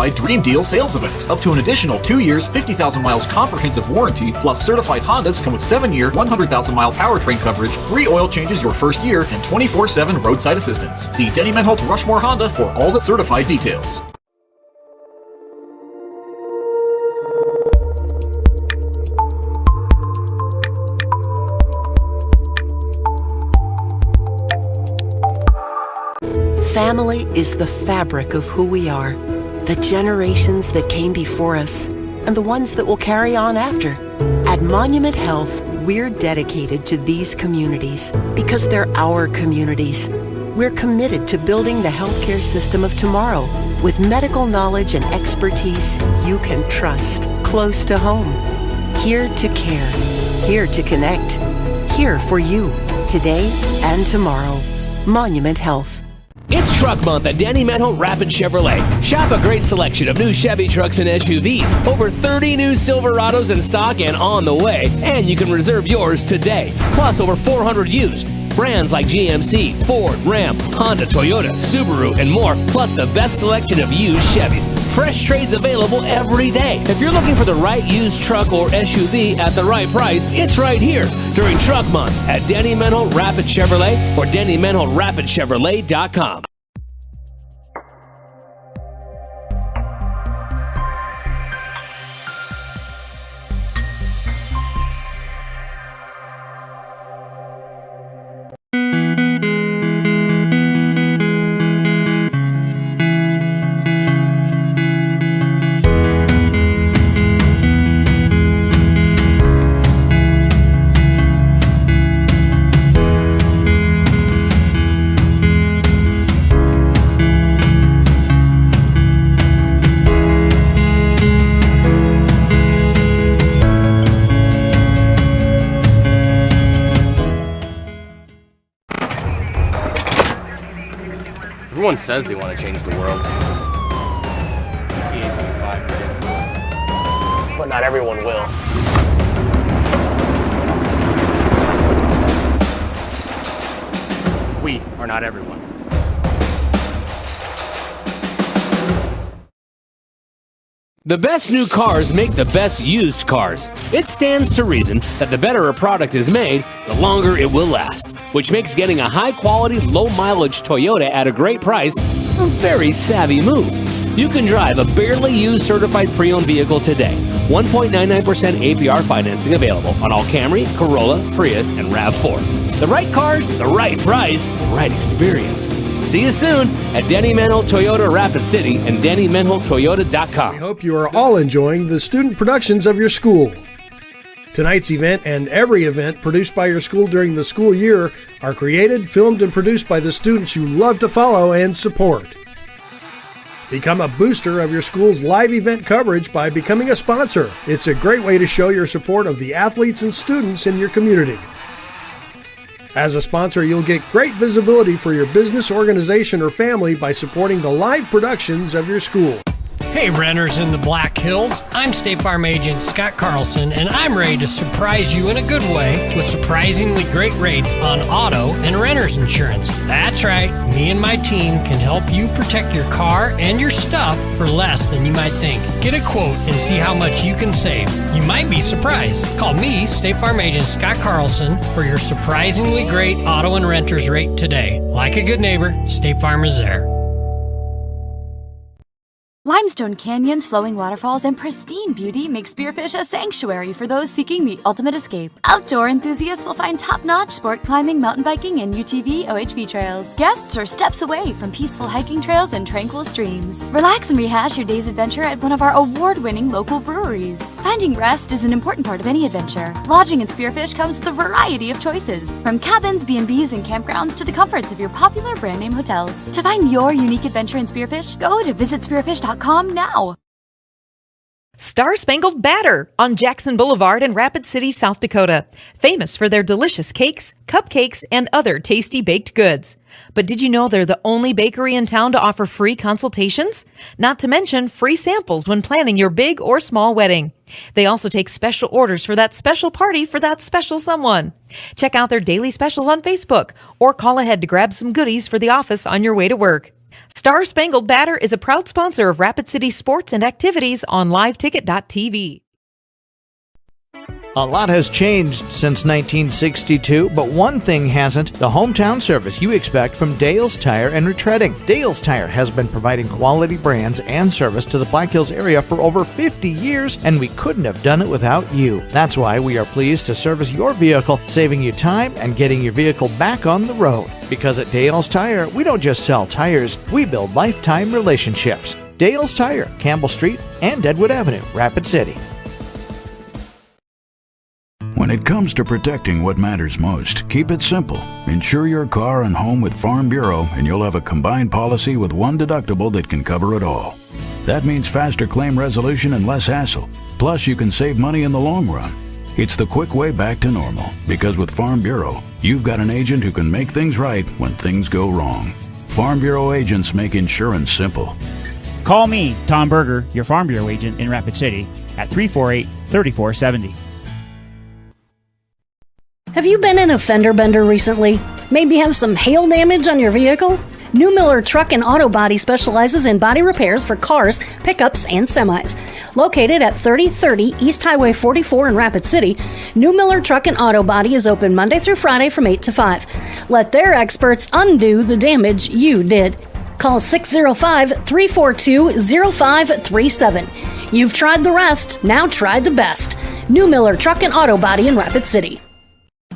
certified Dream Deal sales event. Up to an additional 2 years, 50,000 miles comprehensive warranty, plus certified Hondas come with 7-year, 100,000-mile powertrain coverage, free oil changes your first year, and 24/7 roadside assistance. See Denny Menholt Rushmore Honda for all the certified details. Family is the fabric of who we are. The generations that came before us and the ones that will carry on after. At Monument Health, we're dedicated to these communities because they're our communities. We're committed to building the healthcare system of tomorrow with medical knowledge and expertise you can trust, close to home. Here to care, here to connect, here for you, today and tomorrow. Monument Health. It's Truck Month at Danny Menholt Rapid Chevrolet. Shop a great selection of new Chevy trucks and SUVs. Over 30 new Silverados in stock and on the way. And you can reserve yours today. Plus over 400 used. Brands like GMC, Ford, Ram, Honda, Toyota, Subaru, and more. Plus the best selection of used Chevys. Fresh trades available every day. If you're looking for the right used truck or SUV at the right price, it's right here during Truck Month at Danny Menholt Rapid Chevrolet or DannyMenholtRapidChevrolet.com. Everyone says they want to change the world. But not everyone will. We are not everyone. The best new cars make the best used cars. It stands to reason that the better a product is made, the longer it will last, which makes getting a high-quality, low-mileage Toyota at a great price a very savvy move. You can drive a barely used certified pre-owned vehicle today. 1.99% APR financing available on all Camry, Corolla, Prius, and RAV4. The right cars, the right price, the right experience. See you soon at Denny Menholt Toyota Rapid City and DannyMenholtToyota.com. We hope you are all enjoying the student productions of your school. Tonight's event and every event produced by your school during the school year are created, filmed, and produced by the students you love to follow and support. Become a booster of your school's live event coverage by becoming a sponsor. It's a great way to show your support of the athletes and students in your community. As a sponsor, you'll get great visibility for your business, organization, or family by supporting the live productions of your school. Hey renters in the Black Hills, I'm State Farm Agent Scott Carlson, and I'm ready to surprise you in a good way with surprisingly great rates on auto and renter's insurance. That's right, me and my team can help you protect your car and your stuff for less than you might think. Get a quote and see how much you can save. You might be surprised. Call me, State Farm Agent Scott Carlson, for your surprisingly great auto and renter's rate today. Like a good neighbor, State Farm is there. Limestone canyons, flowing waterfalls, and pristine beauty make Spearfish a sanctuary for those seeking the ultimate escape. Outdoor enthusiasts will find top-notch sport climbing, mountain biking, and UTV OHV trails. Guests are steps away from peaceful hiking trails and tranquil streams. Relax and rehash your day's adventure at one of our award-winning local breweries. Finding rest is an important part of any adventure. Lodging in Spearfish comes with a variety of choices, from cabins, B&Bs, and campgrounds to the comforts of your popular brand-name hotels. To find your unique adventure in Spearfish, go to visitspearfish.com now. Star Spangled Batter on Jackson Boulevard in Rapid City, South Dakota. Famous for their delicious cakes, cupcakes, and other tasty baked goods. But did you know they're the only bakery in town to offer free consultations? Not to mention free samples when planning your big or small wedding. They also take special orders for that special party for that special someone. Check out their daily specials on Facebook or call ahead to grab some goodies for the office on your way to work. Star Spangled Banner is a proud sponsor of Rapid City sports and activities on liveticket.tv. A lot has changed since 1962, but one thing hasn't: the hometown service you expect from Dale's Tire and Retreading. Dale's Tire has been providing quality brands and service to the Black Hills area for over 50 years, and we couldn't have done it without you. That's why we are pleased to service your vehicle, saving you time and getting your vehicle back on the road. Because at Dale's Tire, we don't just sell tires, we build lifetime relationships. Dale's Tire, Campbell Street and Deadwood Avenue, Rapid City. When it comes to protecting what matters most, keep it simple. Insure your car and home with Farm Bureau and you'll have a combined policy with one deductible that can cover it all. That means faster claim resolution and less hassle. Plus, you can save money in the long run. It's the quick way back to normal, because with Farm Bureau, you've got an agent who can make things right when things go wrong. Farm Bureau agents make insurance simple. Call me, Tom Berger, your Farm Bureau agent in Rapid City, at 348-3470. Have you been in a fender bender recently? Maybe have some hail damage on your vehicle? New Miller Truck and Auto Body specializes in body repairs for cars, pickups, and semis. Located at 3030 East Highway 44 in Rapid City, New Miller Truck and Auto Body is open Monday through Friday from 8 to 5. Let their experts undo the damage you did. Call 605-342-0537. You've tried the rest, now try the best. New Miller Truck and Auto Body in Rapid City.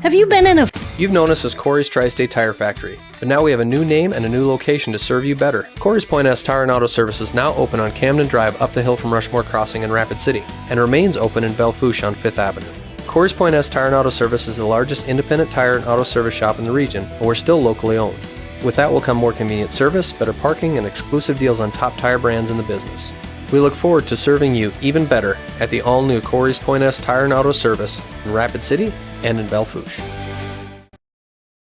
Have you been in a... You've known us as Corey's Tri-State Tire Factory, but now we have a new name and a new location to serve you better. Corey's Point S Tire and Auto Service is now open on Camden Drive up the hill from Rushmore Crossing in Rapid City, and remains open in Belle Fourche on 5th Avenue. Corey's Point S Tire and Auto Service is the largest independent tire and auto service shop in the region, and we're still locally owned. With that will come more convenient service, better parking, and exclusive deals on top tire brands in the business. We look forward to serving you even better at the all-new Corey's Point S Tire and Auto Service in Rapid City and in Belle Fourche.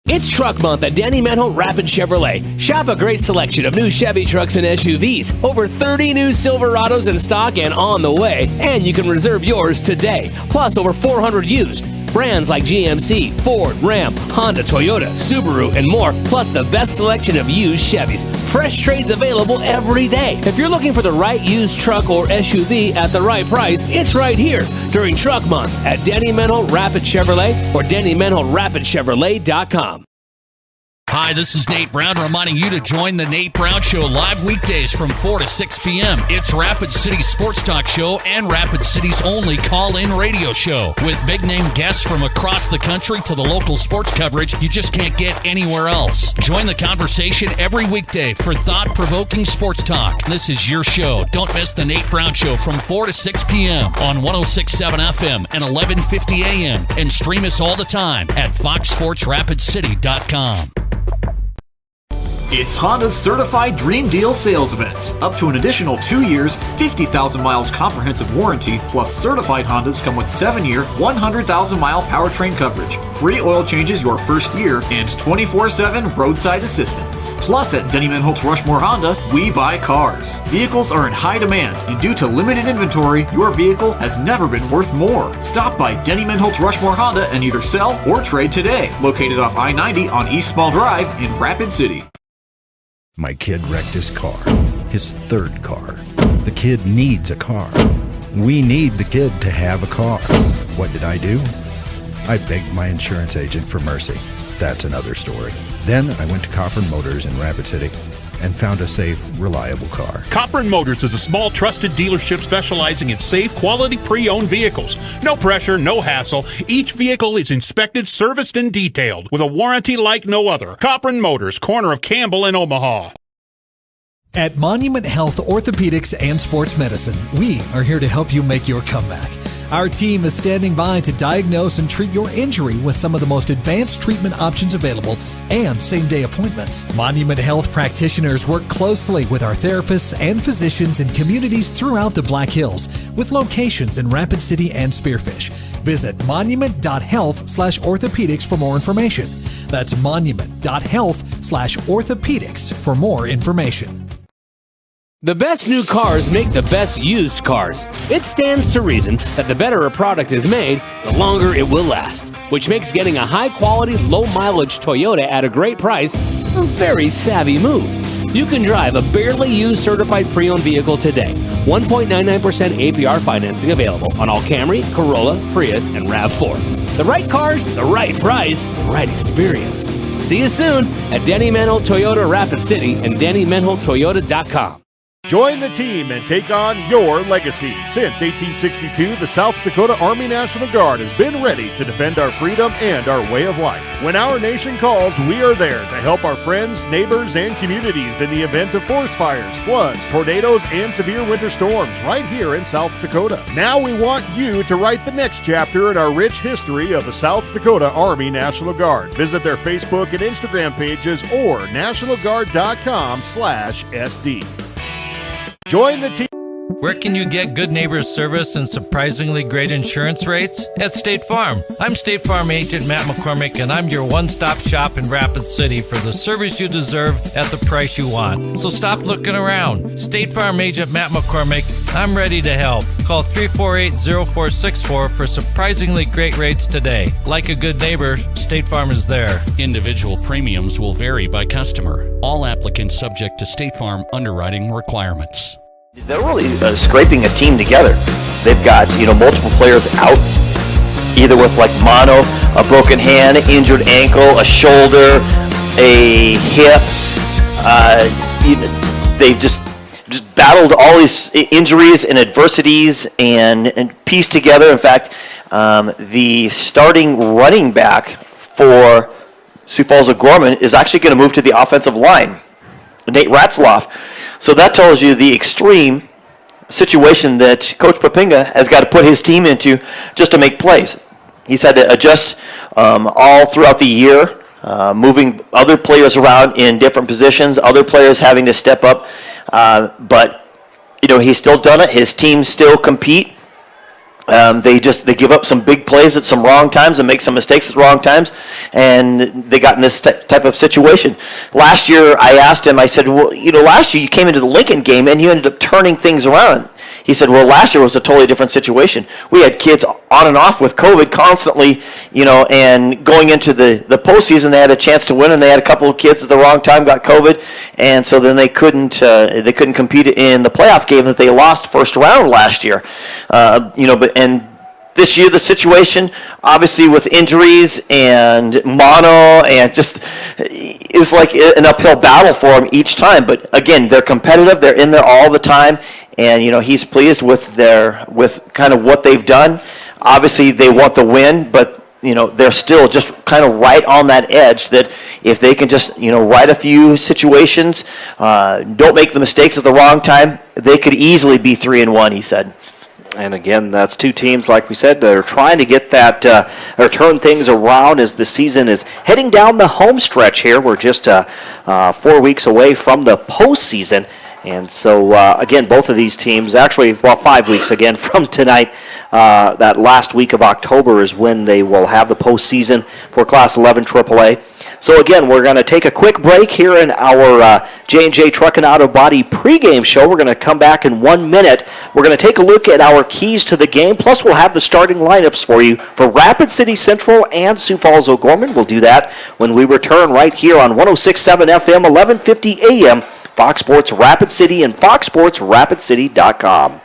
It's Truck Month at Danny Manholt Rapid Chevrolet. Shop a great selection of new Chevy trucks and SUVs. Over 30 new Silverados in stock and on the way. And you can reserve yours today. Plus over 400 used. Brands like GMC, Ford, Ram, Honda, Toyota, Subaru, and more. Plus the best selection of used Chevys. Fresh trades available every day. If you're looking for the right used truck or SUV at the right price, it's right here during Truck Month at Danny Manholt Rapid Chevrolet or DannyManholtRapidChevrolet.com. Hi, this is Nate Brown reminding you to join the Nate Brown Show live weekdays from 4 to 6 p.m. It's Rapid City's sports talk show and Rapid City's only call-in radio show. With big-name guests from across the country to the local sports coverage you just can't get anywhere else. Join the conversation every weekday for thought-provoking sports talk. This is your show. Don't miss the Nate Brown Show from 4 to 6 p.m. on 106.7 FM and 1150 a.m. And stream us all the time at foxsportsrapidcity.com. It's Honda's Certified Dream Deal sales event. Up to an additional 2 years, 50,000 miles comprehensive warranty, plus certified Hondas come with 7-year, 100,000-mile powertrain coverage, free oil changes your first year, and 24/7 roadside assistance. Plus, at Denny Manholt Rushmore Honda, we buy cars. Vehicles are in high demand, and due to limited inventory, your vehicle has never been worth more. Stop by Denny Manholt Rushmore Honda and either sell or trade today. Located off I-90 on East Small Drive in Rapid City. My kid wrecked his car, his third car. The kid needs a car. We need the kid to have a car. What did I do? I begged my insurance agent for mercy. That's another story. Then I went to Cobblers Motors in Rapid City and found a safe, reliable car. Cobblers Motors is a small, trusted dealership specializing in safe, quality pre-owned vehicles. No pressure, no hassle. Each vehicle is inspected, serviced, and detailed with a warranty like no other. Cobblers Motors, corner of Campbell and Omaha. At Monument Health Orthopedics and Sports Medicine, we are here to help you make your comeback. Our team is standing by to diagnose and treat your injury with some of the most advanced treatment options available and same-day appointments. Monument Health practitioners work closely with our therapists and physicians in communities throughout the Black Hills, with locations in Rapid City and Spearfish. Visit monument.health/orthopedics for more information. That's monument.health/orthopedics for more information. The best new cars make the best used cars. It stands to reason that the better a product is made, the longer it will last, which makes getting a high-quality, low-mileage Toyota at a great price a very savvy move. You can drive a barely used certified pre-owned vehicle today. 1.99% APR financing available on all Camry, Corolla, Prius, and RAV4. The right cars, the right price, the right experience. See you soon at Danny Manholt Toyota Rapid City and DannyManholtToyota.com. Join the team and take on your legacy. Since 1862, the South Dakota Army National Guard has been ready to defend our freedom and our way of life. When our nation calls, we are there to help our friends, neighbors, and communities in the event of forest fires, floods, tornadoes, and severe winter storms right here in South Dakota. Now we want you to write the next chapter in our rich history of the South Dakota Army National Guard. Visit their Facebook and Instagram pages or nationalguard.com/SD. Join the team. Where can you get good neighbor service and surprisingly great insurance rates? At State Farm. I'm State Farm agent Matt McCormick, and I'm your one-stop shop in Rapid City for the service you deserve at the price you want. So stop looking around. State Farm agent Matt McCormick, I'm ready to help. Call 348-0464 for surprisingly great rates today. Like a good neighbor, State Farm is there. Individual premiums will vary by customer. All applicants subject to State Farm underwriting requirements. They're really scraping a team together. They've got, multiple players out, either with like mono, a broken hand, injured ankle, a shoulder, a hip. They've just battled all these injuries and adversities and pieced together. In fact, the starting running back for Sioux Falls of Gorman is actually going to move to the offensive line, Nate Ratzloff. So that tells you the extreme situation that Coach Papinga has got to put his team into just to make plays. He's had to adjust all throughout the year, moving other players around in different positions, other players having to step up. But he's still done it. His teams still compete. They give up some big plays at some wrong times and make some mistakes at wrong times, and they got in this type of situation. Last year, I asked him, I said, well, last year you came into the Lincoln game and you ended up turning things around. He said, well, last year was a totally different situation. We had kids on and off with COVID constantly, and going into the postseason, they had a chance to win, and they had a couple of kids at the wrong time got COVID, and so then they couldn't compete in the playoff game that they lost first round last year. And this year the situation, obviously with injuries and mono, and just is like an uphill battle for them each time. But again, they're competitive. They're in there all the time, and he's pleased with kind of what they've done. Obviously, they want the win, but they're still just kind of right on that edge that if they can just right a few situations, don't make the mistakes at the wrong time, they could easily be 3-1. He said. And again, that's two teams, like we said, that are trying to get that or turn things around as the season is heading down the home stretch here. We're just 4 weeks away from the postseason. And so, again, both of these teams, actually, 5 weeks again from tonight, that last week of October is when they will have the postseason for Class 11 AAA. So, again, we're going to take a quick break here in our J&J Truck and Auto Body pregame show. We're going to come back in 1 minute. We're going to take a look at our keys to the game, plus we'll have the starting lineups for you for Rapid City Central and Sioux Falls O'Gorman. We'll do that when we return right here on 106.7 FM, 1150 AM, Fox Sports Rapid City and foxsportsrapidcity.com.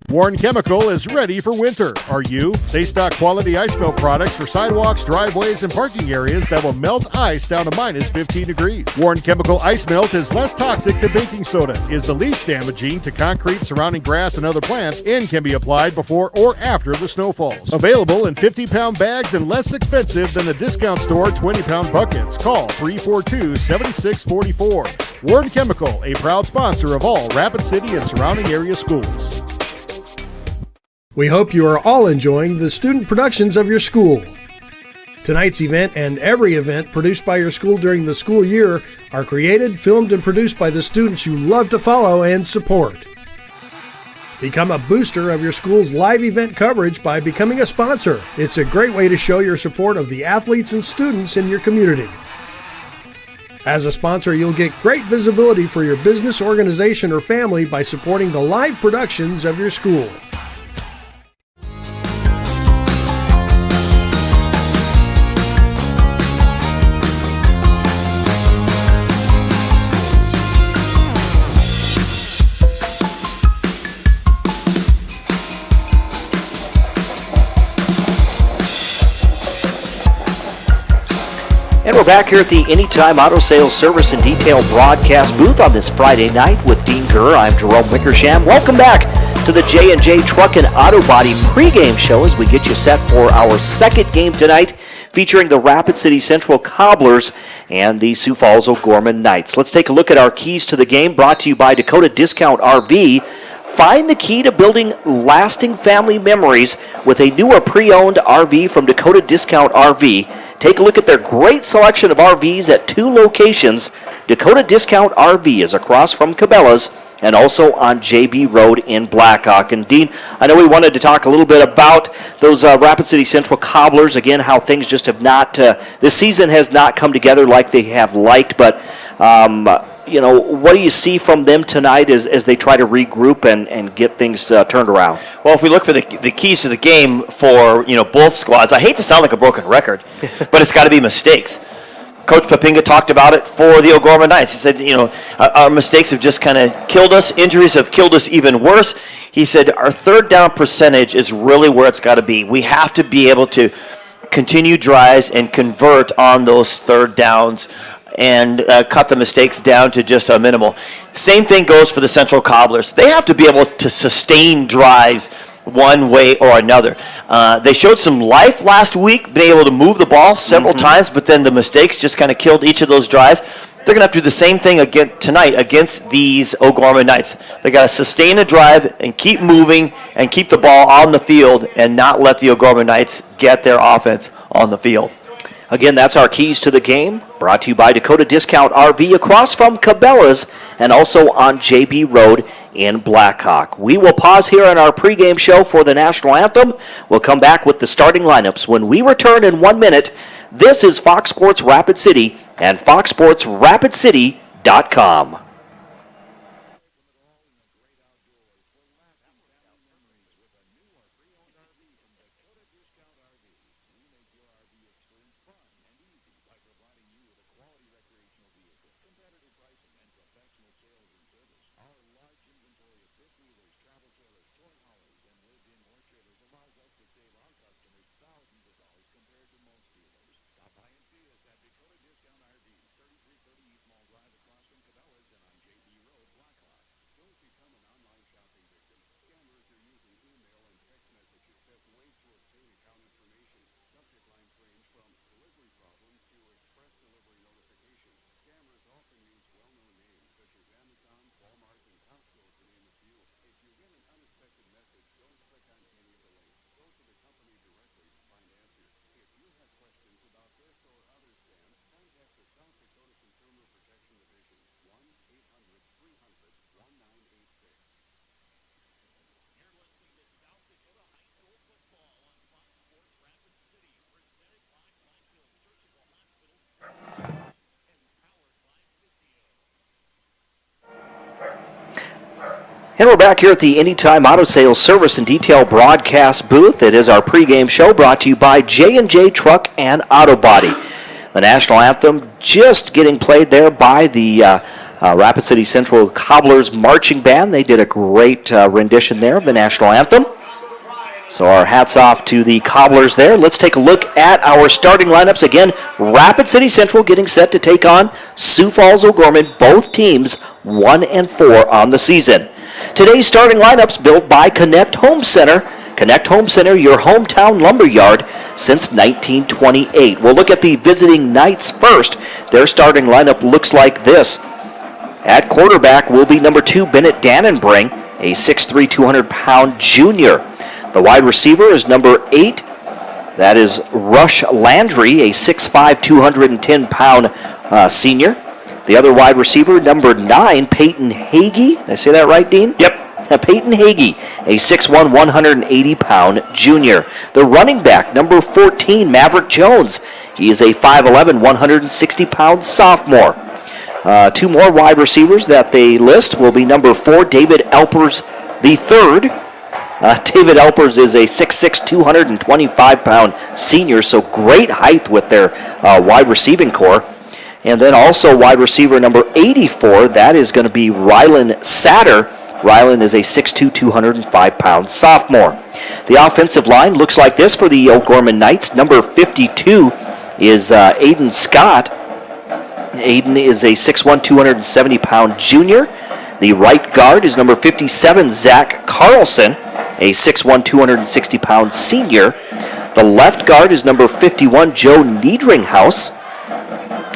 Warren Chemical is ready for winter. Are you? They stock quality ice melt products for sidewalks, driveways, and parking areas that will melt ice down to minus 15 degrees. Warren Chemical Ice Melt is less toxic than baking soda, is the least damaging to concrete surrounding grass and other plants, and can be applied before or after the snow falls. Available in 50-pound bags and less expensive than the discount store 20-pound buckets. Call 342-7644. Warren Chemical, a proud sponsor of all Rapid City and surrounding area schools. We hope you are all enjoying the student productions of your school. Tonight's event and every event produced by your school during the school year are created, filmed, and produced by the students you love to follow and support. Become a booster of your school's live event coverage by becoming a sponsor. It's a great way to show your support of the athletes and students in your community. As a sponsor, you'll get great visibility for your business, organization, or family by supporting the live productions of your school. And we're back here at the Anytime Auto Sales Service and Detail broadcast booth on this Friday night with Dean Gurr. I'm Jerome Wickersham. Welcome back to the J&J Truck and Auto Body pregame show as we get you set for our second game tonight, featuring the Rapid City Central Cobblers and the Sioux Falls Gorman Knights. Let's take a look at our keys to the game, brought to you by Dakota Discount RV. Find the key to building lasting family memories with a newer pre-owned RV from Dakota Discount RV. Take a look at their great selection of RVs at 2 locations. Dakota Discount RV is across from Cabela's and also on JB Road in Blackhawk. And Dean, I know we wanted to talk a little bit about those Rapid City Central Cobblers, again, how things just have not, this season has not come together like they have liked, but what do you see from them tonight as they try to regroup and get things turned around? Well, if we look for the keys to the game for both squads, I hate to sound like a broken record, but it's got to be mistakes. Coach Papinga talked about it for the O'Gorman Knights. He said, our mistakes have just kind of killed us. Injuries have killed us even worse. He said our third down percentage is really where it's got to be. We have to be able to continue drives and convert on those third downs and cut the mistakes down to just a minimal. Same thing goes for the Central Cobblers. They have to be able to sustain drives one way or another. They showed some life last week, being able to move the ball several times, but then the mistakes just kind of killed each of those drives. They're going to have to do the same thing again tonight against these O'Gorman Knights. They got to sustain a drive and keep moving and keep the ball on the field and not let the O'Gorman Knights get their offense on the field. Again, that's our keys to the game, brought to you by Dakota Discount RV across from Cabela's and also on JB Road in Blackhawk. We will pause here on our pregame show for the national anthem. We'll come back with the starting lineups when we return in 1 minute. This is Fox Sports Rapid City and foxsportsrapidcity.com. And we're back here at the Anytime Auto Sales Service and Detail broadcast booth. It is our pregame show brought to you by J&J Truck and Auto Body. The national anthem just getting played there by the Rapid City Central Cobblers marching band. They did a great rendition there of the national anthem. So our hats off to the Cobblers there. Let's take a look at our starting lineups. Again, Rapid City Central getting set to take on Sioux Falls O'Gorman. Both teams 1-4 on the season. Today's starting lineups built by Connect Home Center. Connect Home Center, your hometown lumber yard since 1928. We'll look at the visiting Knights first. Their starting lineup looks like this. At quarterback will be number 2, Bennett Dannenbring, a 6'3", 200-pound junior. The wide receiver is number 8. That is Rush Landry, a 6'5", 210-pound senior. The other wide receiver, number 9, Peyton Hagee. Did I say that right, Dean? Yep. Peyton Hagee, a 6'1", 180-pound junior. The running back, number 14, Maverick Jones. He is a 5'11", 160-pound sophomore. 2 more wide receivers that they list will be number 4, David Elpers III. David Elpers is a 6'6", 225-pound senior, so great height with their wide receiving core. And then also wide receiver number 84, that is going to be Rylan Satter. Rylan is a 6'2", 205-pound sophomore. The offensive line looks like this for the O'Gorman Knights. Number 52, is Aiden Scott. Aiden is a 6'1", 270-pound junior. The right guard is number 57, Zach Carlson, a 6'1", 260-pound senior. The left guard is number 51, Joe Niedringhaus.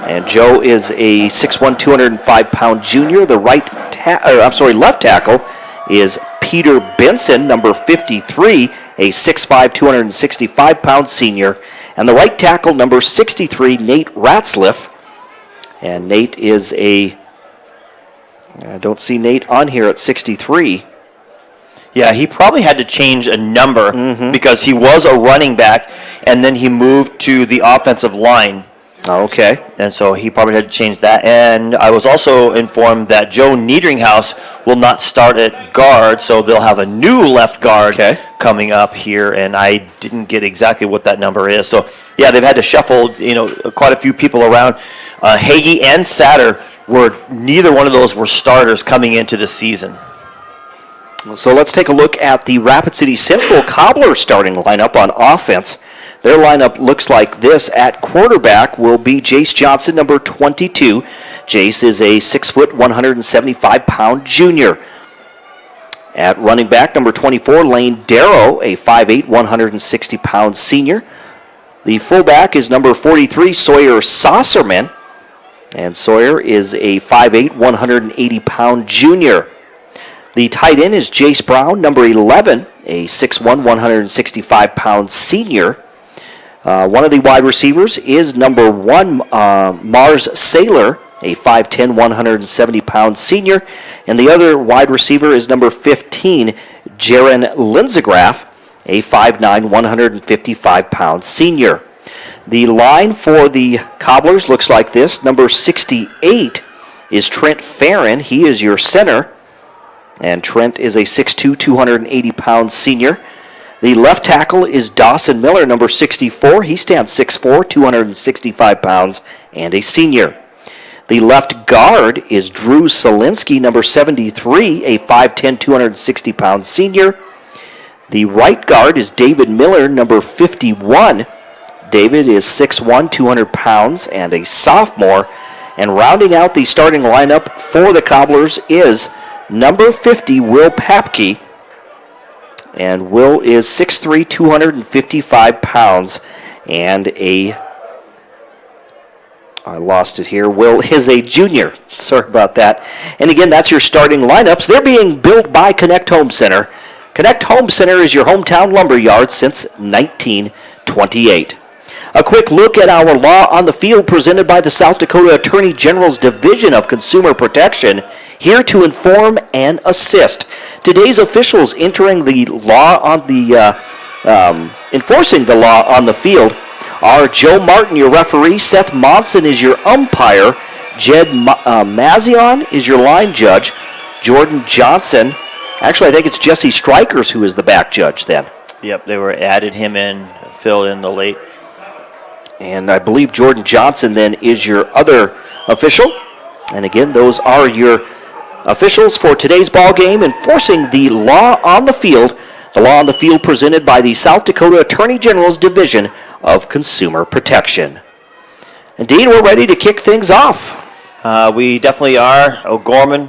And Joe is a 6'1", 205-pound junior. The left tackle is Peter Benson, number 53, a 6'5", 265-pound senior. And the right tackle, number 63, Nate Ratzliff. And Nate is I don't see Nate on here at 63. Yeah, he probably had to change a number because he was a running back, and then he moved to the offensive line. Okay. And so he probably had to change that. And I was also informed that Joe Niedringhaus will not start at guard, so they'll have a new left guard coming up here, and I didn't get exactly what that number is. So, yeah, they've had to shuffle, quite a few people around. Hagee and Satter, neither one of those were starters coming into the season. So let's take a look at the Rapid City Central Cobbler starting lineup on offense. Their lineup looks like this. At quarterback will be Jace Johnson, number 22. Jace is a 6', 175-pound junior. At running back, number 24, Lane Darrow, a 5'8", 160-pound senior. The fullback is number 43, Sawyer Saucerman. And Sawyer is a 5'8", 180-pound junior. The tight end is Jace Brown, number 11, a 6'1", 165-pound senior. One of the wide receivers is number 1, Mars Saylor, a 5'10", 170-pound senior. And the other wide receiver is number 15, Jaron Linzegraff, a 5'9", 155-pound senior. The line for the Cobblers looks like this. Number 68 is Trent Farron. He is your center. And Trent is a 6'2", 280-pound senior. The left tackle is Dawson Miller, number 64. He stands 6'4", 265 pounds, and a senior. The left guard is Drew Solinsky, number 73, a 5'10", 260-pound senior. The right guard is David Miller, number 51. David is 6'1", 200 pounds, and a sophomore. And rounding out the starting lineup for the Cobblers is number 50, Will Papke. And Will is 6'3", 255 pounds, and I lost it here. Will is a junior. Sorry about that. And again, that's your starting lineups. They're being built by Connect Home Center. Connect Home Center is your hometown lumber yard since 1928. A quick look at our Law on the Field presented by the South Dakota Attorney General's Division of Consumer Protection, here to inform and assist. Today's officials entering the law on the enforcing the law on the field are Joe Martin, your referee. Seth Monson is your umpire. Jed Mazion is your line judge. Jordan Johnson. Actually, I think it's Jesse Strikers who is the back judge then. Yep, they added him in, filled in the late. And I believe Jordan Johnson then is your other official. And again, those are your officials for today's ball game enforcing the law on the field. The law on the field presented by the South Dakota Attorney General's Division of Consumer Protection. Indeed, we're ready to kick things off. We definitely are. Gorman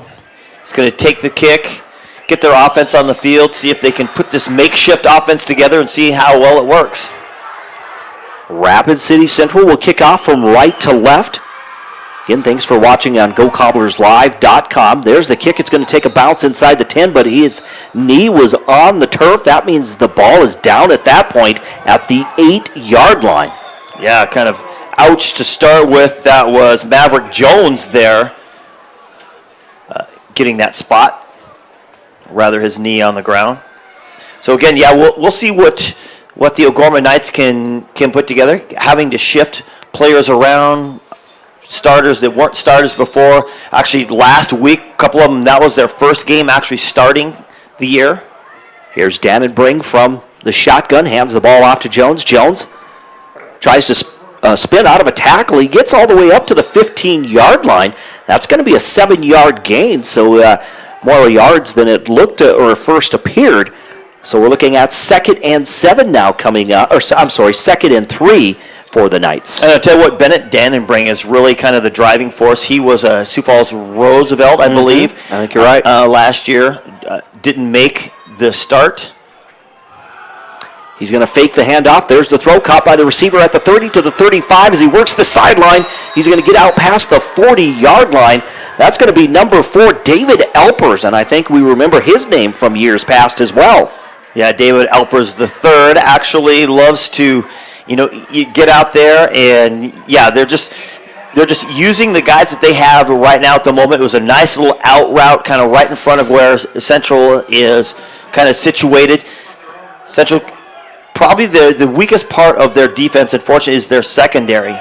is going to take the kick, get their offense on the field, see if they can put this makeshift offense together and see how well it works. Rapid City Central will kick off from right to left. Again, thanks for watching on GoCobblersLive.com. There's the kick. It's going to take a bounce inside the 10, but his knee was on the turf. That means the ball is down at that point at the 8-yard line. Yeah, kind of ouch to start with. That was Maverick Jones there getting that spot. Rather his knee on the ground. So again, yeah, we'll see what the O'Gorman Knights can put together, having to shift players around, starters that weren't starters before. Actually, last week, a couple of them, that was their first game actually starting the year. Here's Dannenbring from the shotgun, hands the ball off to Jones. Jones tries to spin out of a tackle. He gets all the way up to the 15-yard line. That's going to be a 7-yard gain, so more yards than it looked or first appeared. So we're looking at 2nd and 7 now coming up, or I'm sorry, 2nd and 3 for the Knights. And I'll tell you what, Bennett Dannenbring is really kind of the driving force. He was a Sioux Falls Roosevelt, I believe. I think you're right. Last year. Didn't make the start. He's going to fake the handoff. There's the throw caught by the receiver at the 30 to the 35 as he works the sideline. He's going to get out past the 40-yard line. That's going to be number 4, David Elpers, and I think we remember his name from years past as well. Yeah, David Elpers III actually loves to, you get out there and, yeah, they're just using the guys that they have right now at the moment. It was a nice little out route kind of right in front of where Central is kind of situated. Central, probably the weakest part of their defense, unfortunately, is their secondary.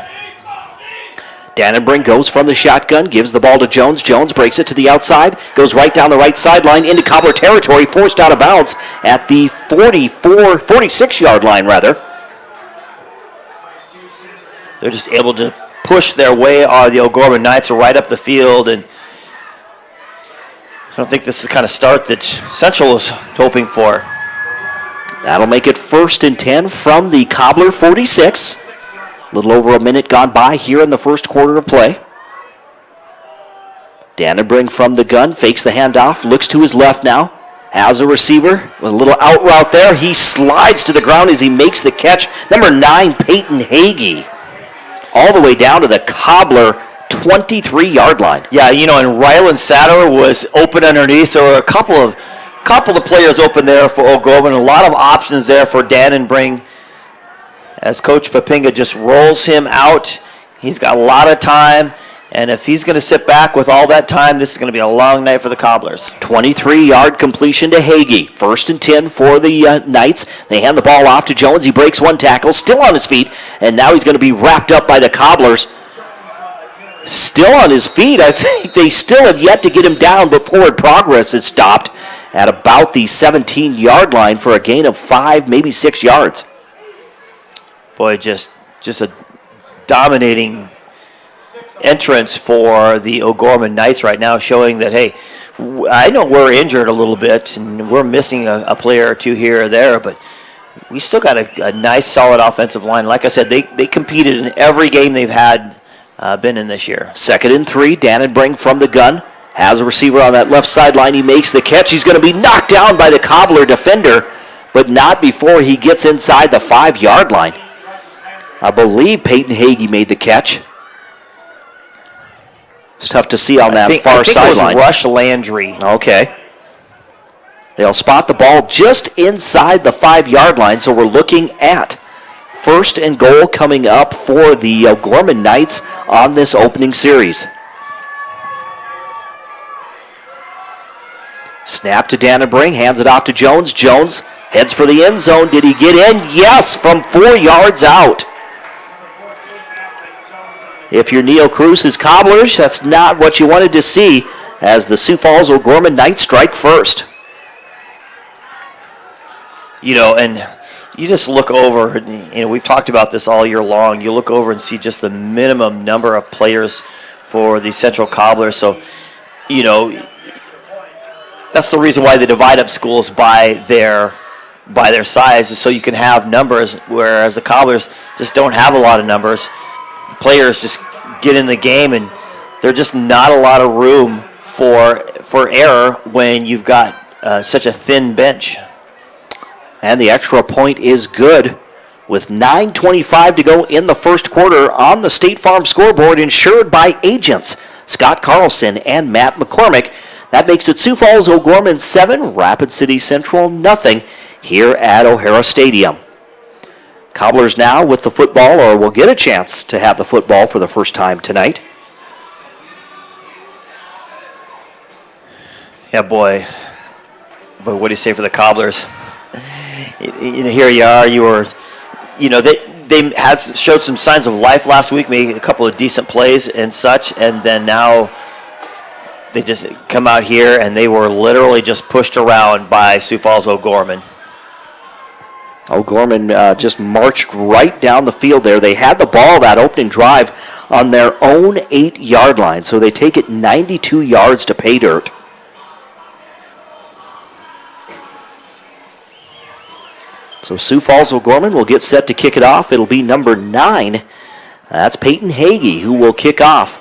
Dannenbring goes from the shotgun, gives the ball to Jones. Jones breaks it to the outside, goes right down the right sideline into Cobbler territory, forced out of bounds at the 46-yard line, rather. They're just able to push their way. The O'Gorman Knights are right up the field, and I don't think this is the kind of start that Central was hoping for. That'll make it 1st and 10 from the Cobbler 46. A little over a minute gone by here in the first quarter of play. Dannenbring from the gun, fakes the handoff, looks to his left now. Has a receiver with a little out route there. He slides to the ground as he makes the catch. Number 9, Peyton Hagee, all the way down to the Cobbler 23-yard line. Yeah, and Rylan Satter was open underneath, so there were a couple of players open there for O'Gorman. A lot of options there for Dannenbring as Coach Papinga just rolls him out. He's got a lot of time, and if he's going to sit back with all that time, this is going to be a long night for the Cobblers. 23-yard completion to Hagee. 1st and 10 for the Knights. They hand the ball off to Jones. He breaks one tackle, still on his feet, and now he's going to be wrapped up by the Cobblers. Still on his feet. I think they still have yet to get him down, but forward progress is stopped at about the 17-yard line for a gain of 5, maybe 6 yards. Boy, just a dominating entrance for the O'Gorman Knights right now, showing that, hey, I know we're injured a little bit and we're missing a player or two here or there, but we still got a nice, solid offensive line. Like I said, they competed in every game they've had been in this year. 2nd and 3, Dannenbring from the gun. Has a receiver on that left sideline. He makes the catch. He's going to be knocked down by the Cobbler defender, but not before he gets inside the 5-yard line. I believe Peyton Hagee made the catch. It's tough to see on that far sideline. It was Rush Landry. Okay. They'll spot the ball just inside the 5-yard line, so we're looking at 1st and goal coming up for the Gorman Knights on this opening series. Snap to Dannenbring, hands it off to Jones. Jones heads for the end zone. Did he get in? Yes, from 4 yards out. If you're Neil Cruz's Cobblers, that's not what you wanted to see as the Sioux Falls O'Gorman Knights strike first. And you just look over, and we've talked about this all year long. You look over and see just the minimum number of players for the Central Cobblers. So, that's the reason why they divide up schools by their size, is so you can have numbers, whereas the Cobblers just don't have a lot of numbers. Players just get in the game, and there's just not a lot of room for error when you've got such a thin bench. And the extra point is good with 9:25 to go in the first quarter on the State Farm scoreboard, insured by agents Scott Carlson and Matt McCormick. That makes it Sioux Falls O'Gorman 7, Rapid City Central nothing here at O'Hara Stadium. Cobblers now with the football, or will get a chance to have the football for the first time tonight. Yeah, boy. But what do you say for the Cobblers? Here you are. They had showed some signs of life last week, made a couple of decent plays and such, and then now they just come out here and they were literally just pushed around by Sioux Falls O'Gorman. O'Gorman just marched right down the field there. They had the ball that opening drive on their own 8-yard line, so they take it 92 yards to pay dirt. So Sioux Falls O'Gorman will get set to kick it off. It'll be number 9. That's Peyton Hagee who will kick off.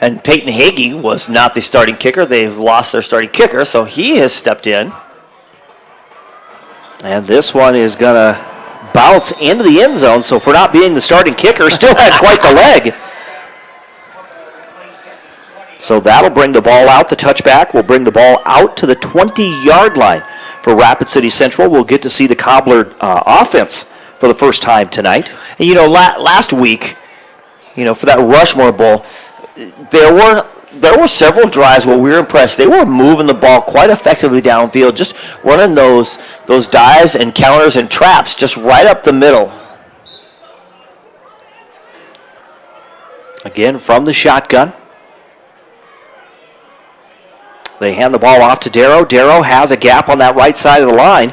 And Peyton Hagee was not the starting kicker. They've lost their starting kicker, so he has stepped in. And this one is going to bounce into the end zone, so for not being the starting kicker, still had quite the leg. So that'll bring the ball out. The touchback will bring the ball out to the 20-yard line for Rapid City Central. We'll get to see the Cobbler offense for the first time tonight. And, last week, for that Rushmore Bowl, there were several drives where we were impressed. They were moving the ball quite effectively downfield, just running those dives and counters and traps just right up the middle. Again, from the shotgun. They hand the ball off to Darrow. Darrow has a gap on that right side of the line.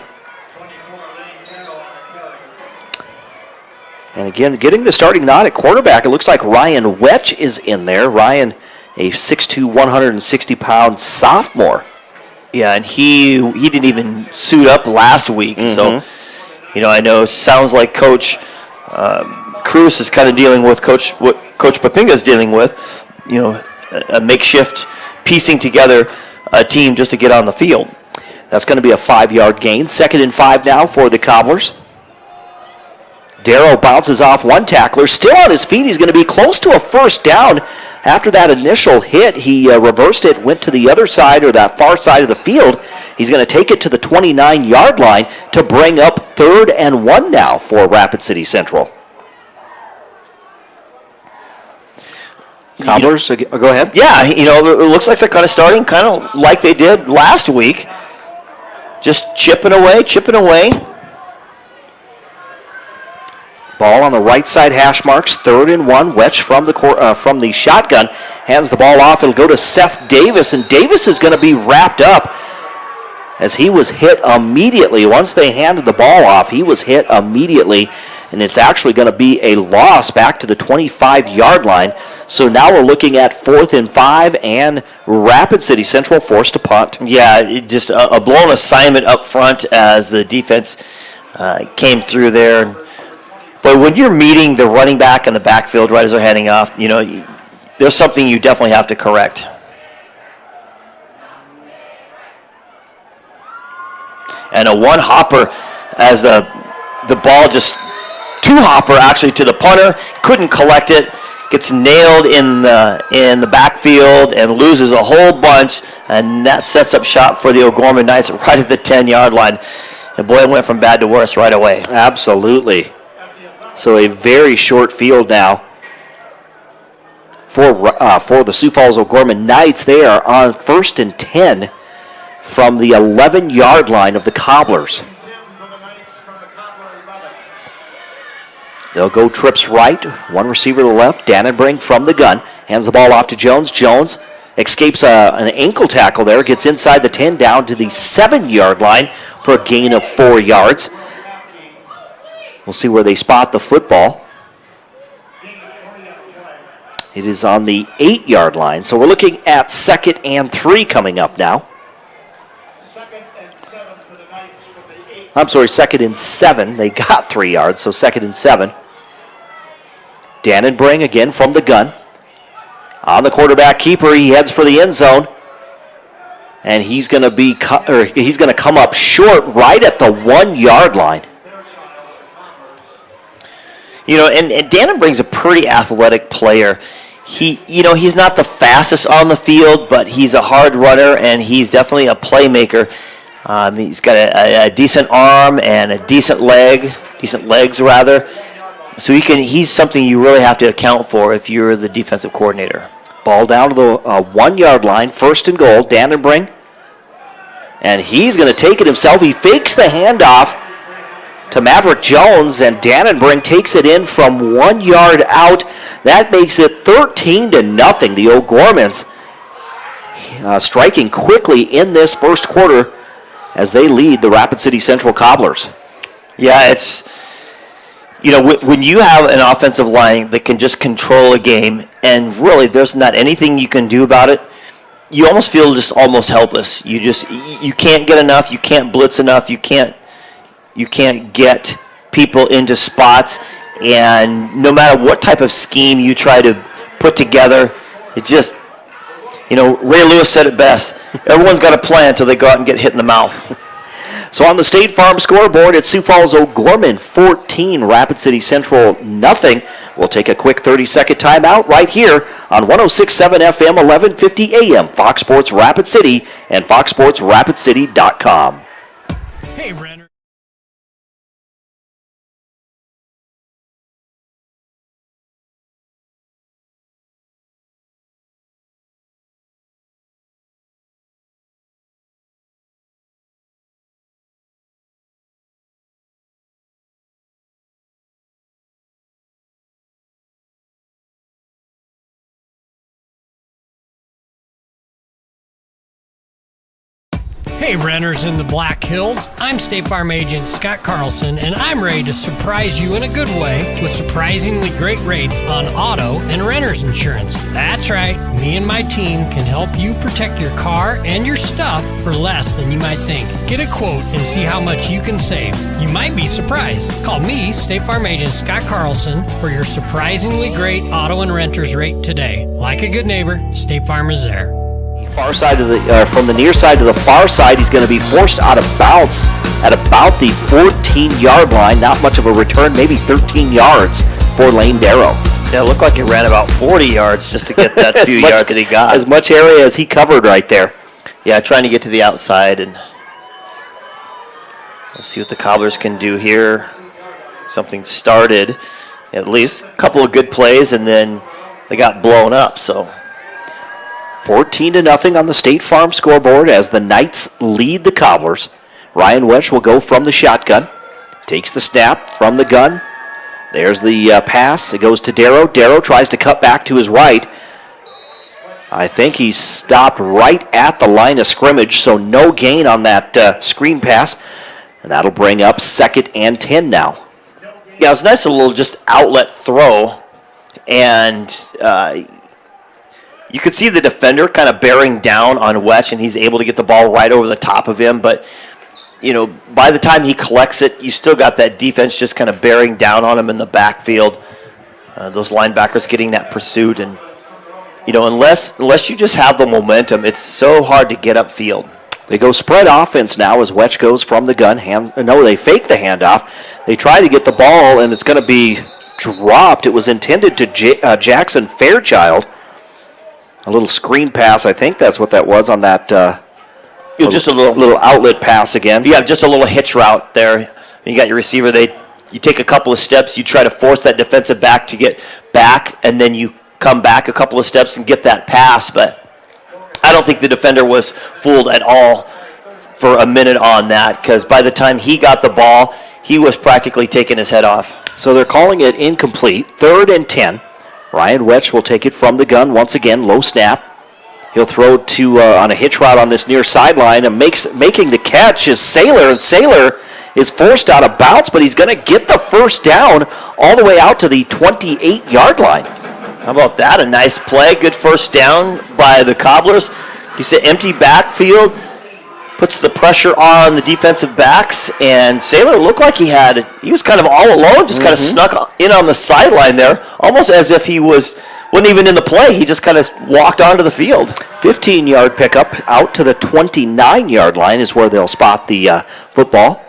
And again, getting the starting nod at quarterback, it looks like Ryan Wetch is in there. Ryan, a 6'2", 160-pound sophomore. Yeah, and he didn't even suit up last week. So, I know it sounds like Coach Cruz is kind of dealing with what Coach Papinga is dealing with, a makeshift piecing together a team just to get on the field. That's going to be a 5-yard gain. 2nd and 5 now for the Cobblers. Darrow bounces off one tackler. Still on his feet. He's going to be close to a first down. After that initial hit, he reversed it, went to the other side or that far side of the field. He's going to take it to the 29-yard line to bring up 3rd and 1 now for Rapid City Central. Cobblers, go ahead. Yeah, it looks like they're kind of starting kind of like they did last week. Just chipping away. Ball on the right side hash marks, 3rd and 1. Wetch from the shotgun hands the ball off. It'll go to Seth Davis, and Davis is going to be wrapped up as he was hit immediately. Once they handed the ball off, he was hit immediately, and it's actually going to be a loss back to the 25-yard line. So now we're looking at 4th and 5, and Rapid City Central forced to punt. Yeah, just a blown assignment up front as the defense came through there. But when you're meeting the running back in the backfield right as they're heading off, there's something you definitely have to correct. And a one-hopper as the ball just two-hopper actually to the punter, couldn't collect it, gets nailed in the backfield and loses a whole bunch, and that sets up shop for the O'Gorman Knights right at the 10-yard line. And boy, it went from bad to worse right away. Absolutely. So a very short field now for the Sioux Falls O'Gorman Knights. They are on 1st and 10 from the 11-yard line of the Cobblers. They'll go trips right, one receiver to the left. Dannenbrink from the gun, hands the ball off to Jones. Jones escapes an ankle tackle there, gets inside the 10 down to the 7-yard line for a gain of 4 yards. We'll see where they spot the football. It is on the 8-yard line, so we're looking at 2nd and 3 coming up now. I'm sorry, 2nd and 7. They got 3 yards, so 2nd and 7. Dannenbrink again from the gun. On the quarterback keeper, he heads for the end zone. And he's going to come up short right at the 1-yard line. And Dannenbrink's a pretty athletic player. He's not the fastest on the field, but he's a hard runner, and he's definitely a playmaker. He's got a decent arm and a decent legs rather. So he's something you really have to account for if you're the defensive coordinator. Ball down to the 1-yard line, 1st and goal, Dannenbrink. And he's going to take it himself. He fakes the handoff to Maverick Jones, and Dannenbrink takes it in from 1 yard out. That makes it 13-0. The O'Gormans striking quickly in this first quarter as they lead the Rapid City Central Cobblers. Yeah, when you have an offensive line that can just control a game and really there's not anything you can do about it, you almost feel just almost helpless. You can't get enough, you can't blitz enough, you can't you can't get people into spots, and no matter what type of scheme you try to put together, it's just, Ray Lewis said it best. Everyone's got a plan until they go out and get hit in the mouth. So on the State Farm scoreboard, it's Sioux Falls Gorman 14, Rapid City Central nothing. We'll take a quick 30-second timeout right here on 106.7 FM, 1150 AM, Fox Sports Rapid City and foxsportsrapidcity.com. Hey, Renner. Hey, renters in the Black Hills. I'm State Farm Agent Scott Carlson, and I'm ready to surprise you in a good way with surprisingly great rates on auto and renter's insurance. That's right, me and my team can help you protect your car and your stuff for less than you might think. Get a quote and see how much you can save. You might be surprised. Call me, State Farm Agent Scott Carlson, for your surprisingly great auto and renter's rate today. Like a good neighbor, State Farm is there. Far side of the from the near side to the far side, he's going to be forced out of bounds at about the 14-yard line. Not much of a return, maybe 13 yards for Lane Darrow. Yeah, it looked like he ran about 40 yards just to get that few yards that he got. As much area as he covered right there. Yeah, trying to get to the outside, and we'll see what the Cobblers can do here. Something started, at least a couple of good plays, and then they got blown up, so 14-0 on the State Farm scoreboard as the Knights lead the Cobblers. Ryan Wesch will go from the shotgun. Takes the snap from the gun. There's the pass. It goes to Darrow. Darrow tries to cut back to his right. I think he stopped right at the line of scrimmage, so no gain on that screen pass. And that'll bring up 2nd and 10 now. Yeah, it was a nice little just outlet throw. And you could see the defender kind of bearing down on Wesch, and he's able to get the ball right over the top of him. But, by the time he collects it, you still got that defense just kind of bearing down on him in the backfield. Those linebackers getting that pursuit. And, unless you just have the momentum, it's so hard to get upfield. They go spread offense now as Wesch goes from the gun. They fake the handoff. They try to get the ball, and it's going to be dropped. It was intended to Jackson Fairchild. A little screen pass, I think that's what that was on that. It was just a little outlet pass again. Yeah, just a little hitch route there. You got your receiver. You take a couple of steps. You try to force that defensive back to get back, and then you come back a couple of steps and get that pass. But I don't think the defender was fooled at all for a minute on that, because by the time he got the ball, he was practically taking his head off. So they're calling it incomplete. 3rd and 10. Ryan Wesch will take it from the gun once again. Low snap. He'll throw to on a hitch route on this near sideline, and making the catch is Saylor, and Saylor is forced out of bounds, but he's going to get the first down all the way out to the 28-yard line. How about that? A nice play. Good first down by the Cobblers. You said empty backfield. Puts the pressure on the defensive backs, and Saylor looked like he was kind of all alone, just kind of snuck in on the sideline there, almost as if he wasn't even in the play. He just kind of walked onto the field. 15-yard pickup out to the 29-yard line is where they'll spot the football.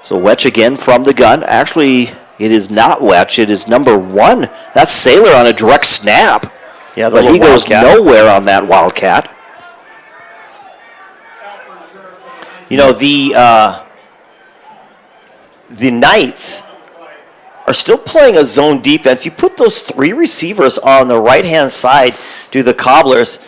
So Wesch again from the gun. Actually, it is not Wesch. It is number 1. That's Saylor on a direct snap. Yeah, but he goes nowhere on that Wildcat. The Knights are still playing a zone defense. You put those 3 receivers on the right-hand side to the Cobblers,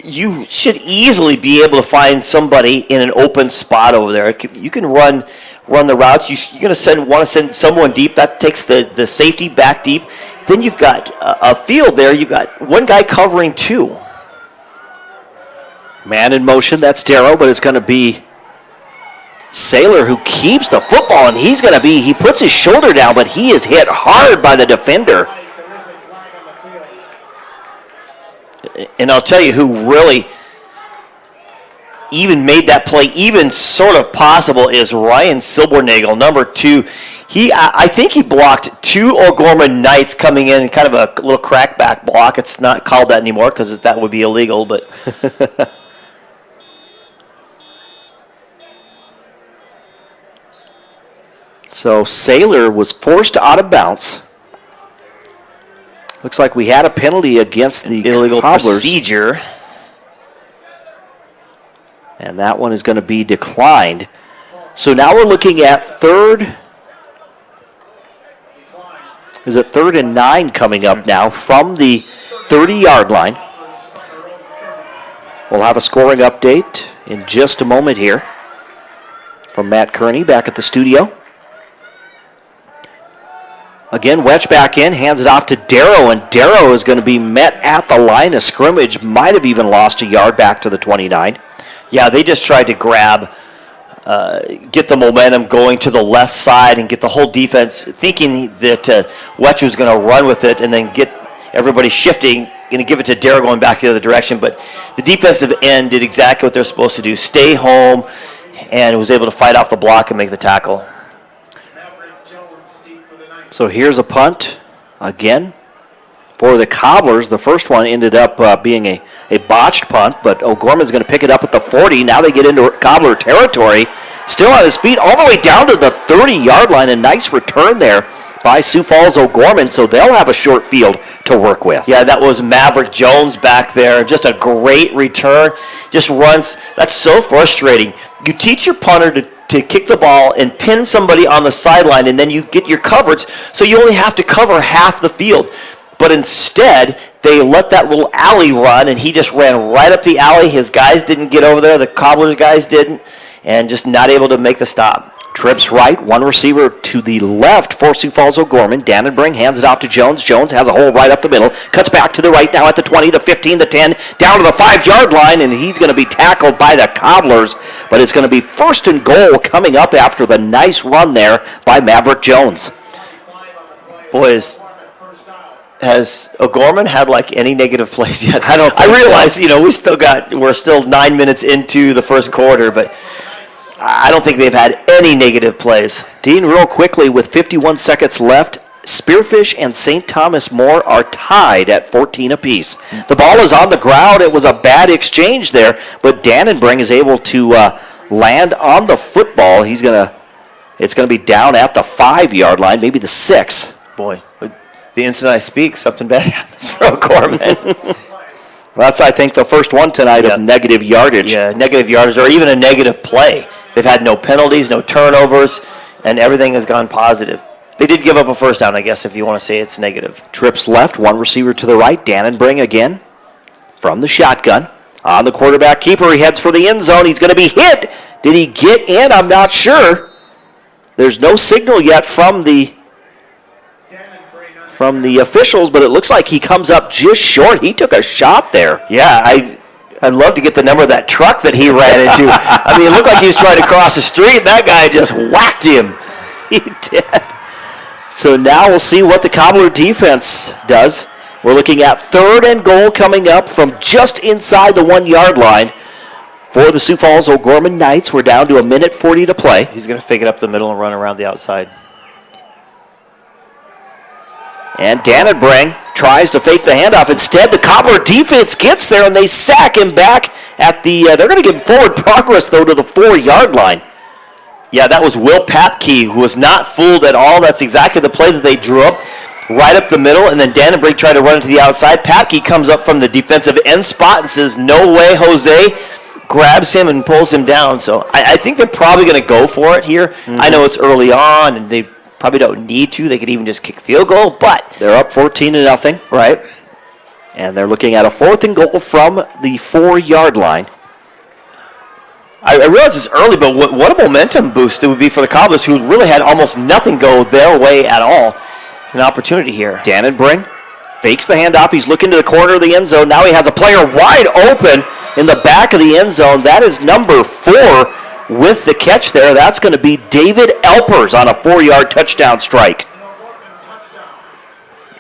you should easily be able to find somebody in an open spot over there. You can run the routes. You're going to want to send someone deep. That takes the safety back deep. Then you've got a field there. You've got one guy covering 2. Man in motion, that's Darrow, but it's going to be Saylor who keeps the football, and he puts his shoulder down, but he is hit hard by the defender. And I'll tell you who really even made that play even sort of possible is Ryan Silbernagel, number 2. I think he blocked 2 O'Gorman Knights coming in, kind of a little crackback block. It's not called that anymore because that would be illegal, but So Saylor was forced out of bounds. Looks like we had a penalty against the illegal Cobblers. procedure. And that one is going to be declined. So now we're looking at third. Is it 3rd and 9 coming up now from the 30-yard line? We'll have a scoring update in just a moment here from Matt Kearney back at the studio. Again, Wetch back in, hands it off to Darrow, and Darrow is going to be met at the line of scrimmage. Might have even lost a yard back to the 29. Yeah, they just tried to get the momentum going to the left side and get the whole defense thinking that Wetch was going to run with it and then get everybody shifting, going to give it to Darrow going back the other direction. But the defensive end did exactly what they're supposed to do, stay home, and was able to fight off the block and make the tackle. So here's a punt again for the Cobblers. The first one ended up being a botched punt, but O'Gorman's going to pick it up at the 40. Now they get into Cobbler territory. Still on his feet all the way down to the 30-yard line. A nice return there by Sioux Falls O'Gorman, so they'll have a short field to work with. Yeah, that was Maverick Jones back there. Just a great return. Just runs. That's so frustrating. You teach your punter to kick the ball and pin somebody on the sideline, and then you get your coverage, so you only have to cover half the field. But instead, they let that little alley run, and he just ran right up the alley. His guys didn't get over there. The Cobblers guys didn't, and just not able to make the stop. Trips right, one receiver to the left for Sioux Falls O'Gorman. Dannenbring hands it off to Jones. Jones has a hole right up the middle. Cuts back to the right now at the 20, to 15, to 10, down to the 5-yard line, and he's going to be tackled by the Cobblers. But it's going to be 1st and goal coming up after the nice run there by Maverick Jones. Boys, has O'Gorman had like any negative plays yet? I realize, we're still 9 minutes into the first quarter, but I don't think they've had any negative plays. Dean, real quickly, with 51 seconds left, Spearfish and St. Thomas More are tied at 14 apiece. The ball is on the ground. It was a bad exchange there, but Dannenbring is able to land on the football. It's going to be down at the 5-yard line, maybe the 6. Boy, the instant I speak, something bad happens for O'Gorman. That's, I think, the first one tonight of negative yardage. Yeah, negative yardage or even a negative play. They've had no penalties, no turnovers, and everything has gone positive. They did give up a first down, I guess, if you want to say it's negative. Trips left, one receiver to the right. Dannenbring again from the shotgun. On the quarterback keeper, he heads for the end zone. He's going to be hit. Did he get in? I'm not sure. There's no signal yet from the officials, but it looks like he comes up just short. He took a shot there. Yeah, I'd love to get the number of that truck that he ran into. I mean, it looked like he was trying to cross the street, and that guy just whacked him. He did. So now we'll see what the Cobbler defense does. We're looking at 3rd and goal coming up from just inside the 1-yard line for the Sioux Falls O'Gorman Knights. We're down to 1:40 to play. He's going to fake it up the middle and run around the outside. And Dannenbring tries to fake the handoff. Instead, the Cobbler defense gets there, and they sack him back at the... they're going to give forward progress, though, to the 4-yard line. Yeah, that was Will Papke, who was not fooled at all. That's exactly the play that they drew up, right up the middle, and then Dannenbring tried to run it to the outside. Papke comes up from the defensive end spot and says, "No way, Jose." Grabs him and pulls him down. So I think they're probably going to go for it here. Mm-hmm. I know it's early on, and they probably don't need to. They could even just kick a field goal, but they're up 14-0. Right. And they're looking at a 4th and goal from the 4-yard line. I realize it's early, but what a momentum boost it would be for the Cobblers, who really had almost nothing go their way at all. An opportunity here. Dannenbring fakes the handoff. He's looking to the corner of the end zone. Now he has a player wide open in the back of the end zone. That is number 4 with the catch there. That's going to be David Elpers on a 4-yard touchdown strike.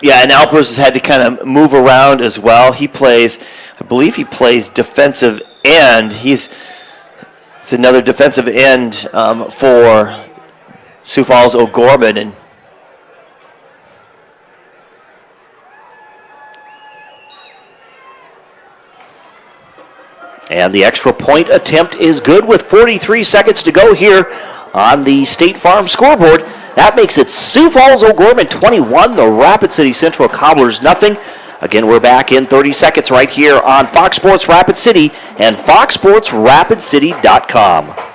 Yeah, and Elpers has had to kind of move around as well. I believe he plays defensive end. He's It's another defensive end for Sioux Falls O'Gorman. And the extra point attempt is good with 43 seconds to go here on the State Farm scoreboard. That makes it Sioux Falls O'Gorman 21, the Rapid City Central Cobblers nothing. Again, we're back in 30 seconds right here on Fox Sports Rapid City and foxsportsrapidcity.com.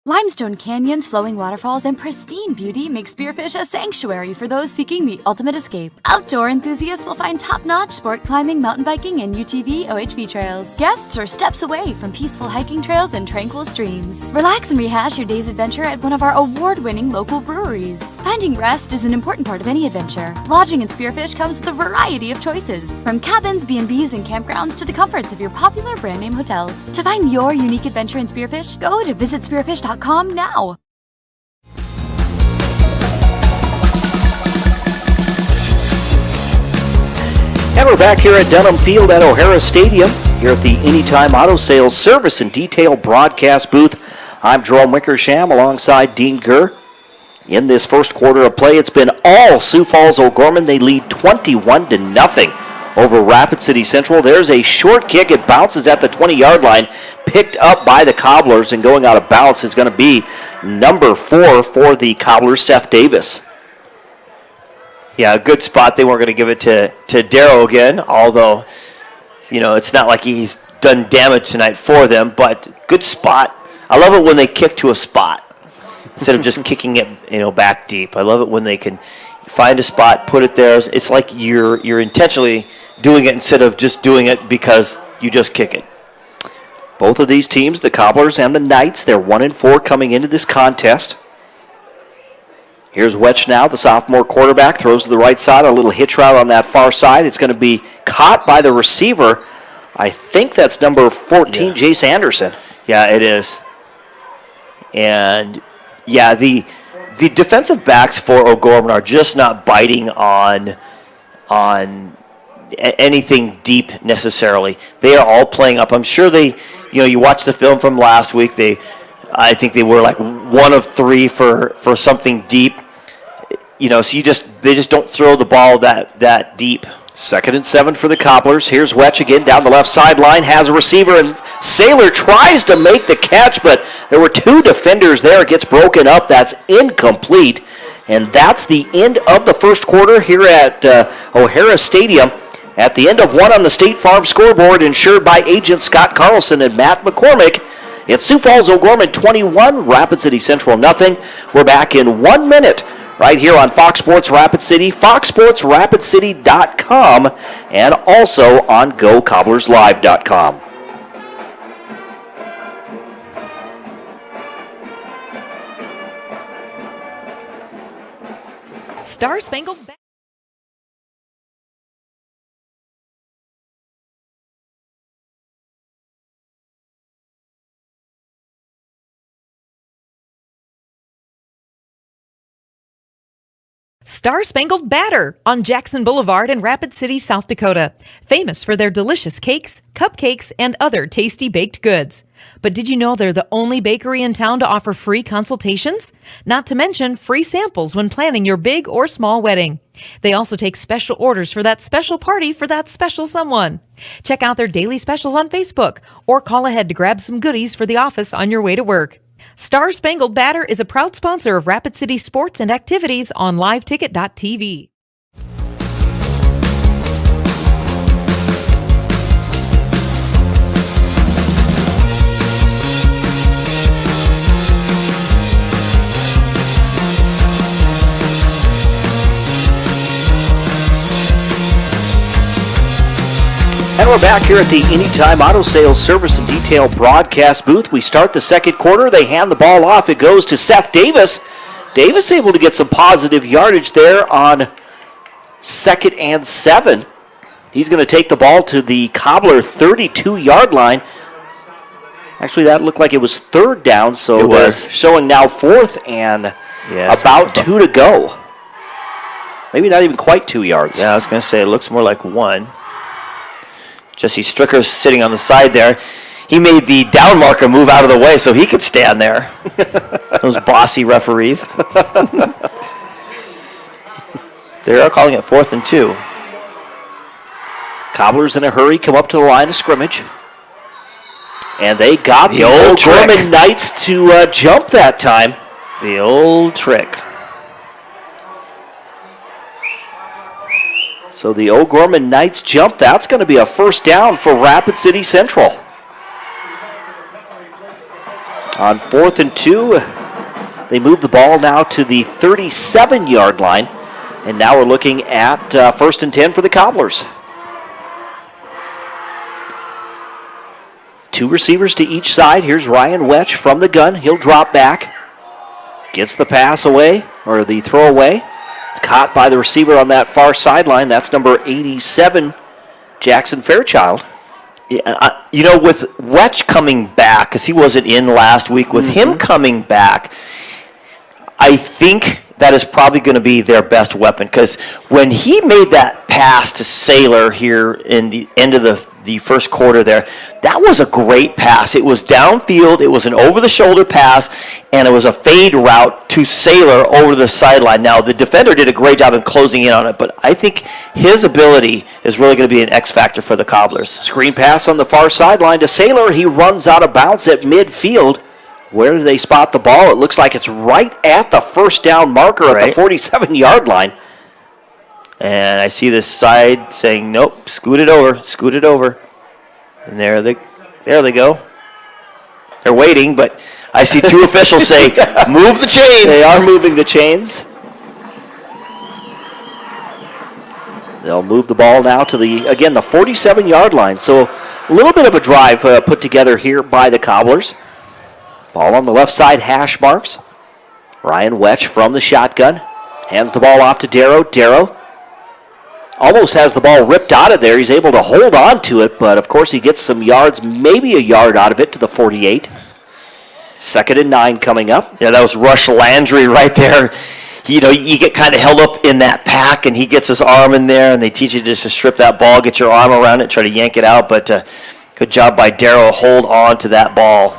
Limestone canyons, flowing waterfalls, and pristine beauty make Spearfish a sanctuary for those seeking the ultimate escape. Outdoor enthusiasts will find top-notch sport climbing, mountain biking, and UTV OHV trails. Guests are steps away from peaceful hiking trails and tranquil streams. Relax and rehash your day's adventure at one of our award-winning local breweries. Finding rest is an important part of any adventure. Lodging in Spearfish comes with a variety of choices, from cabins, B&Bs, and campgrounds to the comforts of your popular brand-name hotels. To find your unique adventure in Spearfish, go to visitspearfish.com now. And we're back here at Dunham Field at O'Hara Stadium, here at the Anytime Auto Sales Service and Detail broadcast booth. I'm Jerome Wickersham alongside Dean Gurr. In this first quarter of play, it's been all Sioux Falls O'Gorman. They lead 21-0 over Rapid City Central. There's a short kick. It bounces at the 20-yard line, picked up by the Cobblers, and going out of bounds is going to be number 4 for the Cobblers, Seth Davis. Yeah, a good spot. They weren't going to give it to Darrow again, although, it's not like he's done damage tonight for them, but good spot. I love it when they kick to a spot instead of just kicking it, back deep. I love it when they can find a spot, put it there. It's like you're intentionally doing it instead of just doing it because you just kick it. Both of these teams, the Cobblers and the Knights, they're 1-4 coming into this contest. Here's Wetch now, the sophomore quarterback, throws to the right side, a little hitch route on that far side. It's going to be caught by the receiver. I think that's number 14, Jace Anderson. Yeah, it is. And, the defensive backs for O'Gorman are just not biting on anything deep necessarily. They are all playing up. I'm sure they, you watch the film from last week. I think they were like 1 of 3 for something deep. So they just don't throw the ball that deep. 2nd and 7 for the Cobblers. Here's Wetch again down the left sideline, has a receiver, and Saylor tries to make the catch, but there were 2 defenders there. It gets broken up. That's incomplete. And that's the end of the first quarter here at O'Hara Stadium. At the end of 1 on the State Farm scoreboard, insured by agent Scott Carlson and Matt McCormick. It's Sioux Falls O'Gorman 21, Rapid City Central nothing. We're back in 1 minute right here on Fox Sports Rapid City, foxsportsrapidcity.com, and also on GoCobblersLive.com. Star Spangled Banner. Star Spangled Batter on Jackson Boulevard in Rapid City, South Dakota. Famous for their delicious cakes, cupcakes, and other tasty baked goods. But did you know they're the only bakery in town to offer free consultations? Not to mention free samples when planning your big or small wedding. They also take special orders for that special party for that special someone. Check out their daily specials on Facebook or call ahead to grab some goodies for the office on your way to work. Star Spangled Batter is a proud sponsor of Rapid City sports and activities on liveticket.tv. And we're back here at the Anytime Auto Sales Service and Detail broadcast booth. We start the second quarter. They hand the ball off. It goes to Seth Davis. Davis able to get some positive yardage there on 2nd and 7. He's going to take the ball to the Cobbler 32-yard line. Actually, that looked like it was 3rd down, so they're showing now 4th and about 2 to go. Maybe not even quite 2 yards. Yeah, I was going to say it looks more like 1. Jesse Stricker's sitting on the side there. He made the down marker move out of the way so he could stand there. Those bossy referees. They are calling it 4th and 2. Cobblers in a hurry come up to the line of scrimmage. And they got the old Gorman Knights to jump that time. The old trick. So the O'Gorman Knights jump. That's going to be a first down for Rapid City Central. On 4th and 2, they move the ball now to the 37-yard line. And now we're looking at 1st and 10 for the Cobblers. 2 receivers to each side. Here's Ryan Wetch from the gun. He'll drop back. Gets the pass away, or the throw away. It's caught by the receiver on that far sideline. That's number 87, Jackson Fairchild. Yeah, with Wetch coming back, because he wasn't in last week, with him coming back, I think that is probably going to be their best weapon. Because when he made that pass to Saylor here in the end of the first quarter there, that was a great pass. It was downfield, it was an over-the-shoulder pass, and it was a fade route to Saylor over the sideline. Now, the defender did a great job in closing in on it, but I think his ability is really going to be an X factor for the Cobblers. Screen pass on the far sideline to Saylor. He runs out of bounds at midfield. Where do they spot the ball? It looks like it's right at the first down marker at the 47-yard line. And I see this side saying, nope, scoot it over. And there they go. They're waiting, but I see 2 officials say, move the chains. They are moving the chains. They'll move the ball now to the 47-yard line. So a little bit of a drive put together here by the Cobblers. Ball on the left side, hash marks. Ryan Wetch from the shotgun. Hands the ball off to Darrow. Darrow almost has the ball ripped out of there. He's able to hold on to it, but of course he gets some yards, maybe a yard out of it to the 48. 2nd and 9 coming up. Yeah, that was Rush Landry right there. You get kind of held up in that pack, and he gets his arm in there, and they teach you just to strip that ball, get your arm around it, try to yank it out, but good job by Darrow, hold on to that ball.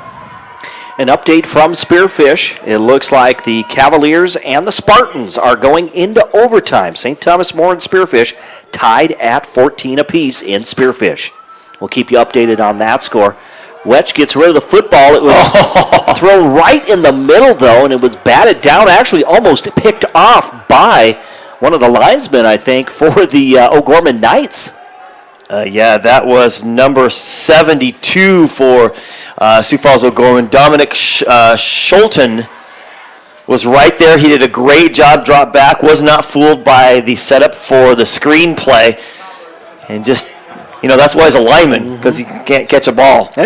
An update from Spearfish. It looks like the Cavaliers and the Spartans are going into overtime. St. Thomas More and Spearfish tied at 14 apiece in Spearfish. We'll keep you updated on that score. Wetch gets rid of the football. It was thrown right in the middle, though, and it was batted down, actually almost picked off by one of the linesmen, I think, for the O'Gorman Knights. That was number 72 for Sioux Falls O'Gorman. Dominic Schulten was right there. He did a great job, dropped back, was not fooled by the setup for the screenplay. And just, that's why he's a lineman, because he can't catch a ball. Yeah,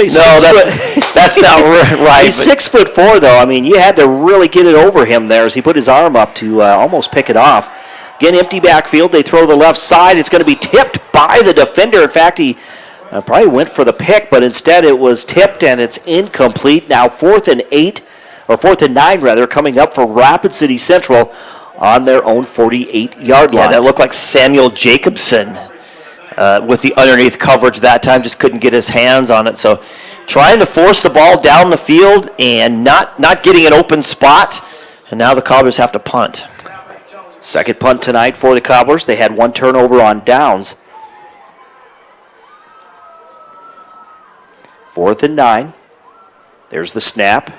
that's not right. He's 6'4", though. I mean, you had to really get it over him there as he put his arm up to almost pick it off. Again, empty backfield. They throw the left side. It's going to be tipped by the defender. In fact, he probably went for the pick, but instead it was tipped, and it's incomplete. Now 4th and 9, rather, coming up for Rapid City Central on their own 48-yard line. Yeah, that looked like Samuel Jacobson with the underneath coverage that time. Just couldn't get his hands on it. So trying to force the ball down the field and not getting an open spot. And now the Cobblers have to punt. Second punt tonight for the Cobblers. They had 1 turnover on downs. 4th and 9. There's the snap.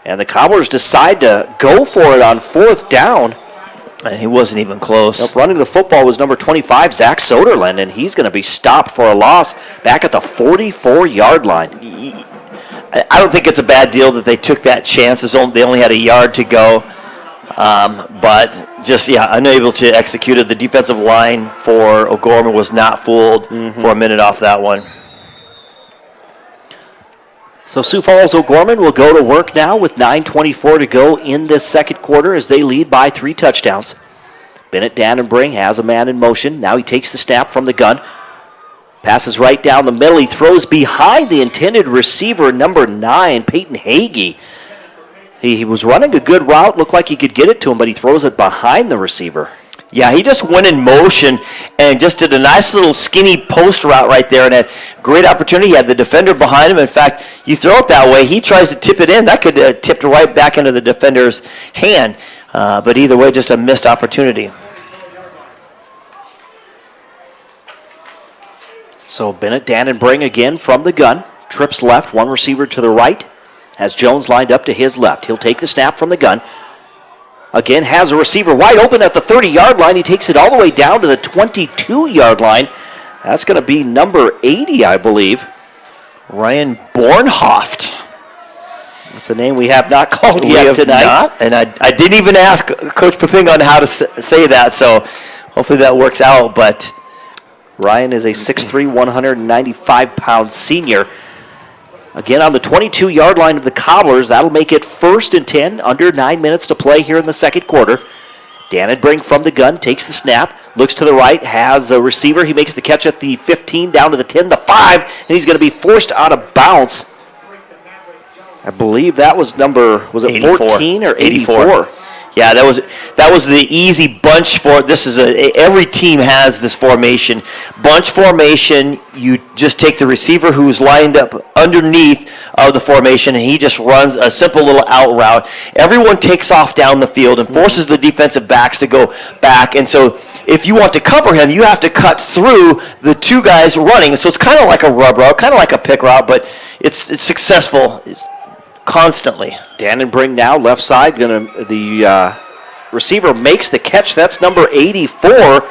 And the Cobblers decide to go for it on 4th down. And he wasn't even close. Nope, running the football was number 25, Zach Soderlund, and he's going to be stopped for a loss back at the 44-yard line. I don't think it's a bad deal that they took that chance. They only had a yard to go. But just, unable to execute it. The defensive line for O'Gorman was not fooled for a minute off that one. So Sioux Falls O'Gorman will go to work now with 9:24 to go in this second quarter as they lead by 3 touchdowns. Bennett Dannenbring has a man in motion. Now he takes the snap from the gun. Passes right down the middle. He throws behind the intended receiver, number 9, Peyton Hagee. He was running a good route. Looked like he could get it to him, but he throws it behind the receiver. Yeah, he just went in motion and just did a nice little skinny post route right there and had great opportunity. He had the defender behind him. In fact, you throw it that way, he tries to tip it in. That could tipped right back into the defender's hand. But either way, just a missed opportunity. So Bennett Dannenbring again from the gun. Trips left, one receiver to the right. Has Jones lined up to his left. He'll take the snap from the gun. Again, has a receiver wide open at the 30-yard line. He takes it all the way down to the 22-yard line. That's going to be number 80, I believe. Ryan Bornhoft. That's a name we have not called yet tonight. Not, and I didn't even ask Coach Paping on how to say that, so hopefully that works out. But Ryan is a 6'3", 195-pound senior. Again, on the 22-yard line of the Cobblers, that'll make it 1st and 10, under 9 minutes to play here in the second quarter. Dannenbring from the gun, takes the snap, looks to the right, has a receiver. He makes the catch at the 15, down to the 10, the 5, and he's going to be forced out of bounds. I believe that was number, was it 14 or 84? Yeah, that was the easy bunch for. This is every team has this formation. Bunch formation. You just take the receiver who's lined up underneath of the formation, and he just runs a simple little out route. Everyone takes off down the field and forces the defensive backs to go back. And so, if you want to cover him, you have to cut through the two guys running. So it's kind of like a rub route, kind of like a pick route, but it's successful. Constantly. Dannenbring now, left side. The receiver makes the catch. That's number 84.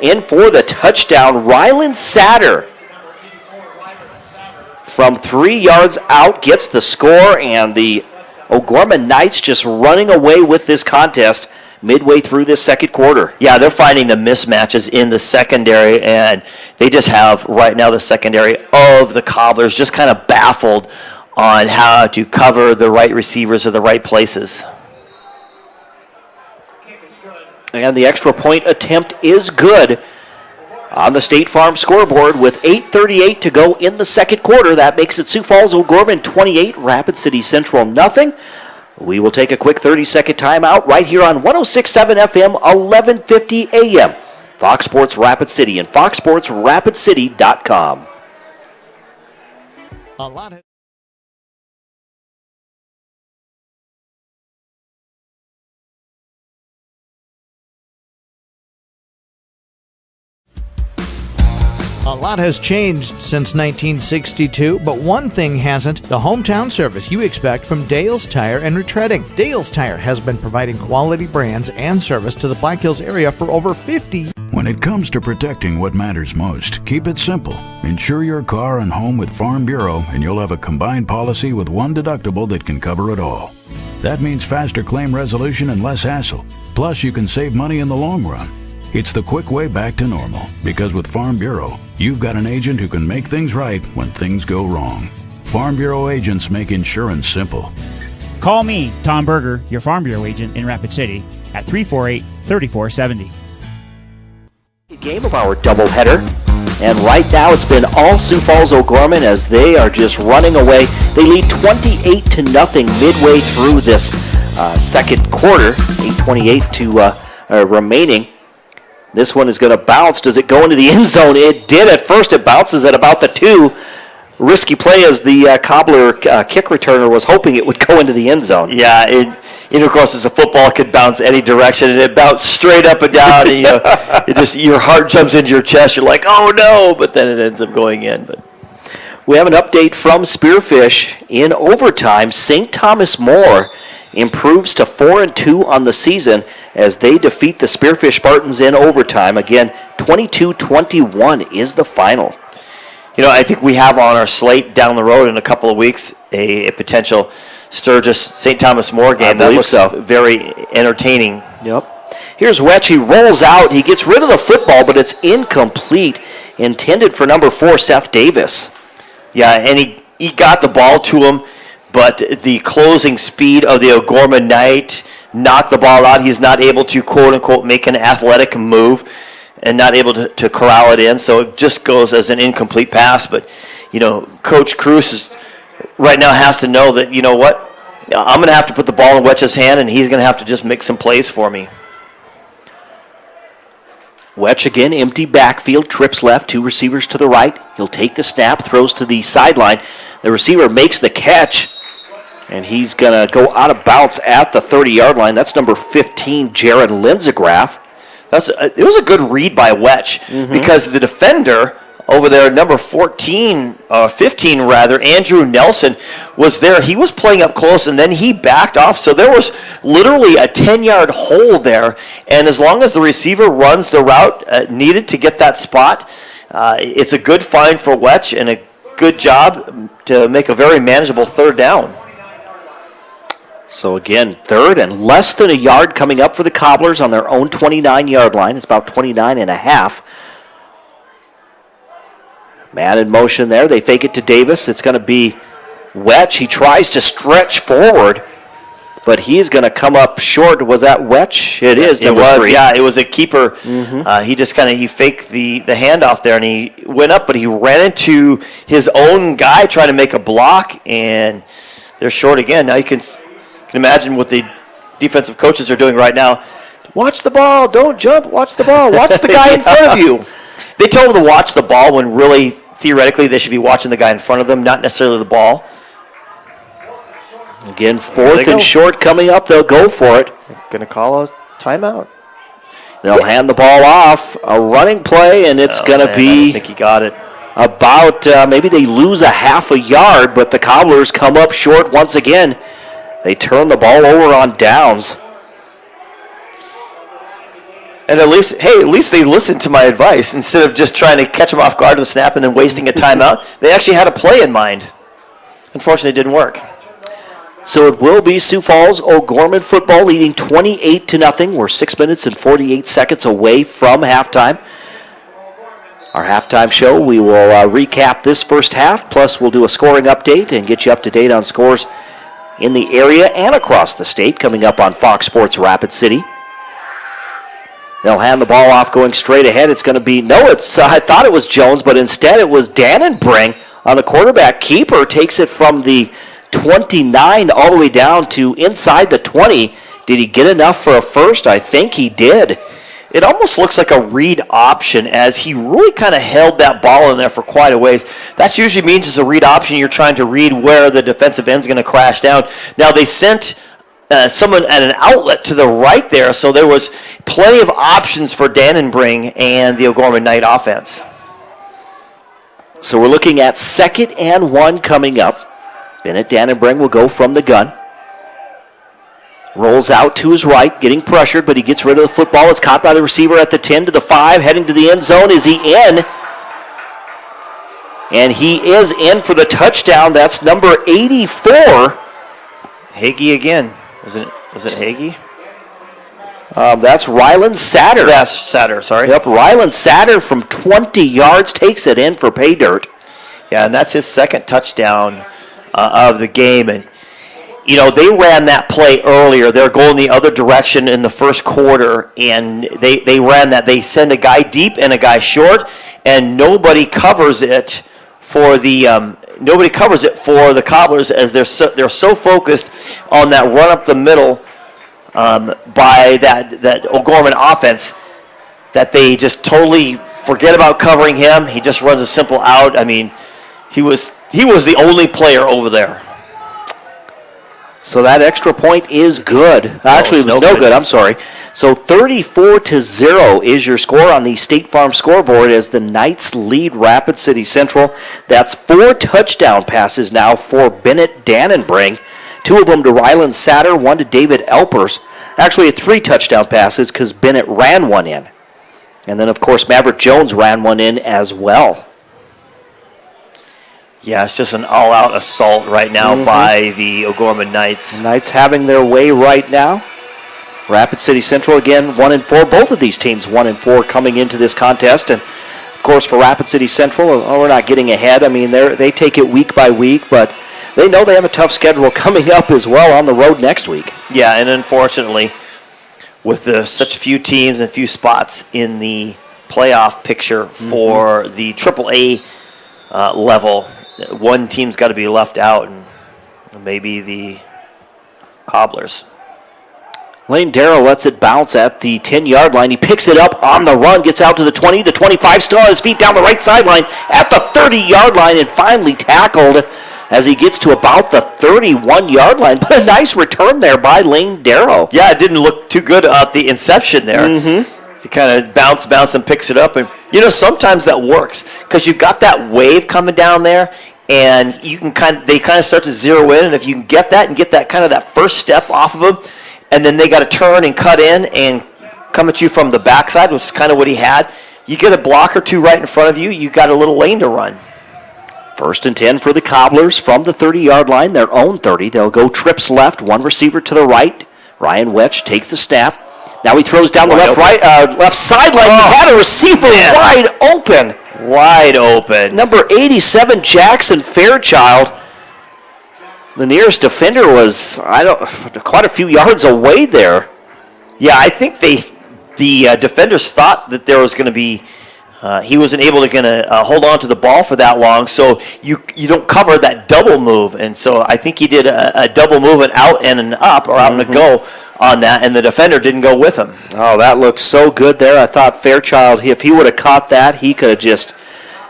In for the touchdown, Ryland Satter. From 3 yards out, gets the score, and the O'Gorman Knights just running away with this contest midway through this second quarter. Yeah, they're finding the mismatches in the secondary, and they just have right now the secondary of the Cobblers just kind of baffled on how to cover the right receivers at the right places. And the extra point attempt is good on the State Farm scoreboard with 8:38 to go in the second quarter. That makes it Sioux Falls O'Gorman 28, Rapid City Central nothing. We will take a quick 30-second timeout right here on 106.7 FM, 1150 AM. Fox Sports Rapid City and foxsportsrapidcity.com. A lot of A lot has changed since 1962, but one thing hasn't: the hometown service you expect from Dale's Tire and Retreading. Dale's Tire has been providing quality brands and service to the Black Hills area for over 50 years. When it comes to protecting what matters most, keep it simple. Insure your car and home with Farm Bureau, and you'll have a combined policy with one deductible that can cover it all. That means faster claim resolution and less hassle. Plus, you can save money in the long run. It's the quick way back to normal, because with Farm Bureau, you've got an agent who can make things right when things go wrong. Farm Bureau agents make insurance simple. Call me, Tom Berger, your Farm Bureau agent in Rapid City, at 348-3470. Game of our doubleheader, and right now it's been all Sioux Falls O'Gorman as they are just running away. They lead 28-0 midway through this second quarter. 8:28 to remaining. This one is going to bounce. Does it go into the end zone? It did at first. It bounces at about the 2. Risky play as the Cobbler kick returner was hoping it would go into the end zone. Yeah, of course, as a football, it could bounce any direction, and it bounced straight up and down. And, it just, your heart jumps into your chest. You're like, oh no, but then it ends up going in. But we have an update from Spearfish in overtime. St. Thomas More improves to 4-2 on the season as they defeat the Spearfish Spartans in overtime. Again, 22-21 is the final. I think we have on our slate down the road in a couple of weeks a potential Sturgis St. Thomas More game. That looks very entertaining. Yep. Here's Wetch. He rolls out. He gets rid of the football, but it's incomplete. Intended for number 4, Seth Davis. Yeah, and he got the ball to him, but the closing speed of the O'Gorman Knight knocked the ball out. He's not able to, quote-unquote, make an athletic move and not able to corral it in, so it just goes as an incomplete pass. But, Coach Cruz right now has to know that, what, I'm going to have to put the ball in Wetch's hand, and he's going to have to just make some plays for me. Wetch again, empty backfield, trips left, 2 receivers to the right. He'll take the snap, throws to the sideline. The receiver makes the catch, and he's going to go out of bounds at the 30-yard line. That's number 15, Jared Linzegraff. It was a good read by Wetch because the defender over there, number 15 rather, Andrew Nelson, was there. He was playing up close, and then he backed off. So there was literally a 10-yard hole there. And as long as the receiver runs the route needed to get that spot, it's a good find for Wetch and a good job to make a very manageable third down. So again, third and less than a yard coming up for the Cobblers on their own 29-yard line. It's about 29 and a half. Man in motion there. They fake it to Davis. It's going to be Wetch. He tries to stretch forward, but he's going to come up short. Was that Wetch? It is. It was, 3. yeah. It was a keeper. He just he faked the handoff there, and he went up, but he ran into his own guy trying to make a block, and they're short again. Now you can imagine what the defensive coaches are doing right now. Watch the ball. Don't jump. Watch the ball. Watch the guy in front of you. They told him to watch the ball when really, theoretically, they should be watching the guy in front of them, not necessarily the ball. Again, fourth and short coming up. They'll go for it. Going to call a timeout. They'll hand the ball off. A running play, and it's going to be... I think he got it. About, maybe they lose a half a yard, but the Cobblers come up short once again. They turn the ball over on downs. And at least they listened to my advice instead of just trying to catch them off guard with a snap and then wasting a timeout. They actually had a play in mind. Unfortunately, it didn't work. So it will be Sioux Falls Gorman football leading 28-0. We're 6 minutes and 48 seconds away from halftime. Our halftime show, we will recap this first half, plus we'll do a scoring update and get you up to date on scores in the area and across the state coming up on Fox Sports Rapid City. They'll hand the ball off going straight ahead. It's going to be, I thought it was Jones, but instead it was Dannenbring on the quarterback. Keeper takes it from the 29 all the way down to inside the 20. Did he get enough for a first? I think he did. It almost looks like a read option as he really kind of held that ball in there for quite a ways. That usually means it's a read option. You're trying to read where the defensive end's going to crash down. Now they sent someone at an outlet to the right there, so there was plenty of options for Dannenbring and the O'Gorman Knight offense. So we're looking at 2nd and 1 coming up. Bennett Dannenbring will go from the gun. Rolls out to his right, getting pressured, but he gets rid of the football. It's caught by the receiver at the 10 to the 5, heading to the end zone. Is he in? And he is in for the touchdown. That's number 84. Hagee again. Was it Hagee? That's Ryland Satter. That's Satter, sorry. Yep, Ryland Satter from 20 yards takes it in for pay dirt. Yeah, and that's his second touchdown of the game. And, they ran that play earlier. They're going the other direction in the first quarter, and they ran that. They send a guy deep and a guy short, and nobody covers it for the Cobblers as they're so focused on that run up the middle by that O'Gorman offense that they just totally forget about covering him. He just runs a simple out. I mean, he was the only player over there. So that extra point is good. Actually, it was no good. I'm sorry. So 34-0 is your score on the State Farm scoreboard as the Knights lead Rapid City Central. That's 4 touchdown passes now for Bennett Dannenbring. 2 of them to Ryland Satter, 1 to David Elpers. Actually, 3 touchdown passes because Bennett ran one in. And then, of course, Maverick Jones ran one in as well. Yeah, it's just an all-out assault right now by the O'Gorman Knights. Knights having their way right now. Rapid City Central, again, 1-4. Both of these teams 1-4 coming into this contest. And, of course, for Rapid City Central, we're not getting ahead. I mean, they take it week by week, but they know they have a tough schedule coming up as well on the road next week. Yeah, and unfortunately, with such few teams and few spots in the playoff picture for the AAA level, one team's got to be left out, and maybe the Cobblers. Lane Darrow lets it bounce at the 10-yard line. He picks it up on the run, gets out to the 20, the 25, still on his feet down the right sideline at the 30-yard line, and finally tackled as he gets to about the 31-yard line. But a nice return there by Lane Darrow. Yeah, it didn't look too good at the inception there. Mm-hmm. He kind of bounce, and picks it up. And, sometimes that works because you've got that wave coming down there, and you can they kind of start to zero in. And if you can get that and get that kind of that first step off of them, and then they got to turn and cut in and come at you from the backside, which is kind of what he had. You get a block or two right in front of you, you got a little lane to run. 1st and 10 for the Cobblers from the 30-yard line, their own 30. They'll go trips left, one receiver to the right. Ryan Wetch takes the snap. Now he throws down the left sideline. He had a receiver wide open. Wide open. Number 87, Jackson Fairchild. The nearest defender was, quite a few yards away there. Yeah, I think the defenders thought that there was going to be, he wasn't able to hold on to the ball for that long, so you don't cover that double move. And so I think he did a double move and out and an up, or out and a go on that, and the defender didn't go with him. Oh, that looked so good there. I thought Fairchild, if he would have caught that, he could have just...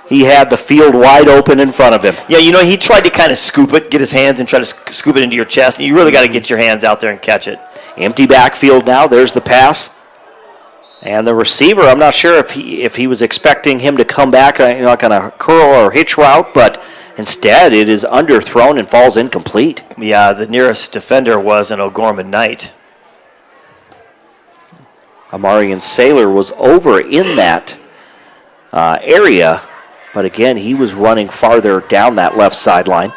He had the field wide open in front of him. Yeah, he tried to kind of scoop it, get his hands and try to scoop it into your chest. You really got to get your hands out there and catch it. Empty backfield now. There's the pass. And the receiver, I'm not sure if he was expecting him to come back like on a curl or hitch route, but instead it is underthrown and falls incomplete. Yeah, the nearest defender was an O'Gorman Knight. Amarian Saylor was over in that area. But again, he was running farther down that left sideline.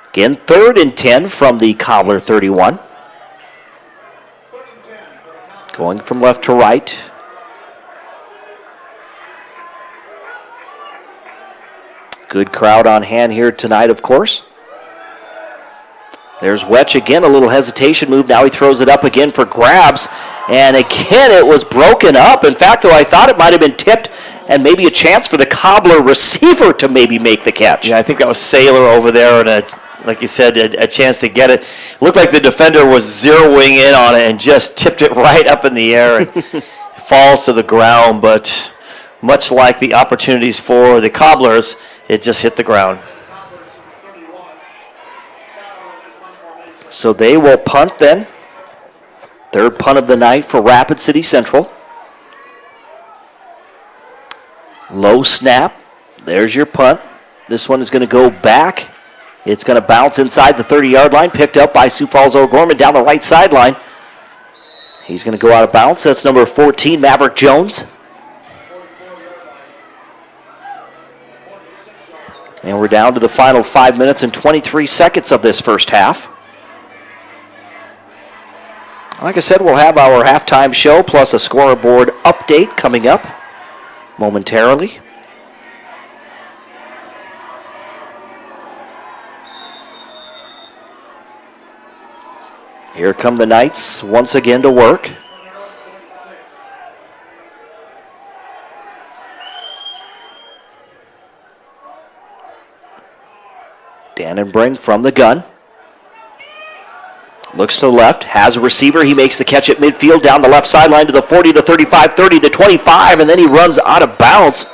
Again, 3rd and 10 from the Cobbler 31. Going from left to right. Good crowd on hand here tonight, of course. There's Wetch again, a little hesitation move. Now he throws it up again for grabs. And again, it was broken up. In fact, though, I thought it might have been tipped and maybe a chance for the Cobbler receiver to maybe make the catch. Yeah, I think that was Saylor over there, and like you said, a chance to get it. Looked like the defender was zeroing in on it and just tipped it right up in the air. And it falls to the ground, but much like the opportunities for the Cobblers, it just hit the ground. So they will punt then. 3rd punt of the night for Rapid City Central. Low snap. There's your punt. This one is going to go back. It's going to bounce inside the 30-yard line. Picked up by Sioux Falls O'Gorman down the right sideline. He's going to go out of bounds. That's number 14, Maverick Jones. And we're down to the final 5 minutes and 23 seconds of this first half. Like I said, we'll have our halftime show plus a scoreboard update coming up momentarily. Here come the Knights once again to work. Dannenbrink from the gun. Looks to the left, has a receiver. He makes the catch at midfield down the left sideline to the 40, the 35, 30, to 25, and then he runs out of bounds.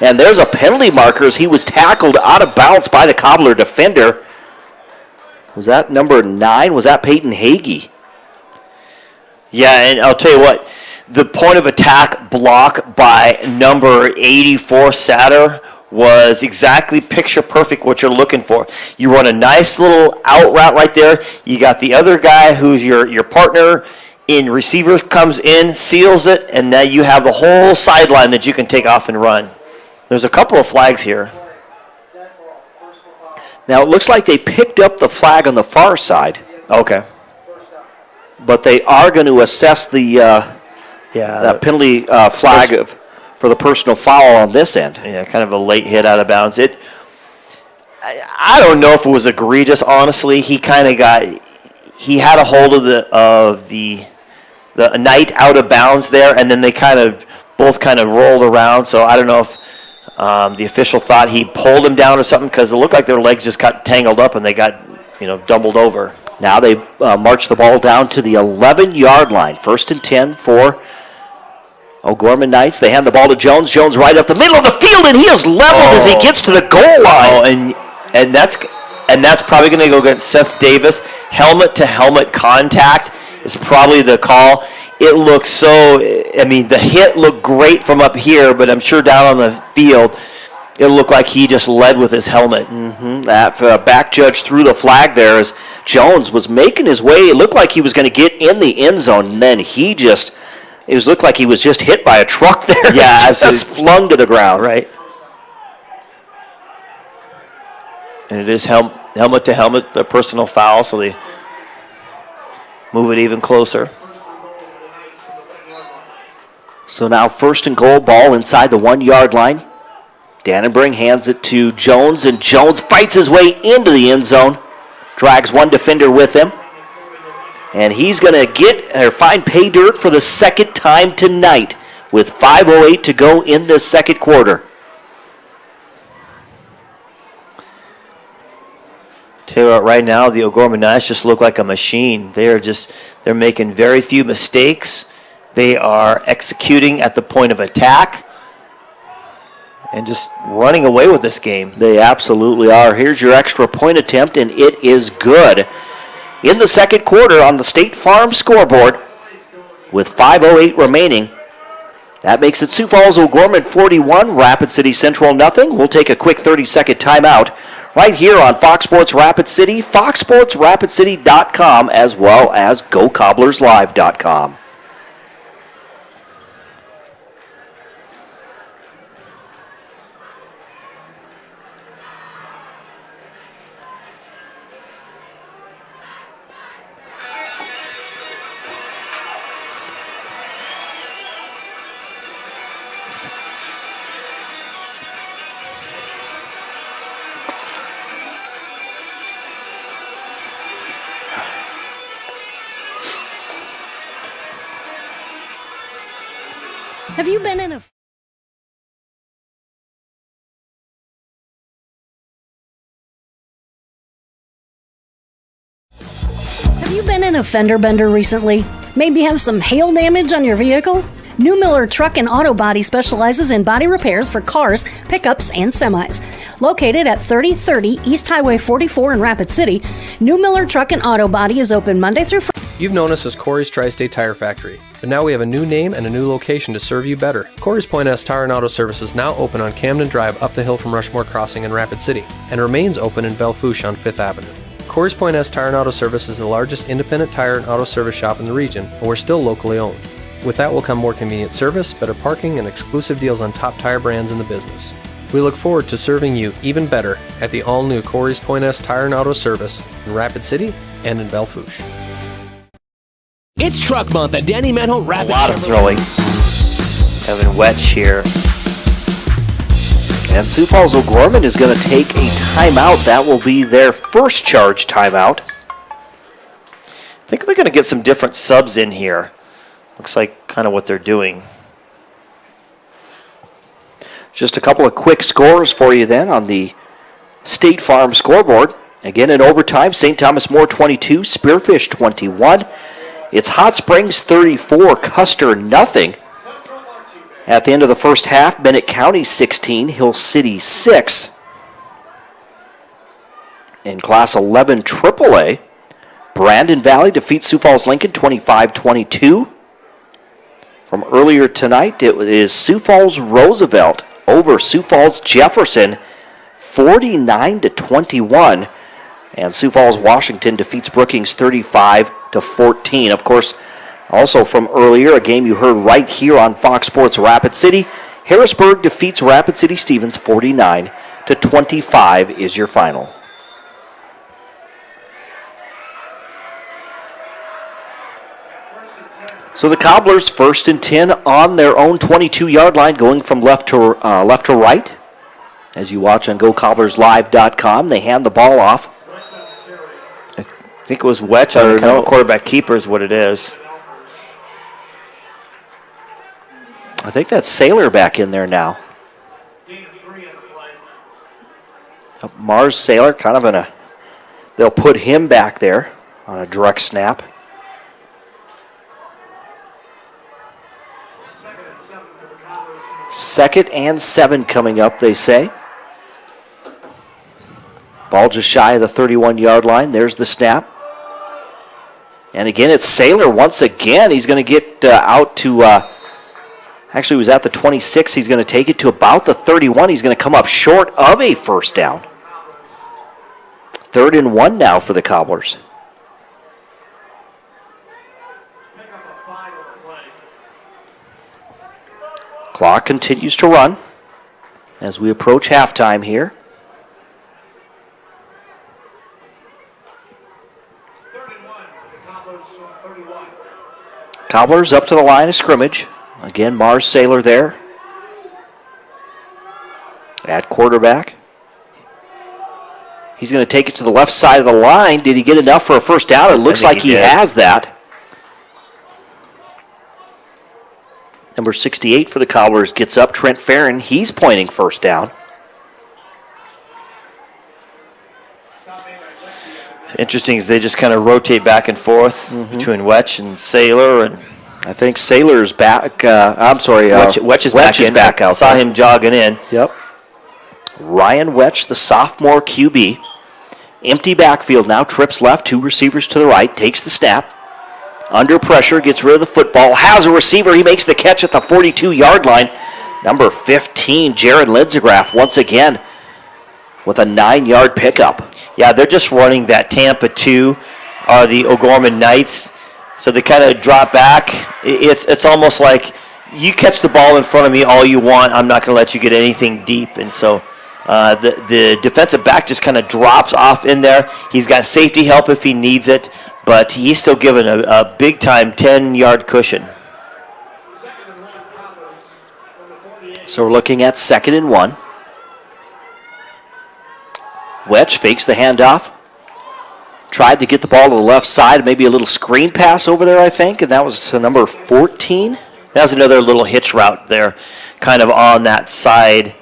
And there's a penalty marker as he was tackled out of bounds by the Cobbler defender. Was that number 9? Was that Peyton Hagee? Yeah, and I'll tell you what, the point of attack block by number 84, Satter, was exactly picture perfect what you're looking for. You run a nice little out route right there. You got the other guy who's your partner in receiver comes in, seals it, and now you have the whole sideline that you can take off and run. There's a couple of flags here. Now it looks like they picked up the flag on the far side. Okay. But they are going to assess the that penalty flag for the personal foul on this end. Yeah, kind of a late hit out of bounds. I don't know if it was egregious. Honestly, he had a hold of the Knight out of bounds there, and then they both rolled around. So I don't know if the official thought he pulled him down or something, because it looked like their legs just got tangled up and they got doubled over. Now they march the ball down to the 11-yard line. 1st and 10 for Gorman Knights. They hand the ball to Jones. Jones right up the middle of the field, and he is leveled as he gets to the goal line. And that's probably going to go against Seth Davis. Helmet-to-helmet contact is probably the call. It looks so, the hit looked great from up here, but I'm sure down on the field, it looked like he just led with his helmet. That back judge threw the flag there as Jones was making his way. It looked like he was going to get in the end zone, and then it looked like he was just hit by a truck there. Yeah, just flung to the ground. Right. And it is helmet to helmet, the personal foul, so they move it even closer. So now 1st and goal, ball inside the 1-yard line. Dannenberg hands it to Jones, and Jones fights his way into the end zone. Drags one defender with him. And he's going to find pay dirt for the second time tonight with 5:08 to go in this second quarter. Tell you what, right now, the O'Gorman Knights just look like a machine. They're making very few mistakes. They are executing at the point of attack and just running away with this game. They absolutely are. Here's your extra point attempt, and it is good. In the second quarter on the State Farm scoreboard with 5:08 remaining. That makes it Sioux Falls O'Gorman 41, Rapid City Central nothing. We'll take a quick 30-second timeout right here on Fox Sports Rapid City, foxsportsrapidcity.com, as well as GoCobblersLive.com. Have you been in a... Have you been in a fender bender recently? Maybe have some hail damage on your vehicle? New Miller Truck and Auto Body specializes in body repairs for cars, pickups, and semis. Located at 3030 East Highway 44 in Rapid City, New Miller Truck and Auto Body is open Monday through Friday. You've known us as Corey's Tri-State Tire Factory, but now we have a new name and a new location to serve you better. Corey's Point S Tire and Auto Service is now open on Camden Drive up the hill from Rushmore Crossing in Rapid City, and remains open in Belle Fourche on 5th Avenue. Corey's Point S Tire and Auto Service is the largest independent tire and auto service shop in the region, and we're still locally owned. With that will come more convenient service, better parking, and exclusive deals on top tire brands in the business. We look forward to serving you even better at the all-new Corey's Point S Tire and Auto Service in Rapid City and in Belle Fourche. It's Truck Month at Danny Manho Rapid. A lot of throwing. Evan Wetch here. And Sioux Falls O'Gorman is going to take a timeout. That will be their first charge timeout. I think they're going to get some different subs in here. Looks like kind of what they're doing. Just a couple of quick scores for you then on the State Farm scoreboard. Again, in overtime, St. Thomas More 22, Spearfish 21. It's Hot Springs 34, Custer nothing. At the end of the first half, Bennett County 16, Hill City 6. In Class 11 AAA, Brandon Valley defeats Sioux Falls Lincoln 25-22. From earlier tonight, it is Sioux Falls Roosevelt over Sioux Falls Jefferson 49-21. And Sioux Falls Washington defeats Brookings 35-14. Of course, also from earlier, a game you heard right here on Fox Sports Rapid City. Harrisburg defeats Rapid City Stevens 49-25 is your final. So the Cobblers 1st and 10 on their own 22-yard line, going from left to right. As you watch on GoCobblersLive.com, they hand the ball off. I think it was Wetch on kind of a quarterback keeper is what it is. I think that's Saylor back in there now. Mars Saylor kind of they'll put him back there. on a direct snap. Second and 7 coming up, they say. Ball just shy of the 31-yard line. There's the snap. And again, it's Saylor once again. He's going to get out to, actually, he was at the 26. He's going to take it to about the 31. He's going to come up short of a first down. 3rd and 1 now for the Cobblers. Clock continues to run as we approach halftime here. Cobblers up to the line of scrimmage. Again, Mars Saylor there at quarterback. He's going to take it to the left side of the line. Did he get enough for a first down? It looks like he has that. Number 68 for the Cobblers gets up. Trent Farron, he's pointing first down. Interesting is they just kind of rotate back and forth between Wetch and Saylor, and I think Saylor's back. Wetch is back out. Saw him jogging in. Yep. Ryan Wetch, the sophomore QB. Empty backfield now, trips left, 2 receivers to the right, takes the snap. Under pressure, gets rid of the football, has a receiver, he makes the catch at the 42-yard line. Number 15, Jared Lidzegraff, once again with a 9-yard pickup. Yeah, they're just running that Tampa 2, the O'Gorman Knights. So they kind of drop back. It's almost like you catch the ball in front of me all you want. I'm not going to let you get anything deep. And so the defensive back just kind of drops off in there. He's got safety help if he needs it, but he's still given a big-time 10-yard cushion. So we're looking at 2nd and 1. Wetch fakes the handoff. Tried to get the ball to the left side, maybe a little screen pass over there, I think, and that was to number 14. That was another little hitch route there, kind of on that side.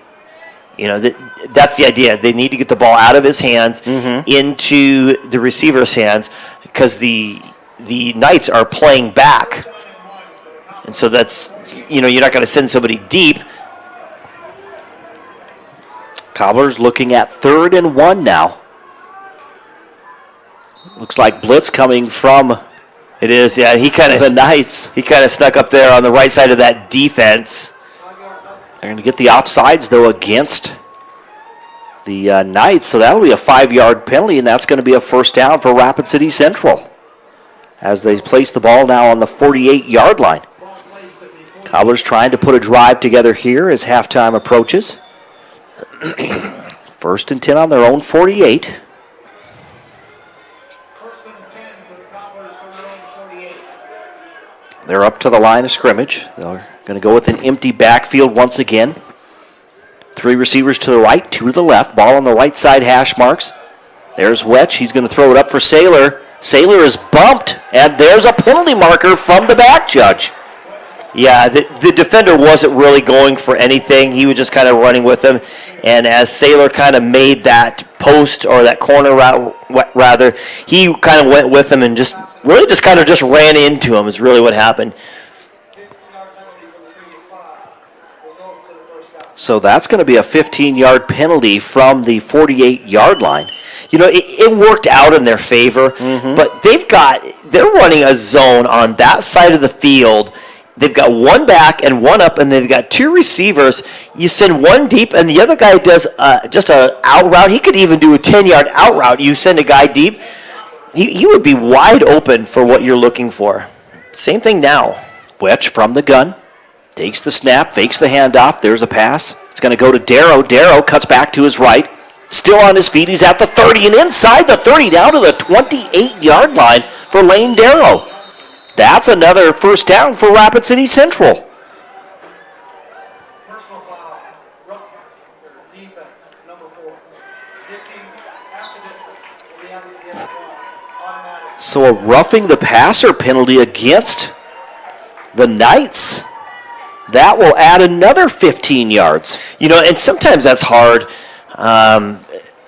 You know, that's the idea. They need to get the ball out of his hands into the receiver's hands because the Knights are playing back. And so that's, you're not going to send somebody deep. Cobblers looking at 3rd and 1 now. Looks like blitz coming from it is, yeah. the Knights. He kind of snuck up there on the right side of that defense. They're going to get the offsides, though, against the Knights. So that'll be a 5-yard penalty, and that's going to be a first down for Rapid City Central as they place the ball now on the 48-yard line. Cobblers trying to put a drive together here as halftime approaches. 1st and 10 on their own 48. They're up to the line of scrimmage. They're going to go with an empty backfield once again. 3 receivers to the right, 2 to the left. Ball on the right side, hash marks. There's Wetch. He's going to throw it up for Saylor. Saylor is bumped, and there's a penalty marker from the back judge. Yeah, the defender wasn't really going for anything. He was just kind of running with him. And as Saylor kind of made that post or that corner route, rather, he kind of went with him and just ran into him is really what happened. So that's going to be a 15-yard penalty from the 48-yard line. It worked out in their favor, but they're running a zone on that side of the field. They've got 1 back and 1 up, and they've got 2 receivers. You send 1 deep, and the other guy does just an out route. He could even do a 10-yard out route. You send a guy deep, he would be wide open for what you're looking for. Same thing now. Wetch from the gun. Takes the snap, fakes the handoff. There's a pass. It's going to go to Darrow. Darrow cuts back to his right. Still on his feet. He's at the 30 and inside the 30 down to the 28-yard line for Lane Darrow. That's another first down for Rapid City Central. So a roughing the passer penalty against the Knights. That will add another 15 yards. And sometimes that's hard.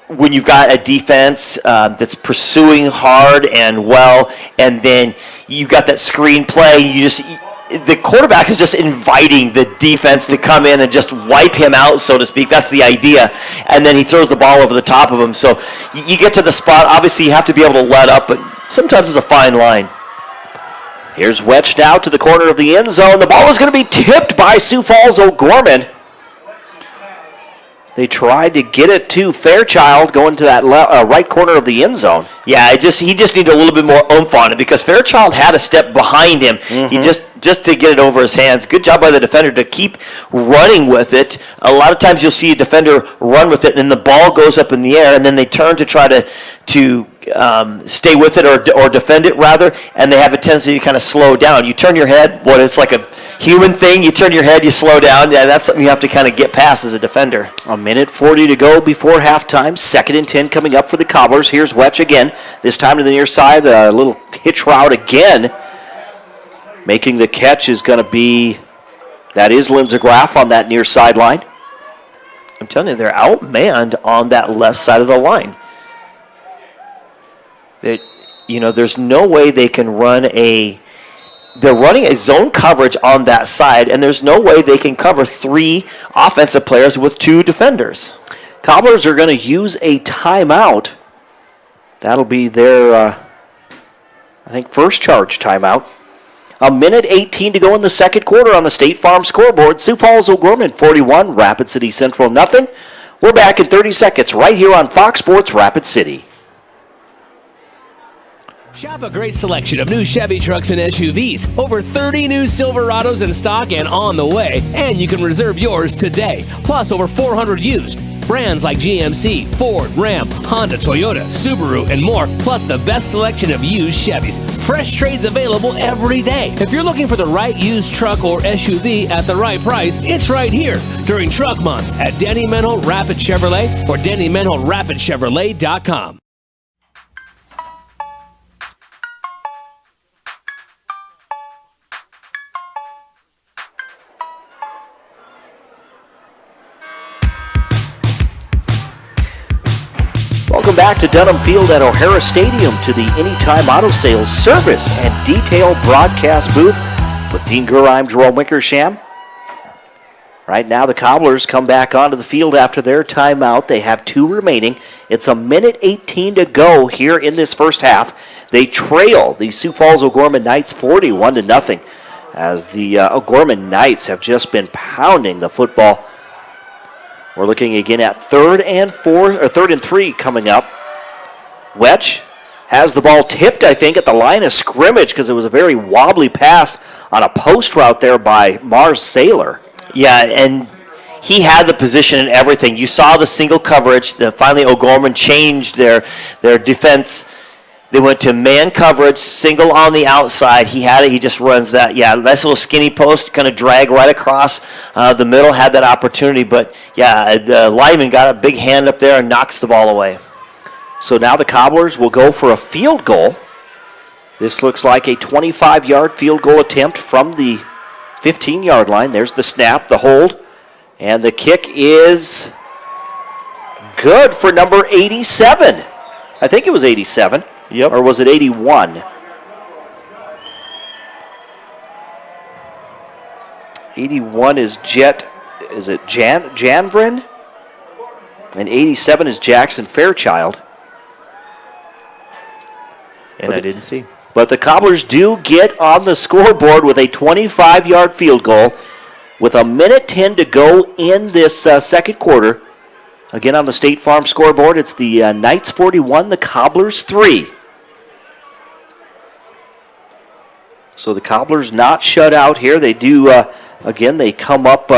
when you've got a defense that's pursuing hard and well, and then you've got that screen play, the quarterback is just inviting the defense to come in and just wipe him out, so to speak. That's the idea. And then he throws the ball over the top of him. So you get to the spot. Obviously, you have to be able to let up, but sometimes it's a fine line. Here's Wetch now to the corner of the end zone. The ball is going to be tipped by Sioux Falls O'Gorman. They tried to get it to Fairchild going to that right corner of the end zone. Yeah, he just needed a little bit more oomph on it because Fairchild had a step behind him. He just to get it over his hands. Good job by the defender to keep running with it. A lot of times you'll see a defender run with it, and then the ball goes up in the air, and then they turn to try to stay with it or defend it rather, and they have a tendency to kind of slow down. You turn your head, it's like a human thing. You turn your head, you slow down. Yeah, that's something you have to kind of get past as a defender. A minute 40 to go before halftime. 2nd and 10 coming up for the Cobblers. Here's Wetch again. This time to the near side. A little hitch route again. Making the catch is going to be, that is Lindsay-Graff on that near sideline. I'm telling you, they're outmanned on that left side of the line. There's no way they can they're running a zone coverage on that side, and there's no way they can cover 3 offensive players with 2 defenders. Cobblers are going to use a timeout. That'll be their, first charge timeout. A minute 18 to go in the second quarter on the State Farm scoreboard. Sioux Falls O'Gorman 41, Rapid City Central nothing. We're back in 30 seconds right here on Fox Sports Rapid City. Shop a great selection of new Chevy trucks and SUVs. Over 30 new Silverados in stock and on the way. And you can reserve yours today. Plus over 400 used. Brands like GMC, Ford, Ram, Honda, Toyota, Subaru, and more. Plus the best selection of used Chevys. Fresh trades available every day. If you're looking for the right used truck or SUV at the right price, it's right here during Truck Month at Denny Mental Rapid Chevrolet or DennyMentalRapidChevrolet.com. Welcome back to Dunham Field at O'Hara Stadium to the Anytime Auto Sales Service and Detail Broadcast booth with Dean Gurheim, Jerome Wickersham. Right now the Cobblers come back onto the field after their timeout. They have 2 remaining. It's a minute 18 to go here in this first half. They trail the Sioux Falls O'Gorman Knights 41-0 as the O'Gorman Knights have just been pounding the football. We're looking again at 3rd and 3 coming up. Wetch has the ball tipped, I think, at the line of scrimmage because it was a very wobbly pass on a post route there by Mars Saylor. Yeah, and he had the position and everything. You saw the single coverage. Finally, O'Gorman changed their defense. They went to man coverage, single on the outside. He had it. He just runs that. Yeah, nice little skinny post, kind of drag right across the middle. Had that opportunity, but yeah, the lineman got a big hand up there and knocks the ball away. So now the Cobblers will go for a field goal. This looks like a 25-yard field goal attempt from the 15-yard line. There's the snap, the hold, and the kick is good for number 87. I think it was 87. Yep. Or was it 81? 81 is Janvrin? And 87 is Jackson Fairchild. And I didn't see. But the Cobblers do get on the scoreboard with a 25-yard field goal with a minute 10 to go in this second quarter. Again, on the State Farm scoreboard, it's the Knights 41, the Cobblers 3. So the Cobblers not shut out here. They do, again, they come up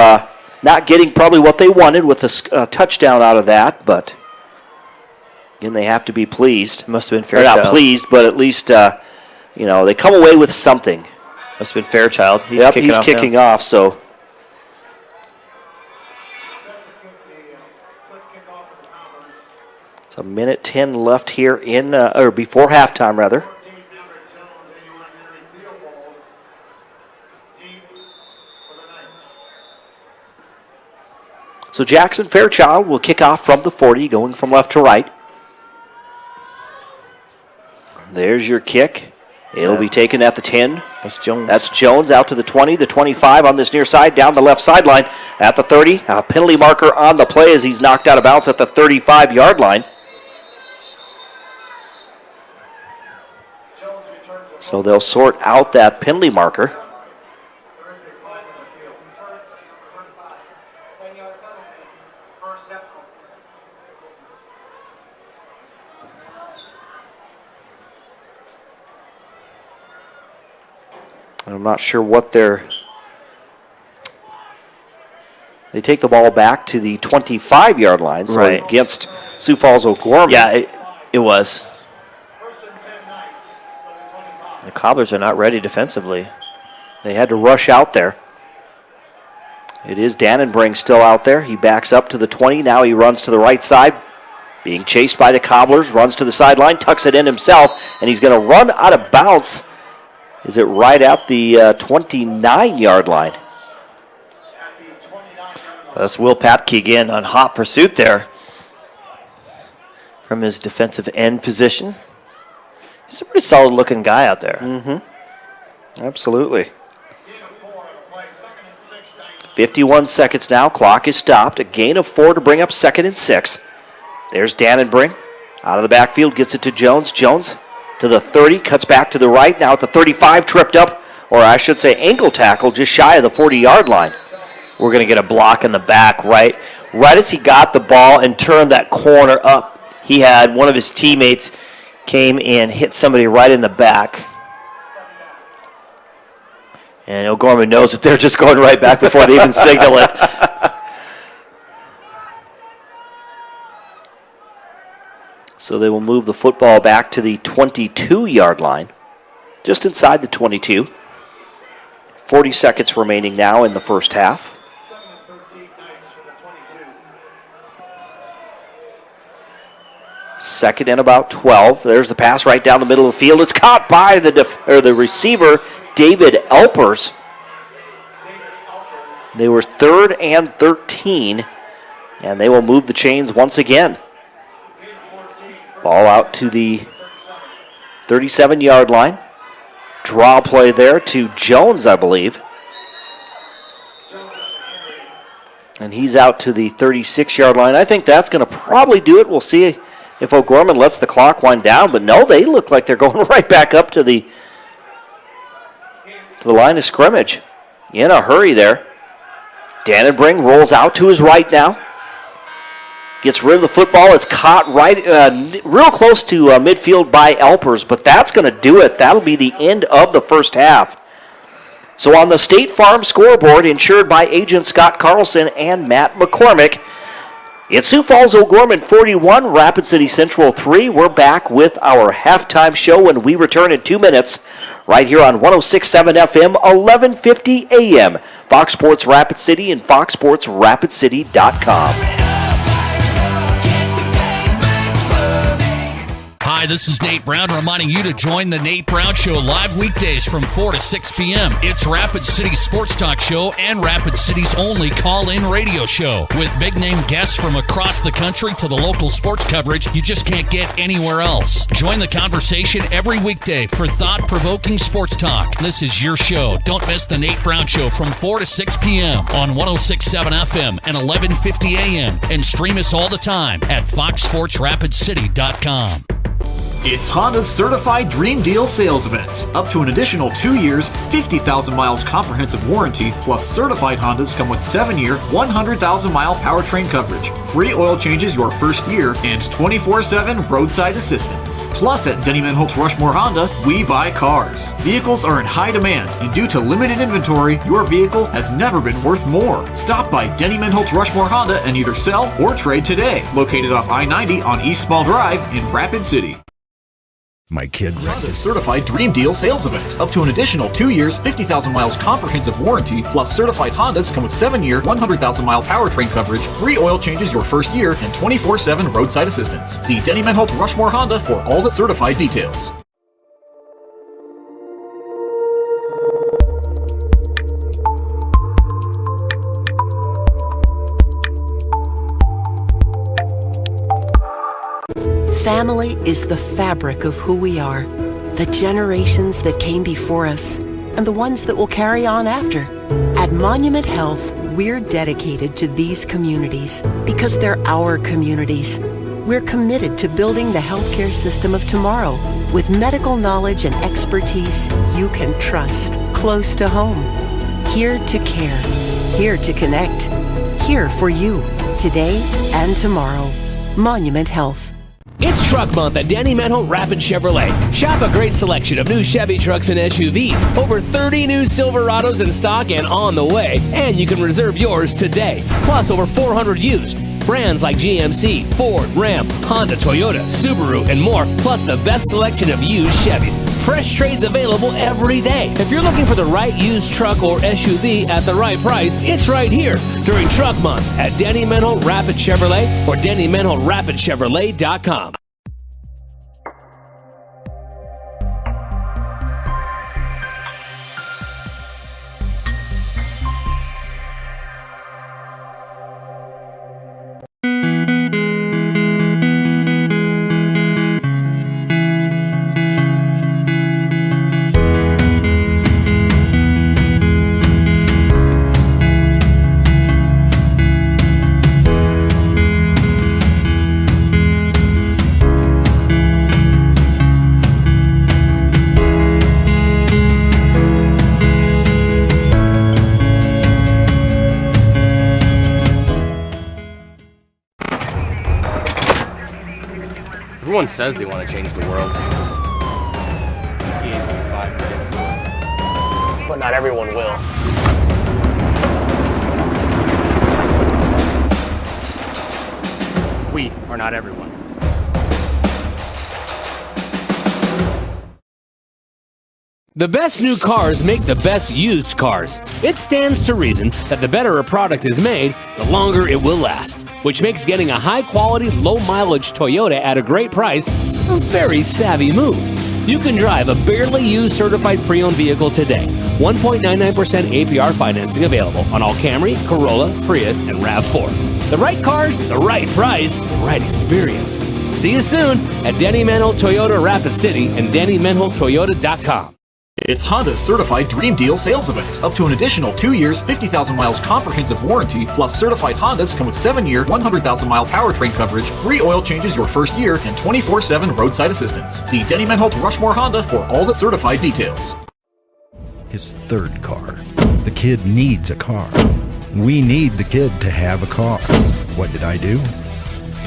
not getting probably what they wanted with a touchdown out of that, but again, they have to be pleased. Must have been They're Fairchild. not pleased, but at least, they come away with something. Must have been Fairchild. He's kicking off, so. It's a minute 10 left here or before halftime, rather. So Jackson Fairchild will kick off from the 40, going from left to right. There's your kick. It'll be taken at the 10. That's Jones. That's Jones out to the 20, the 25 on this near side, down the left sideline at the 30. A penalty marker on the play as he's knocked out of bounds at the 35-yard line. So they'll sort out that penalty marker. I'm not sure what they take the ball back to the 25-yard line, so right against Sioux Falls O'Gorman. Yeah, it was. The Cobblers are not ready defensively. They had to rush out there. It is Dannenbring still out there. He backs up to the 20. Now he runs to the right side, being chased by the Cobblers, runs to the sideline, tucks it in himself, and he's going to run out of bounds. Is it right at the 29-yard line? That's Will Papke again on hot pursuit there from his defensive end position. He's a pretty solid-looking guy out there. Mm-hmm. Absolutely. 51 seconds now. Clock is stopped. A gain of 4 to bring up 2nd and 6. There's Dannenbring. Out of the backfield, gets it to Jones. Jones to the 30, cuts back to the right. Now at the 35, tripped up, or I should say ankle tackle, just shy of the 40-yard line. We're going to get a block in the back, right as he got the ball and turned that corner up. He had one of his teammates came and hit somebody right in the back. And O'Gorman knows that they're just going right back before they even signal it. So they will move the football back to the 22-yard line, just inside the 22. 40 seconds remaining now in the first half. Second and about 12. There's the pass right down the middle of the field. It's caught by the receiver, David Elpers. They were 3rd and 13, and they will move the chains once again. Ball out to the 37-yard line. Draw play there to Jones, I believe. And he's out to the 36-yard line. I think that's going to probably do it. We'll see if O'Gorman lets the clock wind down. But no, they look like they're going right back up to the line of scrimmage. In a hurry there. Dannenbring rolls out to his right now. Gets rid of the football. It's caught right, real close to midfield by Elpers, but that's going to do it. That'll be the end of the first half. So on the State Farm scoreboard, insured by agent Scott Carlson and Matt McCormick, it's Sioux Falls O'Gorman 41, Rapid City Central 3. We're back with our halftime show when we return in 2 minutes, right here on 106.7 FM, 1150 AM, Fox Sports Rapid City and foxsportsrapidcity.com. Hi, this is Nate Brown reminding you to join the Nate Brown Show live weekdays from 4 to 6 p.m. It's Rapid City Sports Talk Show and Rapid City's only call-in radio show. With big-name guests from across the country to the local sports coverage you just can't get anywhere else. Join the conversation every weekday for thought-provoking sports talk. This is your show. Don't miss the Nate Brown Show from 4 to 6 p.m. on 106.7 FM and 1150 AM. And stream us all the time at foxsportsrapidcity.com. It's Honda's Certified Dream Deal sales event. Up to an additional 2 years, 50,000 miles comprehensive warranty, plus certified Hondas come with 7-year, 100,000-mile powertrain coverage, free oil changes your first year, and 24/7 roadside assistance. Plus at Denny Manholtz Rushmore Honda, we buy cars. Vehicles are in high demand, and due to limited inventory, your vehicle has never been worth more. Stop by Denny Manholtz Rushmore Honda and either sell or trade today. Located off I-90 on East Small Drive in Rapid City. My kid Honda's Certified Dream Deal sales event. Up to an additional 2 years, 50,000 miles comprehensive warranty, plus certified Hondas come with 7-year, 100,000-mile powertrain coverage, free oil changes your first year, and 24/7 roadside assistance. See Denny Manholtz Rushmore Honda for all the certified details. Family is the fabric of who we are. The generations that came before us and the ones that will carry on after. At Monument Health, we're dedicated to these communities because they're our communities. We're committed to building the healthcare system of tomorrow with medical knowledge and expertise you can trust, close to home. Here to care, here to connect, here for you, today and tomorrow. Monument Health. It's Truck Month at Danny Menholt Rapid Chevrolet. Shop a great selection of new Chevy trucks and SUVs. Over 30 new Silverados in stock and on the way. And you can reserve yours today. Plus over 400 used. Brands like GMC, Ford, Ram, Honda, Toyota, Subaru, and more. Plus the best selection of used Chevys. Fresh trades available every day. If you're looking for the right used truck or SUV at the right price, it's right here during Truck Month at Danny Menholt Rapid Chevrolet or DannyMenholtRapidChevrolet.com. Everyone says they want to change the world. ETA in 5 minutes. But not everyone will. We are not everyone. The best new cars make the best used cars. It stands to reason that the better a product is made, the longer it will last, which makes getting a high-quality, low-mileage Toyota at a great price a very savvy move. You can drive a barely used certified pre-owned vehicle today. 1.99% APR financing available on all Camry, Corolla, Prius, and RAV4. The right cars, the right price, the right experience. See you soon at Danny Menholt Toyota Rapid City and DannyMenholtToyota.com. It's Honda's certified Dream Deal sales event. Up to an additional 2 years, 50,000 miles comprehensive warranty, plus certified Hondas come with 7-year, 100,000-mile powertrain coverage, free oil changes your first year, and 24/7 roadside assistance. See Denny Menholt Rushmore Honda for all the certified details. His third car. The kid needs a car. We need the kid to have a car. What did I do?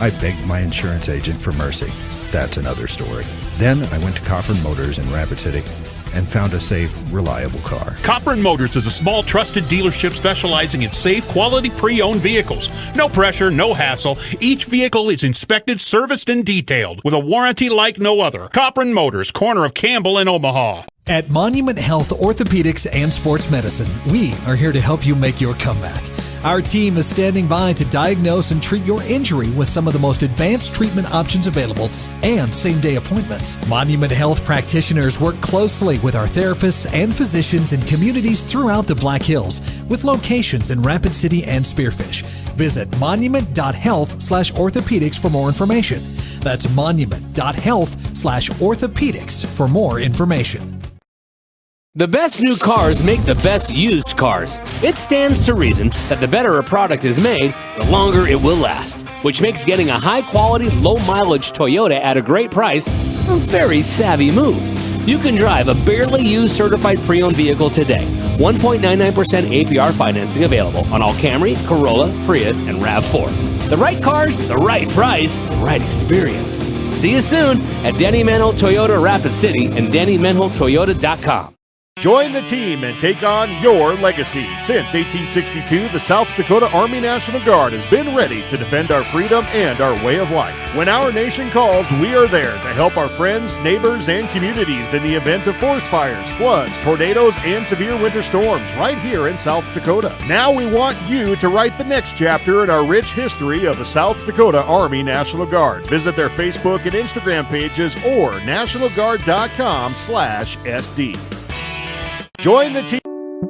I begged my insurance agent for mercy. That's another story. Then I went to Cobbler Motors in Rapid City and found a safe, reliable car. Cobblers Motors is a small, trusted dealership specializing in safe, quality pre-owned vehicles. No pressure, no hassle. Each vehicle is inspected, serviced, and detailed with a warranty like no other. Cobblers Motors, corner of Campbell and Omaha. At Monument Health Orthopedics and Sports Medicine, we are here to help you make your comeback. Our team is standing by to diagnose and treat your injury with some of the most advanced treatment options available and same-day appointments. Monument Health practitioners work closely with our therapists and physicians in communities throughout the Black Hills, with locations in Rapid City and Spearfish. Visit monument.health/orthopedics for more information. That's monument.health/orthopedics for more information. The best new cars make the best used cars. It stands to reason that the better a product is made, the longer it will last, which makes getting a high-quality, low-mileage Toyota at a great price a very savvy move. You can drive a barely used certified pre-owned vehicle today. 1.99% APR financing available on all Camry, Corolla, Prius, and RAV4. The right cars, the right price, the right experience. See you soon at Danny Menholt Toyota Rapid City and DannyMenholtToyota.com. Join the team and take on your legacy. Since 1862, the South Dakota Army National Guard has been ready to defend our freedom and our way of life. When our nation calls, we are there to help our friends, neighbors, and communities in the event of forest fires, floods, tornadoes, and severe winter storms right here in South Dakota. Now we want you to write the next chapter in our rich history of the South Dakota Army National Guard. Visit their Facebook and Instagram pages or nationalguard.com/SD. Join the team.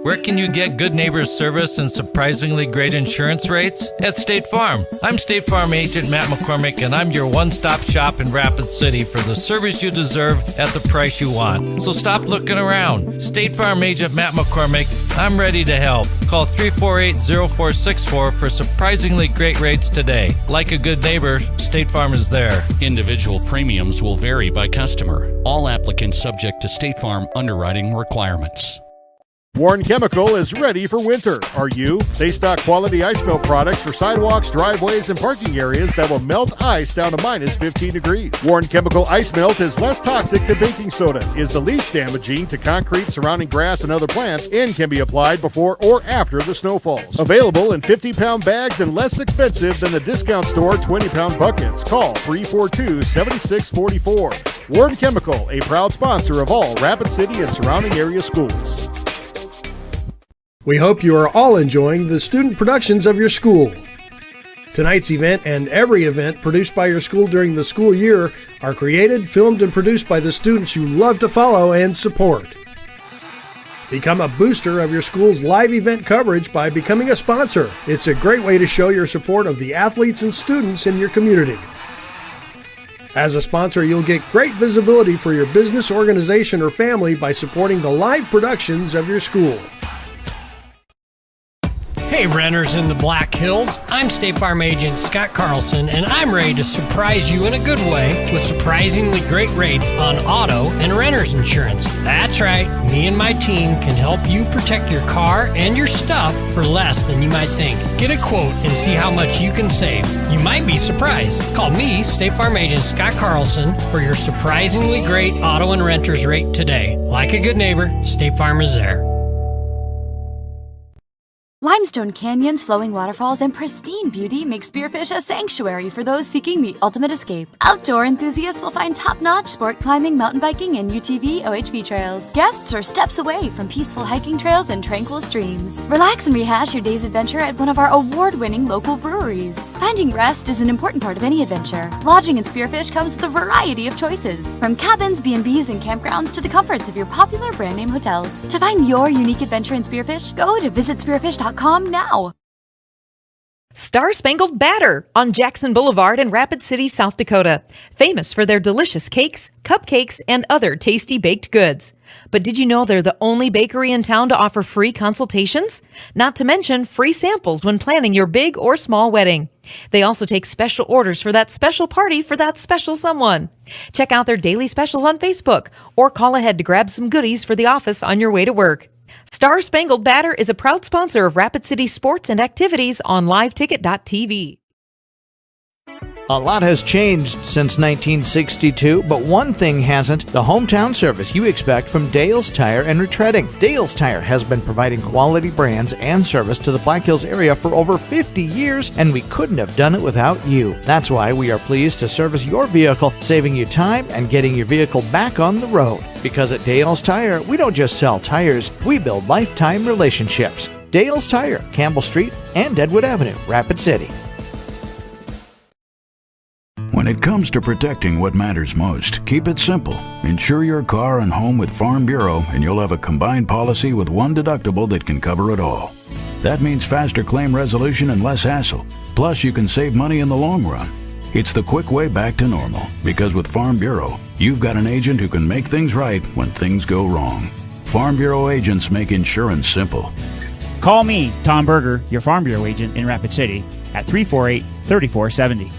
Where can you get good neighbor service and surprisingly great insurance rates? At State Farm. I'm State Farm agent Matt McCormick, and I'm your one-stop shop in Rapid City for the service you deserve at the price you want. So stop looking around. State Farm agent Matt McCormick, I'm ready to help. Call 348-0464 for surprisingly great rates today. Like a good neighbor, State Farm is there. Individual premiums will vary by customer. All applicants subject to State Farm underwriting requirements. Warren Chemical is ready for winter. Are you? They stock quality ice melt products for sidewalks, driveways, and parking areas that will melt ice down to minus 15 degrees. Warren Chemical Ice Melt is less toxic than baking soda, is the least damaging to concrete, surrounding grass, and other plants, and can be applied before or after the snow falls. Available in 50-pound bags and less expensive than the discount store 20-pound buckets. Call 342-7644. Warren Chemical, a proud sponsor of all Rapid City and surrounding area schools. We hope you are all enjoying the student productions of your school. Tonight's event and every event produced by your school during the school year are created, filmed, and produced by the students you love to follow and support. Become a booster of your school's live event coverage by becoming a sponsor. It's a great way to show your support of the athletes and students in your community. As a sponsor, you'll get great visibility for your business, organization, or family by supporting the live productions of your school. Hey renters in the Black Hills, I'm State Farm agent Scott Carlson, and I'm ready to surprise you in a good way with surprisingly great rates on auto and renter's insurance. That's right, me and my team can help you protect your car and your stuff for less than you might think. Get a quote and see how much you can save. You might be surprised. Call me, State Farm agent Scott Carlson, for your surprisingly great auto and renter's rate today. Like a good neighbor, State Farm is there. Limestone canyons, flowing waterfalls, and pristine beauty make Spearfish a sanctuary for those seeking the ultimate escape. Outdoor enthusiasts will find top-notch sport climbing, mountain biking, and UTV OHV trails. Guests are steps away from peaceful hiking trails and tranquil streams. Relax and rehash your day's adventure at one of our award-winning local breweries. Finding rest is an important part of any adventure. Lodging in Spearfish comes with a variety of choices, from cabins, B&Bs, and campgrounds to the comforts of your popular brand-name hotels. To find your unique adventure in Spearfish, go to visitspearfish.com now. Star Spangled Batter on Jackson Boulevard in Rapid City, South Dakota. Famous for their delicious cakes, cupcakes, and other tasty baked goods. But did you know they're the only bakery in town to offer free consultations? Not to mention free samples when planning your big or small wedding. They also take special orders for that special party for that special someone. Check out their daily specials on Facebook or call ahead to grab some goodies for the office on your way to work. Star Spangled Batter is a proud sponsor of Rapid City sports and activities on liveticket.tv. A lot has changed since 1962, but one thing hasn't: the hometown service you expect from Dale's Tire and Retreading. Dale's Tire has been providing quality brands and service to the Black Hills area for over 50 years, and we couldn't have done it without you. That's why we are pleased to service your vehicle, saving you time and getting your vehicle back on the road. Because at Dale's Tire, we don't just sell tires, we build lifetime relationships. Dale's Tire, Campbell Street and Deadwood Avenue, Rapid City. When it comes to protecting what matters most, keep it simple. Insure your car and home with Farm Bureau, and you'll have a combined policy with one deductible that can cover it all. That means faster claim resolution and less hassle. Plus, you can save money in the long run. It's the quick way back to normal, because with Farm Bureau, you've got an agent who can make things right when things go wrong. Farm Bureau agents make insurance simple. Call me, Tom Berger, your Farm Bureau agent in Rapid City, at 348-3470.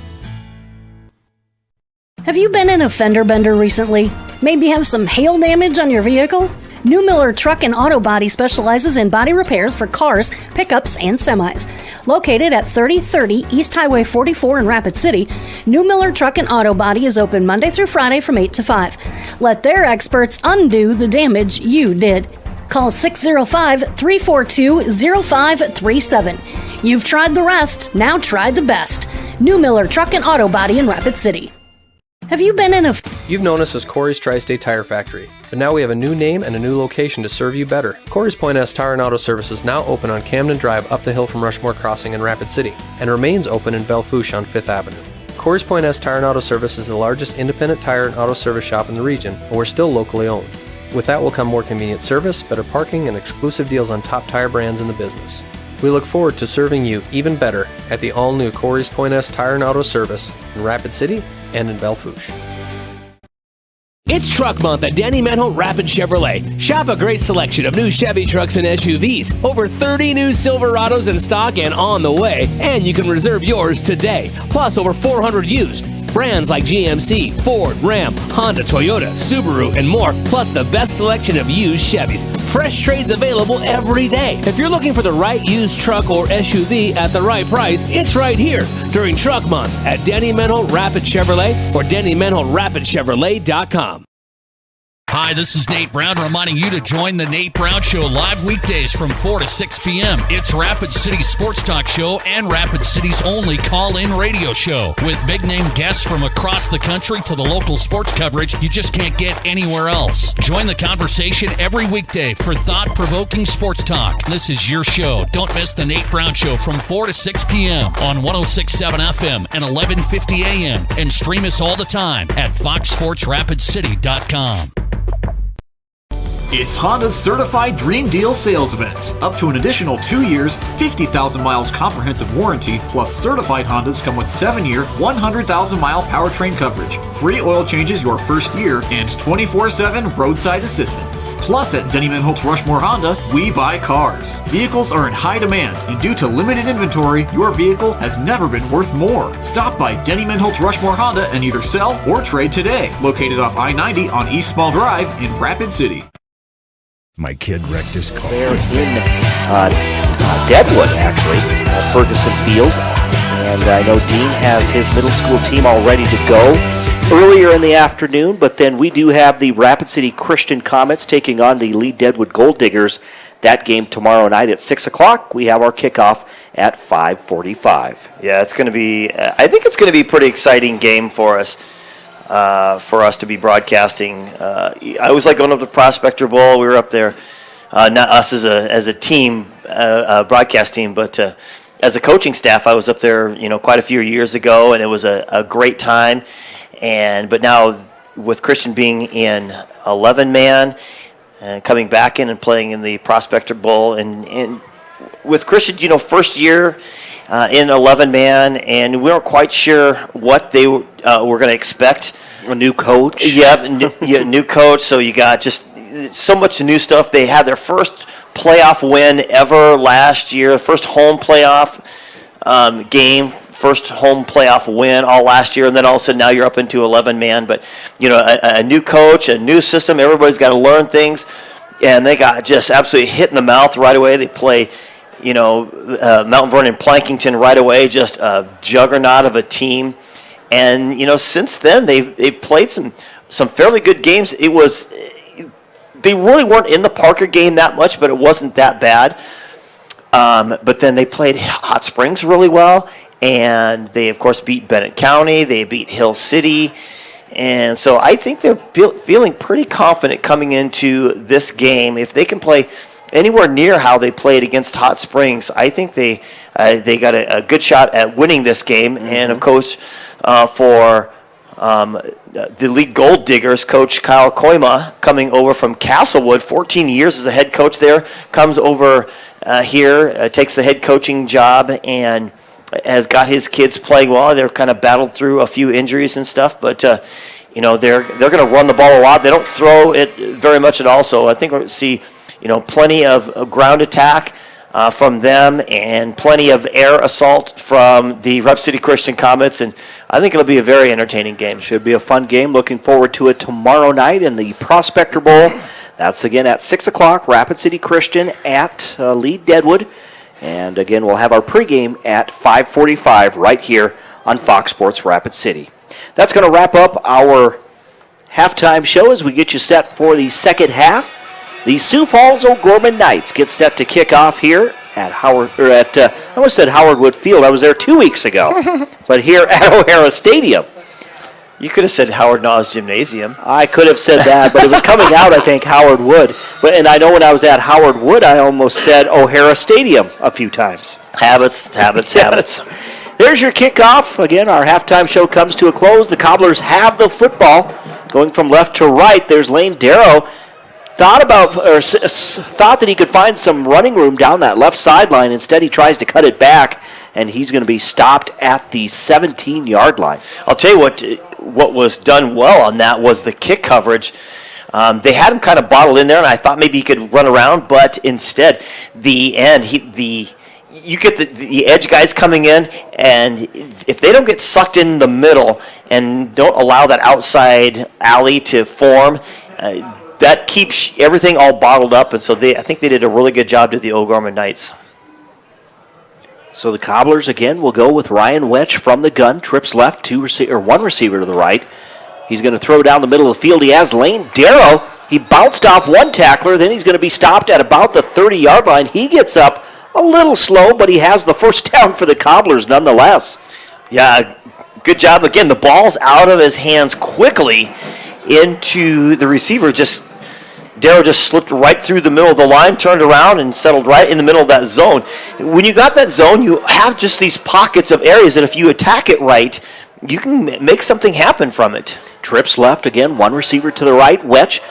Have you been in a fender bender recently? Maybe have some hail damage on your vehicle? New Miller Truck and Auto Body specializes in body repairs for cars, pickups, and semis. Located at 3030 East Highway 44 in Rapid City, New Miller Truck and Auto Body is open Monday through Friday from 8 to 5. Let their experts undo the damage you did. Call 605-342-0537. You've tried the rest, now try the best. New Miller Truck and Auto Body in Rapid City. Have you been in a... You've known us as Corey's Tri-State Tire Factory, but now we have a new name and a new location to serve you better. Corey's Point S Tire and Auto Service is now open on Camden Drive up the hill from Rushmore Crossing in Rapid City, and remains open in Belle Fourche on 5th Avenue. Corey's Point S Tire and Auto Service is the largest independent tire and auto service shop in the region, and we're still locally owned. With that will come more convenient service, better parking, and exclusive deals on top tire brands in the business. We look forward to serving you even better at the all-new Corey's Point S Tire and Auto Service in Rapid City and in Belle Fourche. It's Truck Month at Danny Manholt Rapid Chevrolet. Shop a great selection of new Chevy trucks and SUVs. Over 30 new Silverados in stock and on the way. And you can reserve yours today. Plus over 400 used. Brands like GMC, Ford, Ram, Honda, Toyota, Subaru, and more. Plus the best selection of used Chevys. Fresh trades available every day. If you're looking for the right used truck or SUV at the right price, it's right here during Truck Month at Danny Manholt Rapid Chevrolet or DannyManholtRapidChevrolet.com. Hi, this is Nate Brown reminding you to join the Nate Brown Show live weekdays from 4 to 6 p.m. It's Rapid City's sports talk show and Rapid City's only call-in radio show. With big-name guests from across the country to the local sports coverage you just can't get anywhere else. Join the conversation every weekday for thought-provoking sports talk. This is your show. Don't miss the Nate Brown Show from 4 to 6 p.m. on 106.7 FM and 1150 a.m. And stream us all the time at foxsportsrapidcity.com. It's Honda's Certified Dream Deal sales event. Up to an additional 2 years, 50,000 miles comprehensive warranty, plus certified Hondas come with 7-year, 100,000-mile powertrain coverage, free oil changes your first year, and 24/7 roadside assistance. Plus at Denny Manholtz Rushmore Honda, we buy cars. Vehicles are in high demand, and due to limited inventory, your vehicle has never been worth more. Stop by Denny Manholtz Rushmore Honda and either sell or trade today. Located off I-90 on East Small Drive in Rapid City. My kid wrecked his car. They're in Deadwood, actually, at Ferguson Field. And I know Dean has his middle school team all ready to go earlier in the afternoon, but then we do have the Rapid City Christian Comets taking on the Lee Deadwood Gold Diggers. That game tomorrow night at 6 o'clock. We have our kickoff at 5:45. Yeah, it's going to be, I think it's going to be a pretty exciting game for us to be broadcasting. I always like going up to Prospector Bowl. We were up there, not us as a team, broadcast team, but as a coaching staff, I was up there, quite a few years ago, and it was a great time. But now with Christian being in 11-man and coming back in and playing in the Prospector Bowl, and with Christian, first year in 11-man, and we weren't quite sure what they were going to expect. A new coach. Yep, new coach. So you got just so much new stuff. They had their first playoff win ever last year, first home playoff game, first home playoff win all last year, and then all of a sudden now you're up into 11-man. But, a new coach, a new system, everybody's got to learn things, and they got just absolutely hit in the mouth right away. They play Mount Vernon Plankington right away, just a juggernaut of a team. And, since then, they've played some fairly good games. They really weren't in the Parker game that much, but it wasn't that bad. But then they played Hot Springs really well, and they, of course, beat Bennett County. They beat Hill City. And so I think they're feeling pretty confident coming into this game. If they can play anywhere near how they played against Hot Springs, I think they got a good shot at winning this game. Mm-hmm. And, of course, for the League Gold Diggers, Coach Kyle Koima, coming over from Castlewood, 14 years as a head coach there, comes over here, takes the head coaching job, and has got his kids playing well. They're kind of battled through a few injuries and stuff, but they're going to run the ball a lot. They don't throw it very much at all, so I think we'll see plenty of ground attack from them, and plenty of air assault from the Rapid City Christian Comets, and I think it'll be a very entertaining game. Should be a fun game. Looking forward to it tomorrow night in the Prospector Bowl. That's again at 6 o'clock, Rapid City Christian at Lee Deadwood. And again, we'll have our pregame at 5:45 right here on Fox Sports Rapid City. That's going to wrap up our halftime show as we get you set for the second half. The Sioux Falls O'Gorman Knights get set to kick off here at I almost said Howard Wood Field. I was there 2 weeks ago, but here at O'Hara Stadium. You could have said Howard Naw's Gymnasium. I could have said that, but it was coming out, I think, Howard Wood. And I know when I was at Howard Wood, I almost said O'Hara Stadium a few times. Habits. There's your kickoff. Again, our halftime show comes to a close. The Cobblers have the football. Going from left to right, there's Lane Darrow. thought that he could find some running room down that left sideline. Instead, he tries to cut it back, and he's going to be stopped at the 17-yard line. I'll tell you what was done well on that was the kick coverage. They had him kind of bottled in there, and I thought maybe he could run around, but instead, the end, you get the edge guys coming in, and if they don't get sucked in the middle and don't allow that outside alley to form, that keeps everything all bottled up, and so I think they did a really good job to the Old Gorman Knights. So the Cobblers again will go with Ryan Wetch from the gun, trips left, one receiver to the right. He's going to throw down the middle of the field. He has Lane Darrow. He bounced off one tackler, then he's going to be stopped at about the 30-yard line. He gets up a little slow, but he has the first down for the Cobblers nonetheless. Yeah, good job. Again, the ball's out of his hands quickly into the receiver. Darrow just slipped right through the middle of the line, turned around, and settled right in the middle of that zone. When you got that zone, you have just these pockets of areas that if you attack it right, you can make something happen from it. Trips left again, one receiver to the right. Wetch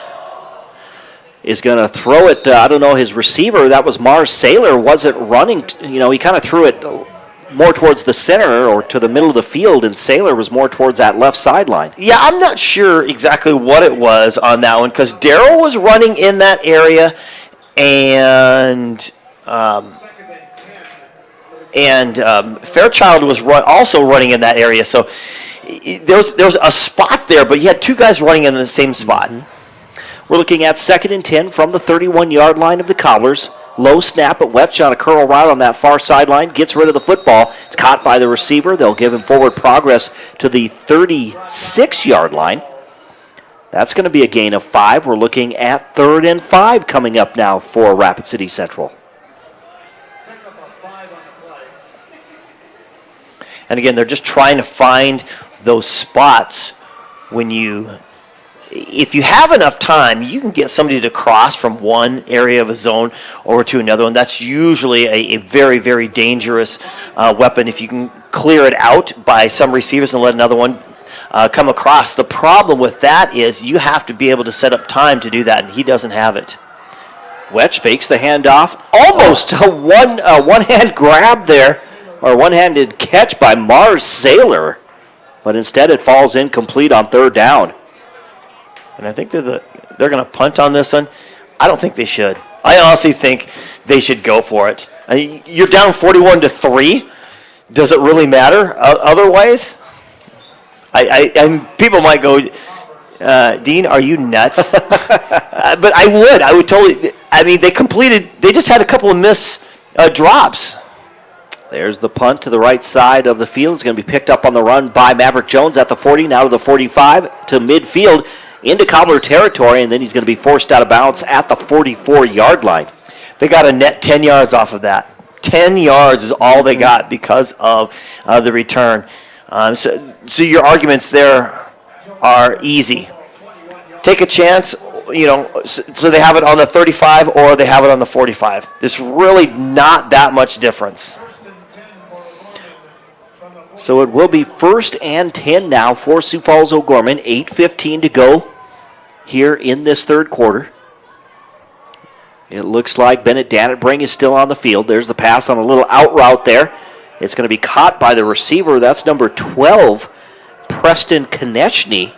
is going to throw it. I don't know, his receiver, that was Mars Saylor, wasn't running. He kind of threw it more towards the center or to the middle of the field, and Saylor was more towards that left sideline. Yeah, I'm not sure exactly what it was on that one because Darrow was running in that area, and Fairchild was also running in that area. So there's a spot there, but you had two guys running in the same spot. We're looking at 2nd and 10 from the 31-yard line of the Cobblers. Low snap at Wetch on a curl route on that far sideline. Gets rid of the football. It's caught by the receiver. They'll give him forward progress to the 36-yard line. That's going to be a gain of 5. We're looking at 3rd and 5 coming up now for Rapid City Central. And again, they're just trying to find those spots if you have enough time, you can get somebody to cross from one area of a zone over to another one. That's usually a very, very dangerous weapon if you can clear it out by some receivers and let another one come across. The problem with that is you have to be able to set up time to do that, and he doesn't have it. Wetch fakes the handoff. Almost a one-hand grab there, or one-handed catch by Mars Saylor, but instead it falls incomplete on 3rd down. And I think they're going to punt on this one. I don't think they should. I honestly think they should go for it. You're down 41-3. Does it really matter otherwise? People might go, Dean, are you nuts? But I would totally. They just had a couple of missed drops. There's the punt to the right side of the field. It's going to be picked up on the run by Maverick Jones at the 40, now to the 45, to midfield, into Cobbler territory, and then he's going to be forced out of bounds at the 44-yard line. They got a net 10 yards off of that. 10 yards is all they got because of the return. So your arguments there are easy. Take a chance, so they have it on the 35 or they have it on the 45. There's really not that much difference. So it will be 1st and 10 now for Sioux Falls O'Gorman. 8:15 to go here in this 3rd quarter. It looks like Bennett Dannetbring is still on the field. There's the pass on a little out route there. It's going to be caught by the receiver. That's number 12, Preston Konechny.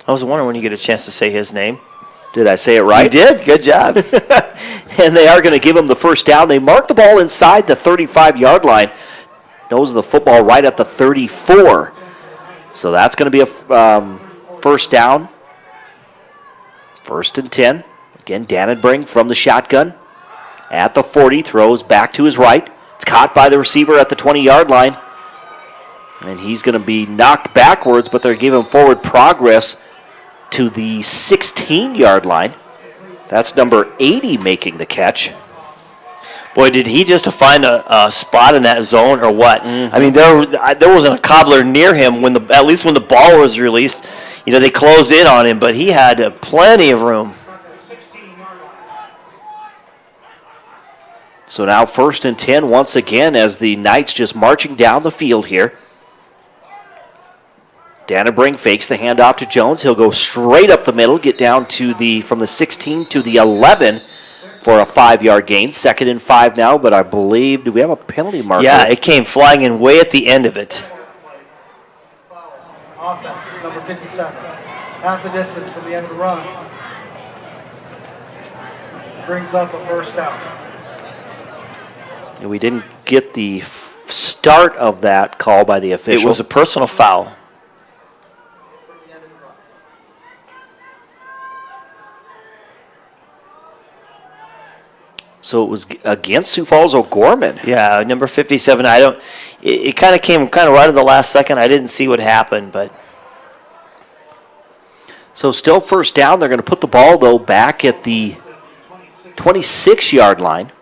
I was wondering when you get a chance to say his name. Did I say it right? You did. Good job. And they are going to give him the first down. They mark the ball inside the 35-yard line. Nose of the football right at the 34. So that's going to be a first down. 1st and 10. Again, Dannenbring from the shotgun. At the 40, throws back to his right. It's caught by the receiver at the 20-yard line. And he's going to be knocked backwards, but they're giving forward progress to the 16-yard line. That's number 80 making the catch. Boy, did he just find a spot in that zone or what? Mm-hmm. I mean, there wasn't a Cobbler near him at least when the ball was released. They closed in on him, but he had plenty of room. So now 1st and 10 once again as the Knights just marching down the field here. Dannenbrink fakes the handoff to Jones. He'll go straight up the middle, get down to from the 16 to the 11 for a 5-yard gain. 2nd and 5 now, but I believe, do we have a penalty marker? Yeah, it came flying in way at the end of it. Offense, number 57. Half the distance from the end of the run. Brings up a first down. And we didn't get the start of that call by the official. It was a personal foul. So it was against Sioux Falls O'Gorman. Yeah, number 57. It kind of came right at the last second. I didn't see what happened, but. So still first down. They're going to put the ball, though, back at the 26-yard line.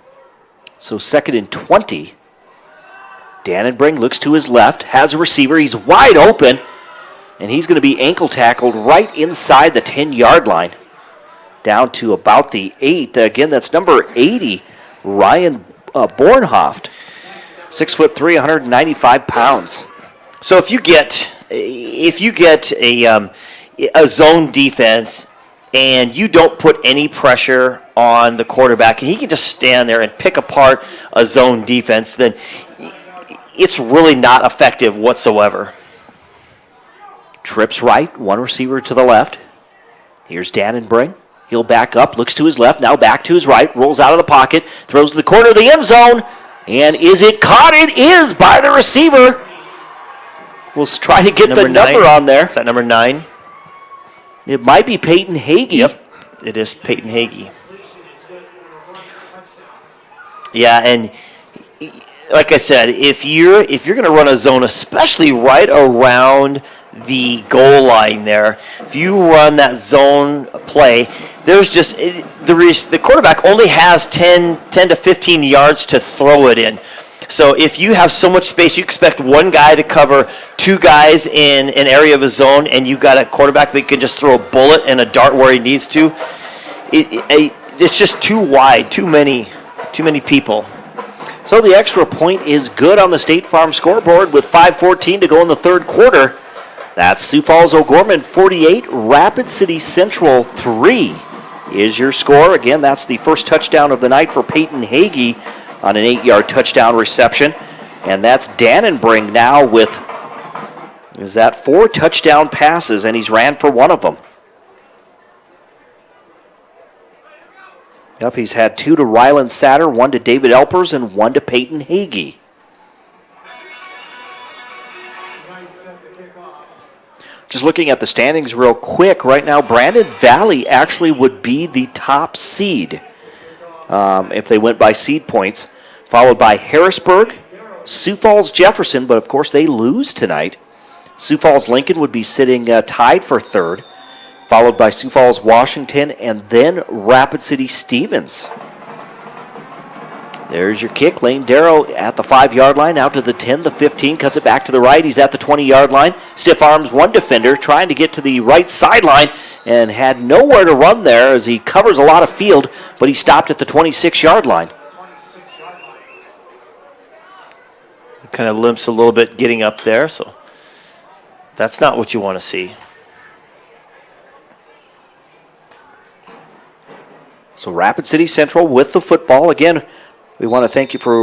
So 2nd and 20. Dannenbrink looks to his left, has a receiver. He's wide open, and he's going to be ankle tackled right inside the 10-yard line. Down to about the 8. Again, that's number 80, Ryan Bornhoft. 6'3", 195 pounds. So if you get a zone defense and you don't put any pressure on the quarterback, and he can just stand there and pick apart a zone defense, then it's really not effective whatsoever. Trips right, one receiver to the left. Here's Dannenbrink. He'll back up, looks to his left, now back to his right, rolls out of the pocket, throws to the corner of the end zone, and is it caught? It is by the receiver. We'll try to get the number on there. Is that number 9? It might be Peyton Hagee. Yep, it is Peyton Hagee. Yeah, and like I said, if you're going to run a zone, especially right around the goal line there, if you run that zone play, there's just the quarterback only has 10 to 15 yards to throw it in. So if you have so much space, you expect one guy to cover 2 guys in an area of a zone, and you got a quarterback that can just throw a bullet and a dart where he needs to. It's just too wide, too many people. So the extra point is good on the State Farm scoreboard with 5:14 to go in the third quarter. That's Sioux Falls O'Gorman 48, Rapid City Central 3 is your score. Again, that's the first touchdown of the night for Peyton Hagee on an 8-yard touchdown reception. And that's Dannenbrink now with, 4 touchdown passes, and he's ran for one of them. Yep, he's had 2 to Ryland Satter, 1 to David Elpers, and 1 to Peyton Hagee. Just looking at the standings real quick, right now Brandon Valley actually would be the top seed if they went by seed points, followed by Harrisburg, Sioux Falls Jefferson, but of course they lose tonight. Sioux Falls Lincoln would be sitting tied for 3rd, followed by Sioux Falls Washington, and then Rapid City Stevens. There's your kick. Lane Darrow at the 5-yard line, out to the 10, the 15, cuts it back to the right. He's at the 20-yard line. Stiff arms one defender, trying to get to the right sideline, and had nowhere to run there as he covers a lot of field, but he stopped at the 26-yard line. Kind of limps a little bit getting up there, so that's not what you want to see. So Rapid City Central with the football. Again, we want to thank you for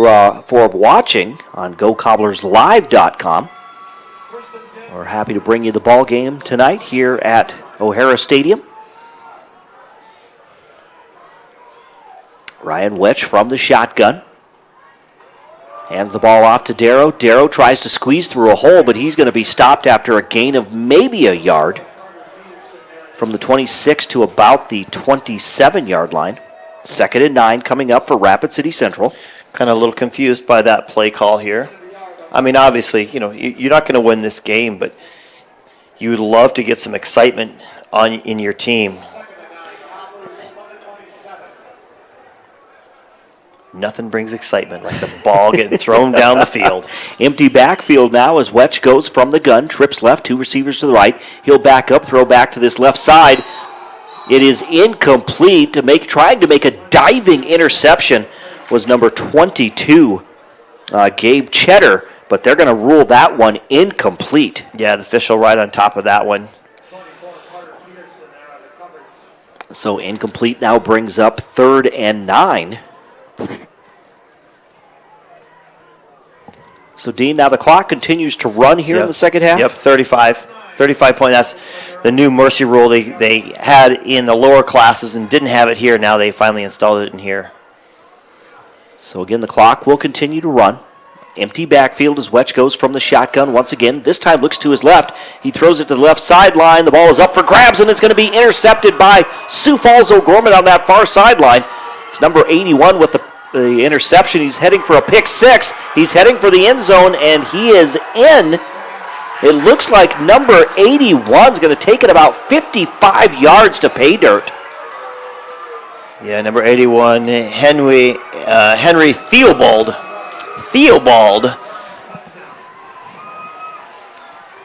watching on GoCobblersLive.com. We're happy to bring you the ball game tonight here at O'Hara Stadium. Ryan Wetch from the shotgun. Hands the ball off to Darrow. Darrow tries to squeeze through a hole, but he's going to be stopped after a gain of maybe a yard from the 26 to about the 27-yard line. 2nd and 9 coming up for Rapid City Central. Kind of a little confused by that play call here. I mean, obviously, you're not going to win this game, but you would love to get some excitement in your team. Nothing brings excitement like the ball getting thrown down the field. Empty backfield now as Wetch goes from the gun, trips left, 2 receivers to the right. He'll back up, throw back to this left side. It is incomplete. Trying to make a diving interception was number 22, Gabe Cheddar. but they're going to rule that one incomplete. Yeah, the official right on top of that one. So incomplete now brings up 3rd and 9. So, Dean, now the clock continues to run here in the second half? Yep, 35 point. That's the new mercy rule they had in the lower classes and didn't have it here. Now they finally installed it in here. So, again, the clock will continue to run. Empty backfield as Wetch goes from the shotgun once again. This time looks to his left. He throws it to the left sideline. The ball is up for grabs, and it's going to be intercepted by Sioux Falls O'Gorman on that far sideline. It's number 81 with the interception. He's heading for a pick 6. He's heading for the end zone, and he is in. It looks like number 81 is going to take it about 55 yards to pay dirt. Yeah, number 81, Henry Theobald.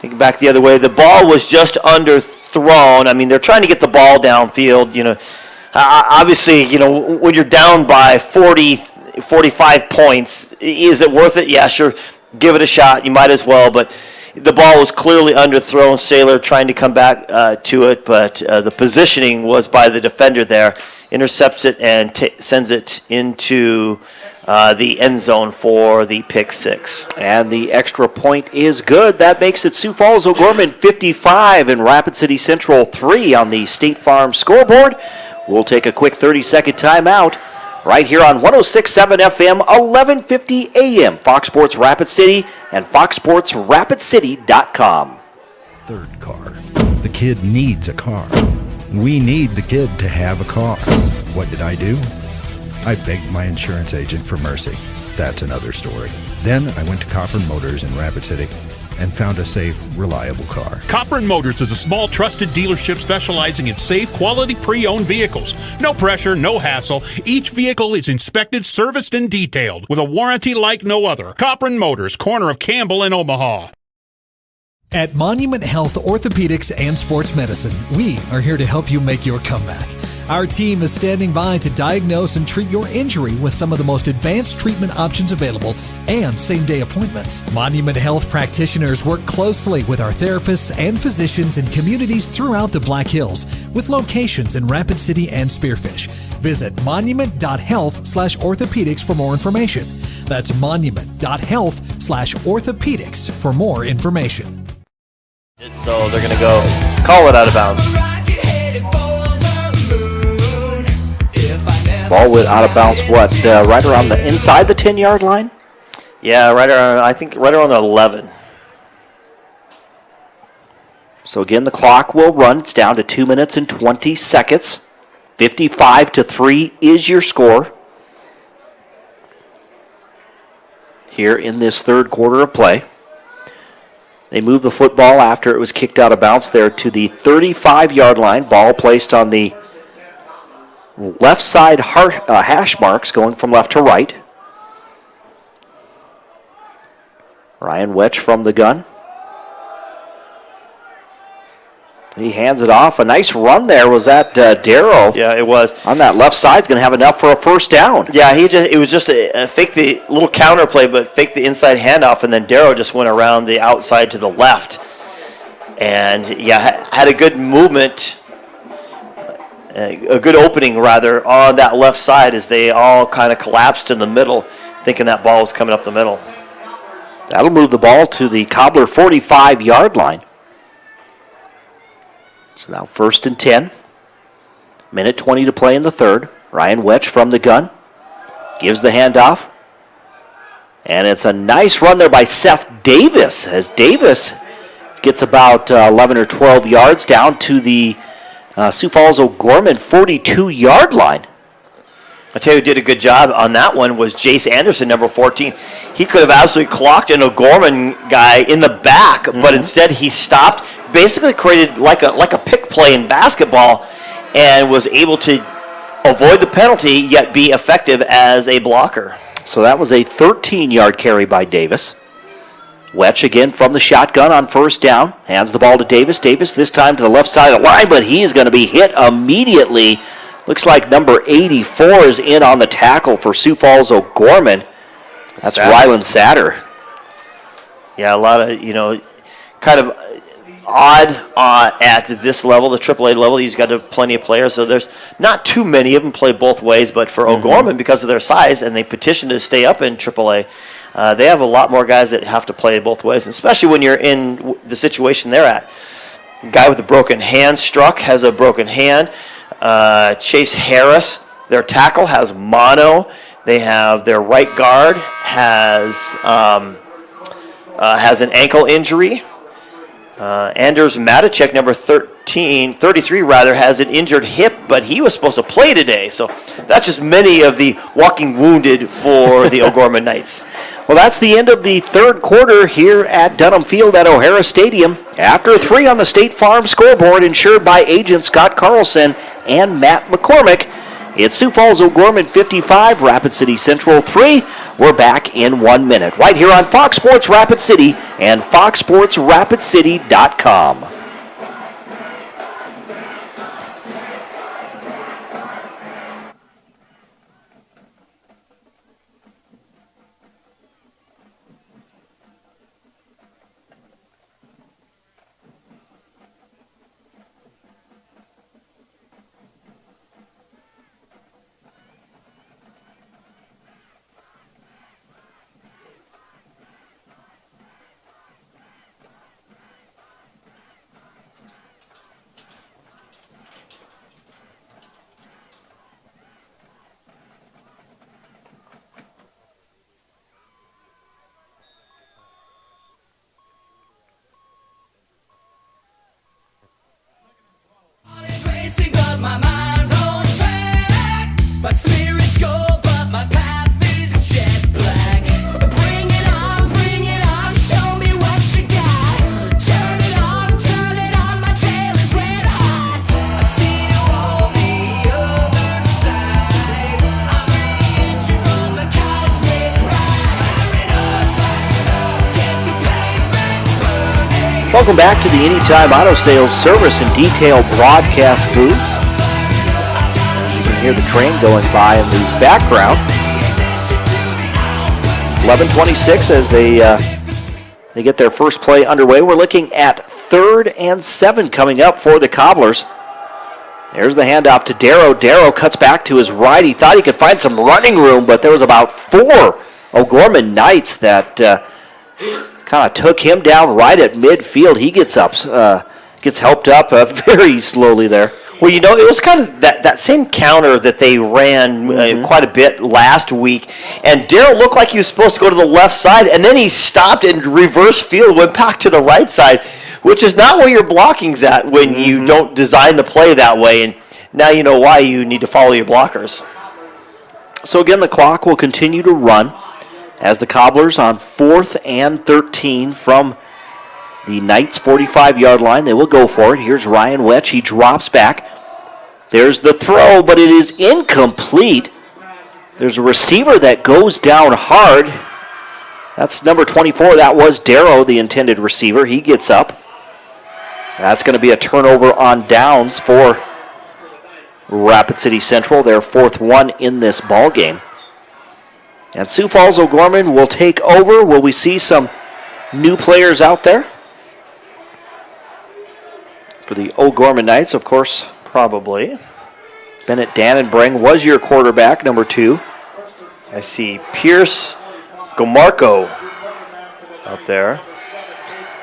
Thinking back the other way, the ball was just underthrown. I mean, they're trying to get the ball downfield. Obviously, when you're down by 40, 45 points, is it worth it? Yeah, sure. Give it a shot. You might as well. But the ball was clearly underthrown. Saylor trying to come back to it, but the positioning was by the defender there. Intercepts it and sends it into the end zone for the pick 6. And the extra point is good. That makes it Sioux Falls O'Gorman 55 and Rapid City Central 3 on the State Farm scoreboard. We'll take a quick 30-second timeout right here on 106.7 FM, 1150 AM, Fox Sports Rapid City and foxsportsrapidcity.com. Third car. The kid needs a car. We need the kid to have a car. What did I do? I begged my insurance agent for mercy. That's another story. Then I went to Cobbler Motors in Rapid City and found a safe, reliable car. Cobblers Motors is a small, trusted dealership specializing in safe, quality pre-owned vehicles. No pressure, no hassle. Each vehicle is inspected, serviced, and detailed with a warranty like no other. Cobblers Motors, corner of Campbell and Omaha. At Monument Health Orthopedics and Sports Medicine, we are here to help you make your comeback. Our team is standing by to diagnose and treat your injury with some of the most advanced treatment options available and same-day appointments. Monument Health practitioners work closely with our therapists and physicians in communities throughout the Black Hills, with locations in Rapid City and Spearfish. Visit monument.health/orthopedics for more information. That's monument.health/orthopedics for more information. So they're going to go call it out of bounds. Ball went out of bounds, right around the inside the 10-yard line? Yeah, right around the 11. So again, the clock will run. It's down to 2 minutes and 20 seconds. 55-3 is your score here in this third quarter of play. They moved the football after it was kicked out of bounds there to the 35-yard line. Ball placed on the left side hash marks, going from left to right. Ryan Wetch from the gun. He hands it off. A nice run there. Was that Darrow? Yeah, it was. On that left side's going to have enough for a first down. Yeah, it was just a fake the little counter play, but fake the inside handoff, and then Darrow just went around the outside to the left. And, yeah, had a good movement, a good opening, rather, on that left side as they all kind of collapsed in the middle, thinking that ball was coming up the middle. That'll move the ball to the Cobbler 45-yard line. So now 1st and 10. Minute 20 to play in the third. Ryan Wetch from the gun. Gives the handoff. And it's a nice run there by Seth Davis, as Davis gets about 11 or 12 yards down to the Sioux Falls O'Gorman 42-yard line. I tell you who did a good job on that one was Jace Anderson, number 14. He could have absolutely clocked an O'Gorman guy in the back, but instead he stopped, basically created like a pick play in basketball, and was able to avoid the penalty, yet be effective as a blocker. So that was a 13-yard carry by Davis. Wetch again from the shotgun on first down. Hands the ball to Davis. Davis this time to the left side of the line, but he's going to be hit immediately. Looks like number 84 is in on the tackle for Sioux Falls O'Gorman. That's Ryland Satter. Yeah, a lot of, kind of odd at this level, the AAA level. He's got plenty of players, so there's not too many of them play both ways. But for O'Gorman, because of their size, and they petitioned to stay up in AAA, they have a lot more guys that have to play both ways, especially when you're in the situation they're at. Guy with a broken hand, Struck, has a broken hand. Chase Harris, their tackle, has mono. They have their right guard has an ankle injury. Anders Matacek, number 33 rather, has an injured hip, but he was supposed to play today. So that's just many of the walking wounded for the O'Gorman Knights. Well, that's the end of the third quarter here at Dunham Field at O'Hara Stadium. After 3 on the State Farm scoreboard, insured by agent Scott Carlson and Matt McCormick, it's Sioux Falls O'Gorman 55, Rapid City Central 3. We're back in 1 minute, right here on Fox Sports Rapid City and foxsportsrapidcity.com. Welcome back to the Anytime Auto Sales Service and Detail broadcast booth. You can hear the train going by in the background. 11:26 as they get their first play underway. We're looking at 3rd and 7 coming up for the Cobblers. There's the handoff to Darrow. Darrow cuts back to his right. He thought he could find some running room, but there was about 4 O'Gorman Knights that kind of took him down right at midfield. He gets helped up very slowly there. Well, it was kind of that same counter that they ran quite a bit last week, and Darrell looked like he was supposed to go to the left side, and then he stopped and reverse field, went back to the right side, which is not where your blocking's at when you don't design the play that way, and now you know why you need to follow your blockers. So again, the clock will continue to run as the Cobblers on 4th and 13 from the Knights' 45-yard line. They will go for it. Here's Ryan Wetch. He drops back. There's the throw, but it is incomplete. There's a receiver that goes down hard. That's number 24. That was Darrow, the intended receiver. He gets up. That's going to be a turnover on downs for Rapid City Central, their 4th one in this ball game. And Sioux Falls O'Gorman will take over. Will we see some new players out there? For the O'Gorman Knights, of course. Probably. Bennett Dannenbrink was your quarterback, number 2. I see Pierce Gomarco out there.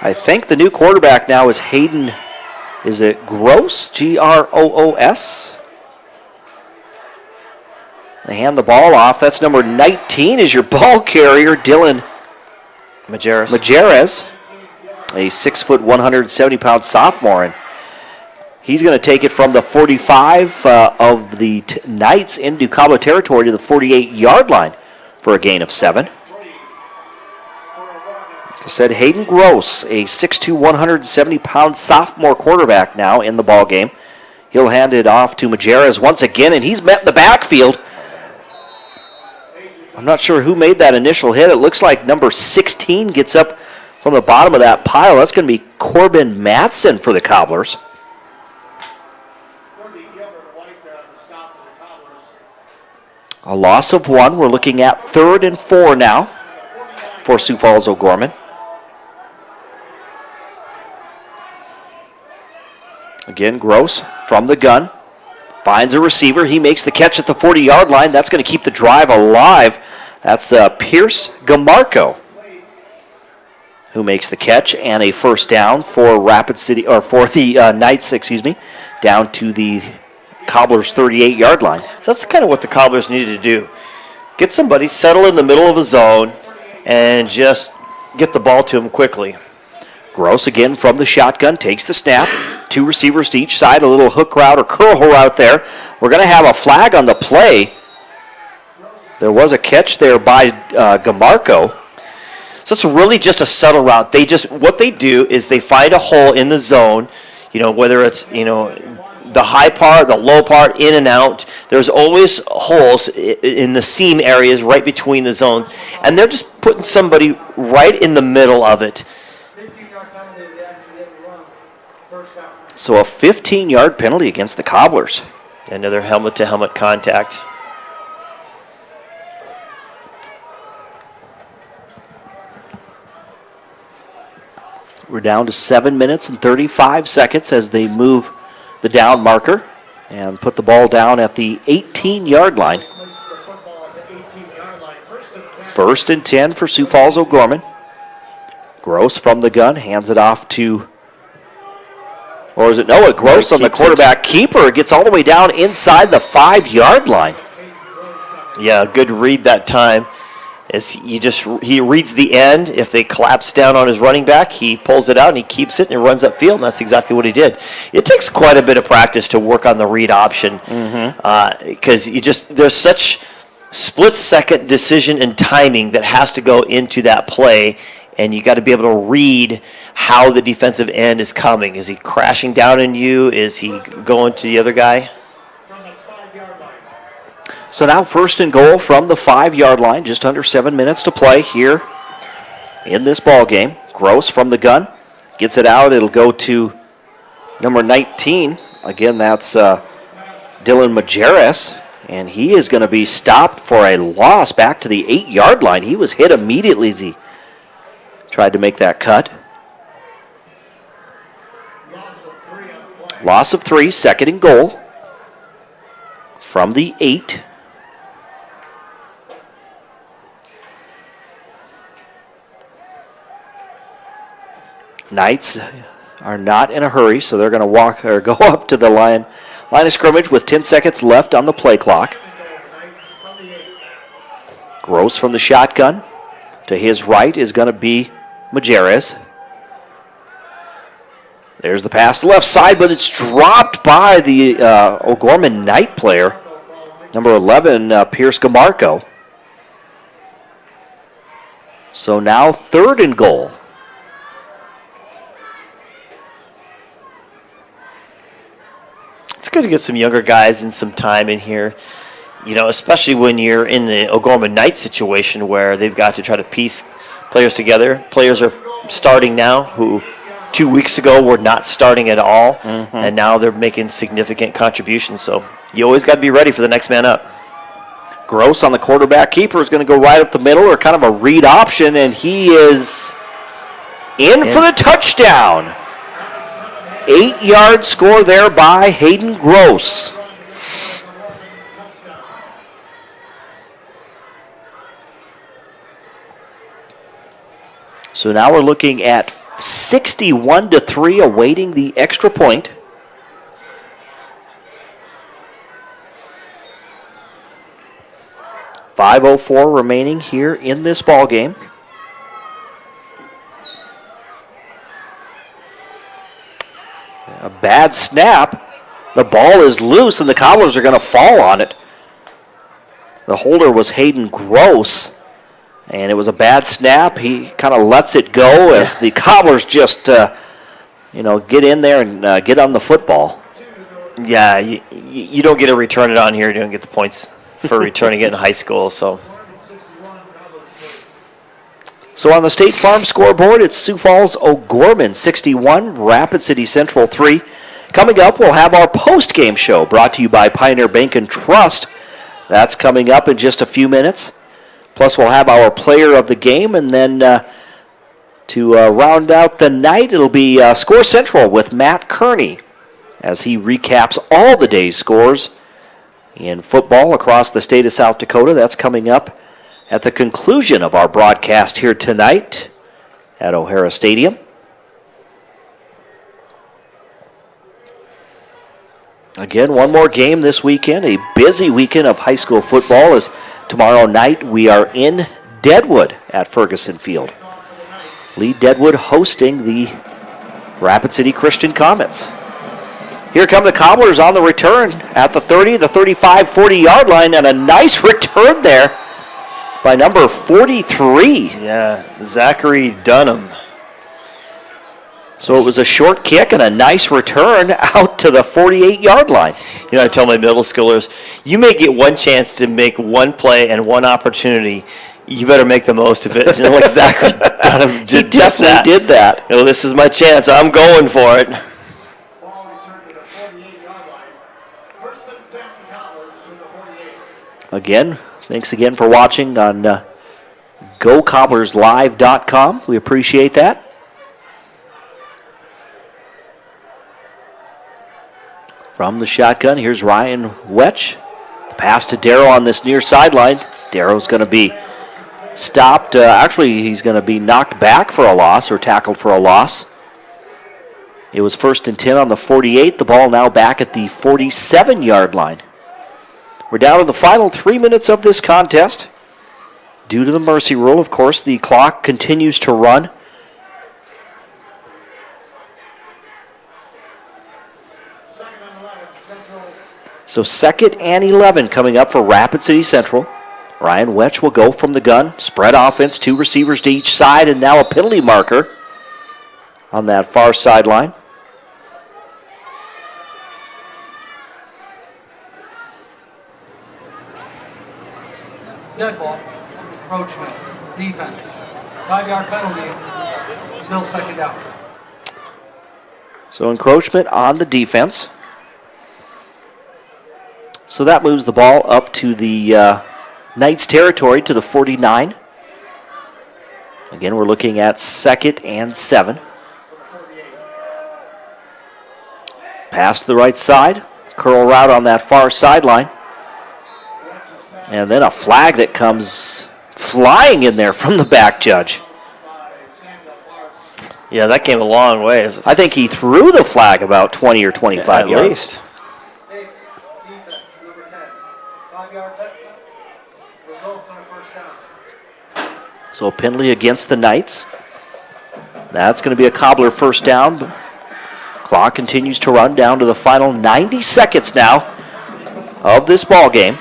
I think the new quarterback now is Hayden, is it Gross? Groos? They hand the ball off. That's number 19 is your ball carrier, Dylan Majerez, a 6', 170-pound sophomore. And he's going to take it from the 45 of the Knights into Cobbler territory to the 48-yard line for a gain of 7. Like I said, Hayden Gross, a 6'2", 170-pound sophomore quarterback now in the ball game. He'll hand it off to Majerez once again, and he's met in the backfield. I'm not sure who made that initial hit. It looks like number 16 gets up from the bottom of that pile. That's going to be Corbin Matson for the Cobblers. A loss of 1. We're looking at 3rd and 4 now for Sioux Falls O'Gorman. Again, Gross from the gun. Finds a receiver. He makes the catch at the 40-yard line. That's going to keep the drive alive. That's Pierce Gamarco who makes the catch, and a first down for Rapid City, or for the Knights, down to the Cobblers' 38-yard line. So that's kind of what the Cobblers needed to do. Get somebody, settle in the middle of a zone, and just get the ball to him quickly. Gross again from the shotgun, takes the snap. 2 receivers to each side, a little hook route or curl route there. We're going to have a flag on the play. There was a catch there by Gamarco. So it's really just a subtle route. What they do is they find a hole in the zone, whether it's, the high part, the low part, in and out. There's always holes in the seam areas right between the zones. And they're just putting somebody right in the middle of it. So a 15-yard penalty against the Cobblers. Another helmet-to-helmet contact. We're down to 7 minutes and 35 seconds as they move the down marker and put the ball down at the 18-yard line. 1st and 10 for Sioux Falls O'Gorman. Gross from the gun, hands it off to, or is it Noah Gross on the quarterback keeper? It gets all the way down inside the 5-yard line. Yeah, good read that time. He reads the end. If they collapse down on his running back, he pulls it out and he keeps it and runs upfield, and that's exactly what he did. It takes quite a bit of practice to work on the read option because there's such split-second decision and timing that has to go into that play, and you got to be able to read how the defensive end is coming. Is he crashing down on you? Is he going to the other guy? So now 1st and goal from the 5-yard line, just under 7 minutes to play here in this ball game. Gross from the gun, gets it out. It'll go to number 19. Again, that's Dylan Majerus, and he is going to be stopped for a loss back to the 8-yard line. He was hit immediately as he tried to make that cut. Loss of 3, 2nd and goal from the 8. Knights are not in a hurry, so they're going to go up to the line of scrimmage with 10 seconds left on the play clock. Gross from the shotgun. To his right is going to be Majerus. There's the pass to the left side, but it's dropped by the O'Gorman Knight player, number 11, Pierce Gamarco. So now 3rd and goal. It's good to get some younger guys and some time in here, especially when you're in the O'Gorman Knight situation where they've got to try to piece players together. Players are starting now who 2 weeks ago were not starting at all, and now they're making significant contributions. So you always got to be ready for the next man up. Gross on the quarterback keeper is going to go right up the middle, or kind of a read option, and he is in for the touchdown. 8-yard score there by Hayden Gross. So now we're looking at 61-3, awaiting the extra point. .504 remaining here in this ball game. A bad snap. The ball is loose, and the Cobblers are going to fall on it. The holder was Hayden Gross, and it was a bad snap. He kind of lets it go as the Cobblers just, get in there and get on the football. Yeah, you don't get to return it on here. You don't get the points for returning it in high school. So on the State Farm scoreboard, it's Sioux Falls O'Gorman 61, Rapid City Central 3. Coming up, we'll have our post-game show brought to you by Pioneer Bank and Trust. That's coming up in just a few minutes. Plus, we'll have our player of the game, and then to round out the night, it'll be Score Central with Matt Kearney as he recaps all the day's scores in football across the state of South Dakota. That's coming up at the conclusion of our broadcast here tonight at O'Hara Stadium. Again, one more game this weekend, a busy weekend of high school football, as tomorrow night we are in Deadwood at Ferguson Field. Lee Deadwood hosting the Rapid City Christian Comets. Here come the Cobblers on the return at the 30, the 35, 40-yard line, and a nice return there by number 43. Yeah, Zachary Dunham. So it was a short kick and a nice return out to the 48-yard line. You know, I tell my middle schoolers, you may get one chance to make one play and one opportunity. You better make the most of it. You know, like Zachary Dunham did just that. Did that. You know, this is my chance. I'm going for it. Again, thanks again for watching on GoCobblersLive.com. We appreciate that. From the shotgun, here's Ryan Wetch. The pass to Darrow on this near sideline. Darrow's going to be stopped. Actually, he's going to be knocked back for a loss or tackled for a loss. It was 1st and 10 on the 48. The ball now back at the 47-yard line. We're down to the final 3 minutes of this contest. Due to the mercy rule, of course, the clock continues to run. So 2nd and 11 coming up for Rapid City Central. Ryan Wetch will go from the gun. Spread offense, 2 receivers to each side, and now a penalty marker on that far sideline. Dead ball, encroachment, defense, 5-yard penalty, still 2nd down. So encroachment on the defense. So that moves the ball up to the Knights territory to the 49. Again, we're looking at 2nd and 7. Pass to the right side. Curl route on that far sideline. And then a flag that comes flying in there from the back judge. Yeah, that came a long way. I think he threw the flag about 20 or 25 yards. At least. So a penalty against the Knights. That's going to be a Cobbler first down. Clock continues to run down to the final 90 seconds now of this ball game.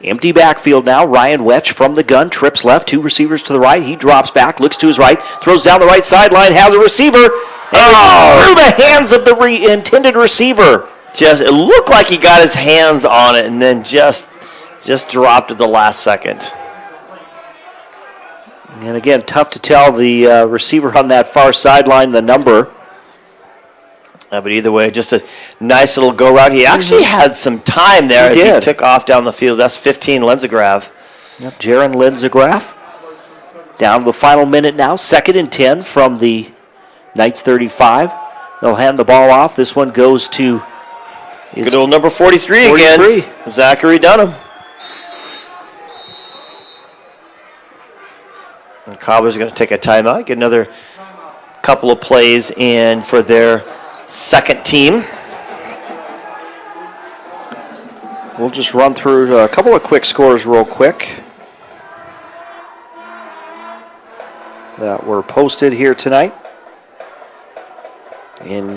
Empty backfield now. Ryan Wetch from the gun. Trips left. 2 receivers to the right. He drops back. Looks to his right. Throws down the right sideline. Has a receiver. And through the hands of the intended receiver. It looked like he got his hands on it and then just dropped at the last second. And again, tough to tell the receiver on that far sideline the number. But either way, just a nice little go route. He actually had some time there as he took off down the field. That's 15, Lenzegraf. Yep, Jaron Lenzegraf. Down to the final minute now. 2nd and 10 from the Knights 35. They'll hand the ball off. This one goes to good old number 43 again. Zachary Dunham. And Cobbler's going to take a timeout, get another couple of plays in for their second team. We'll just run through a couple of quick scores real quick that were posted here tonight. In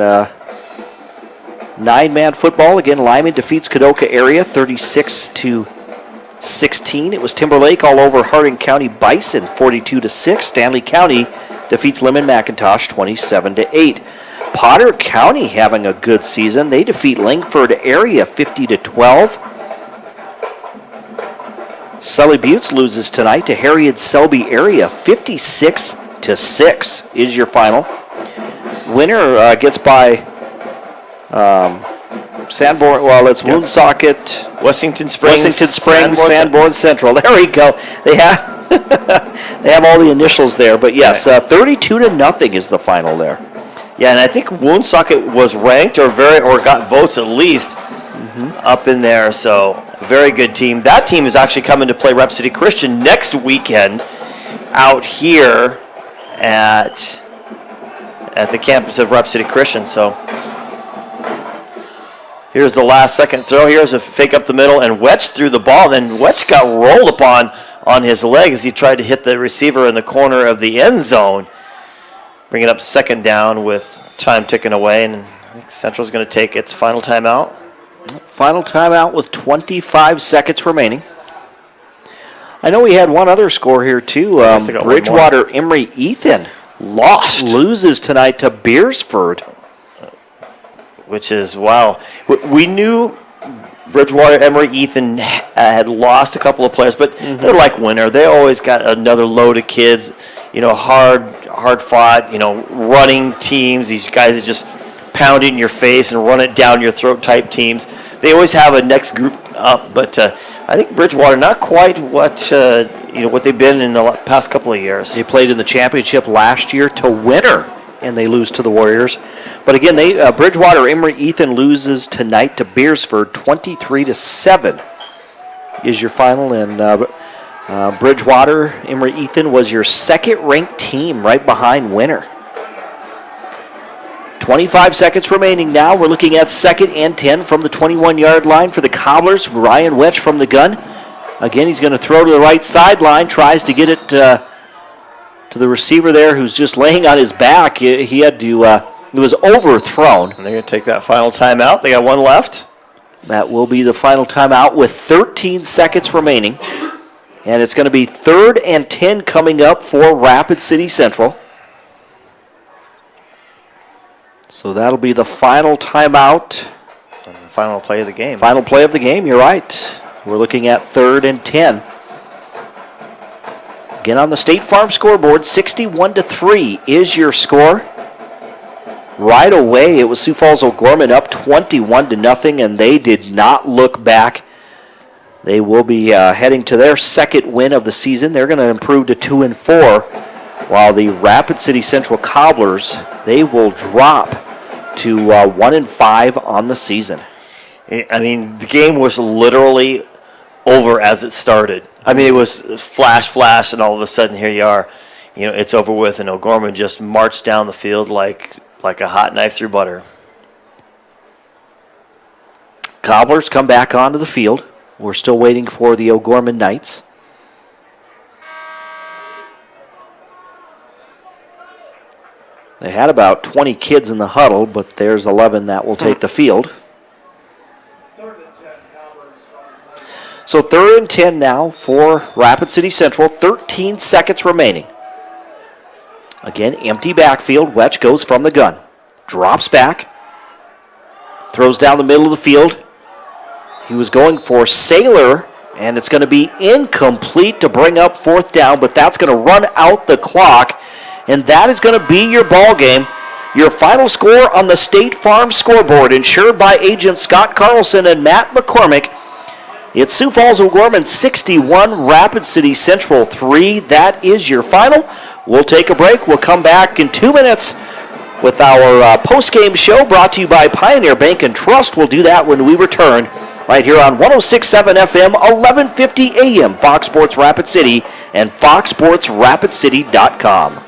9-man football, again, Lyman defeats Kadoka area 36-16. It was Timberlake all over Harding County Bison 42-6. Stanley County defeats Lemon McIntosh 27-8. Potter County having a good season. They defeat Langford area 50-12. Sully Buttes loses tonight to Harriet Selby area 56-6 is your final. Winner gets by Sanborn. Well, it's Woonsocket, Wessington Springs, Sanborn Central. There we go. They have They have all the initials there, but yes, 32-0 is the final there. Yeah, and I think Woonsocket was ranked or got votes at least up in there. So very good team. That team is actually coming to play Rapid City Christian next weekend out here at the campus of Rapid City Christian. So here's the last second throw. Here's a fake up the middle, and Wetch threw the ball. Then Wetch got rolled upon on his leg as he tried to hit the receiver in the corner of the end zone. Bring it up second down with time ticking away, and I think Central's going to take its final timeout. Final timeout with 25 seconds remaining. I know we had one other score here, too. Bridgewater Emory Ethan loses tonight to Beersford. Which is, wow. We knew Bridgewater Emory Ethan had lost a couple of players, but they're like Winter. They always got another load of kids, hard fought, running teams. These guys that just pound it in your face and run it down your throat type teams. They always have a next group up, but I think Bridgewater not quite what they've been in the past couple of years. They played in the championship last year to Winter, and they lose to the Warriors. But again, Bridgewater Emory Ethan loses tonight to Beersford, 23-7 is your final, and Bridgewater Emory Ethan was your second-ranked team, right behind Winter. 25 seconds remaining now. We're looking at 2nd and 10 from the 21-yard line for the Cobblers. Ryan Wetch from the gun. Again, he's going to throw to the right sideline, tries to get it to the receiver there who's just laying on his back. He had to, it was overthrown. And they're going to take that final timeout. They got one left. That will be the final timeout with 13 seconds remaining. And it's going to be 3rd and 10 coming up for Rapid City Central. So that'll be the final timeout. And the final play of the game. Final play of the game, you're right. We're looking at 3rd and 10. Again, on the State Farm scoreboard, 61-3 is your score. Right away, it was Sioux Falls O'Gorman up 21-0, and they did not look back. They will be heading to their 2nd win of the season. They're going to improve to 2-4, while the Rapid City Central Cobblers, they will drop to 1-5 on the season. I mean, the game was literally over as it started. I mean, it was flash, and all of a sudden here you are. It's over with, and O'Gorman just marched down the field like a hot knife through butter. Cobblers come back onto the field. We're still waiting for the O'Gorman Knights. They had about 20 kids in the huddle, but there's 11 that will take the field. So 3rd and 10 now for Rapid City Central. 13 seconds remaining. Again, empty backfield. Wetch goes from the gun. Drops back. Throws down the middle of the field. He was going for Sailor, and it's going to be incomplete to bring up 4th down, but that's going to run out the clock, and that is going to be your ball game. Your final score on the State Farm scoreboard, insured by agents Scott Carlson and Matt McCormick. It's Sioux Falls O'Gorman 61, Rapid City Central 3. That is your final. We'll take a break. We'll come back in 2 minutes with our post-game show brought to you by Pioneer Bank and Trust. We'll do that when we return right here on 106.7 FM, 1150 AM, Fox Sports Rapid City and foxsportsrapidcity.com.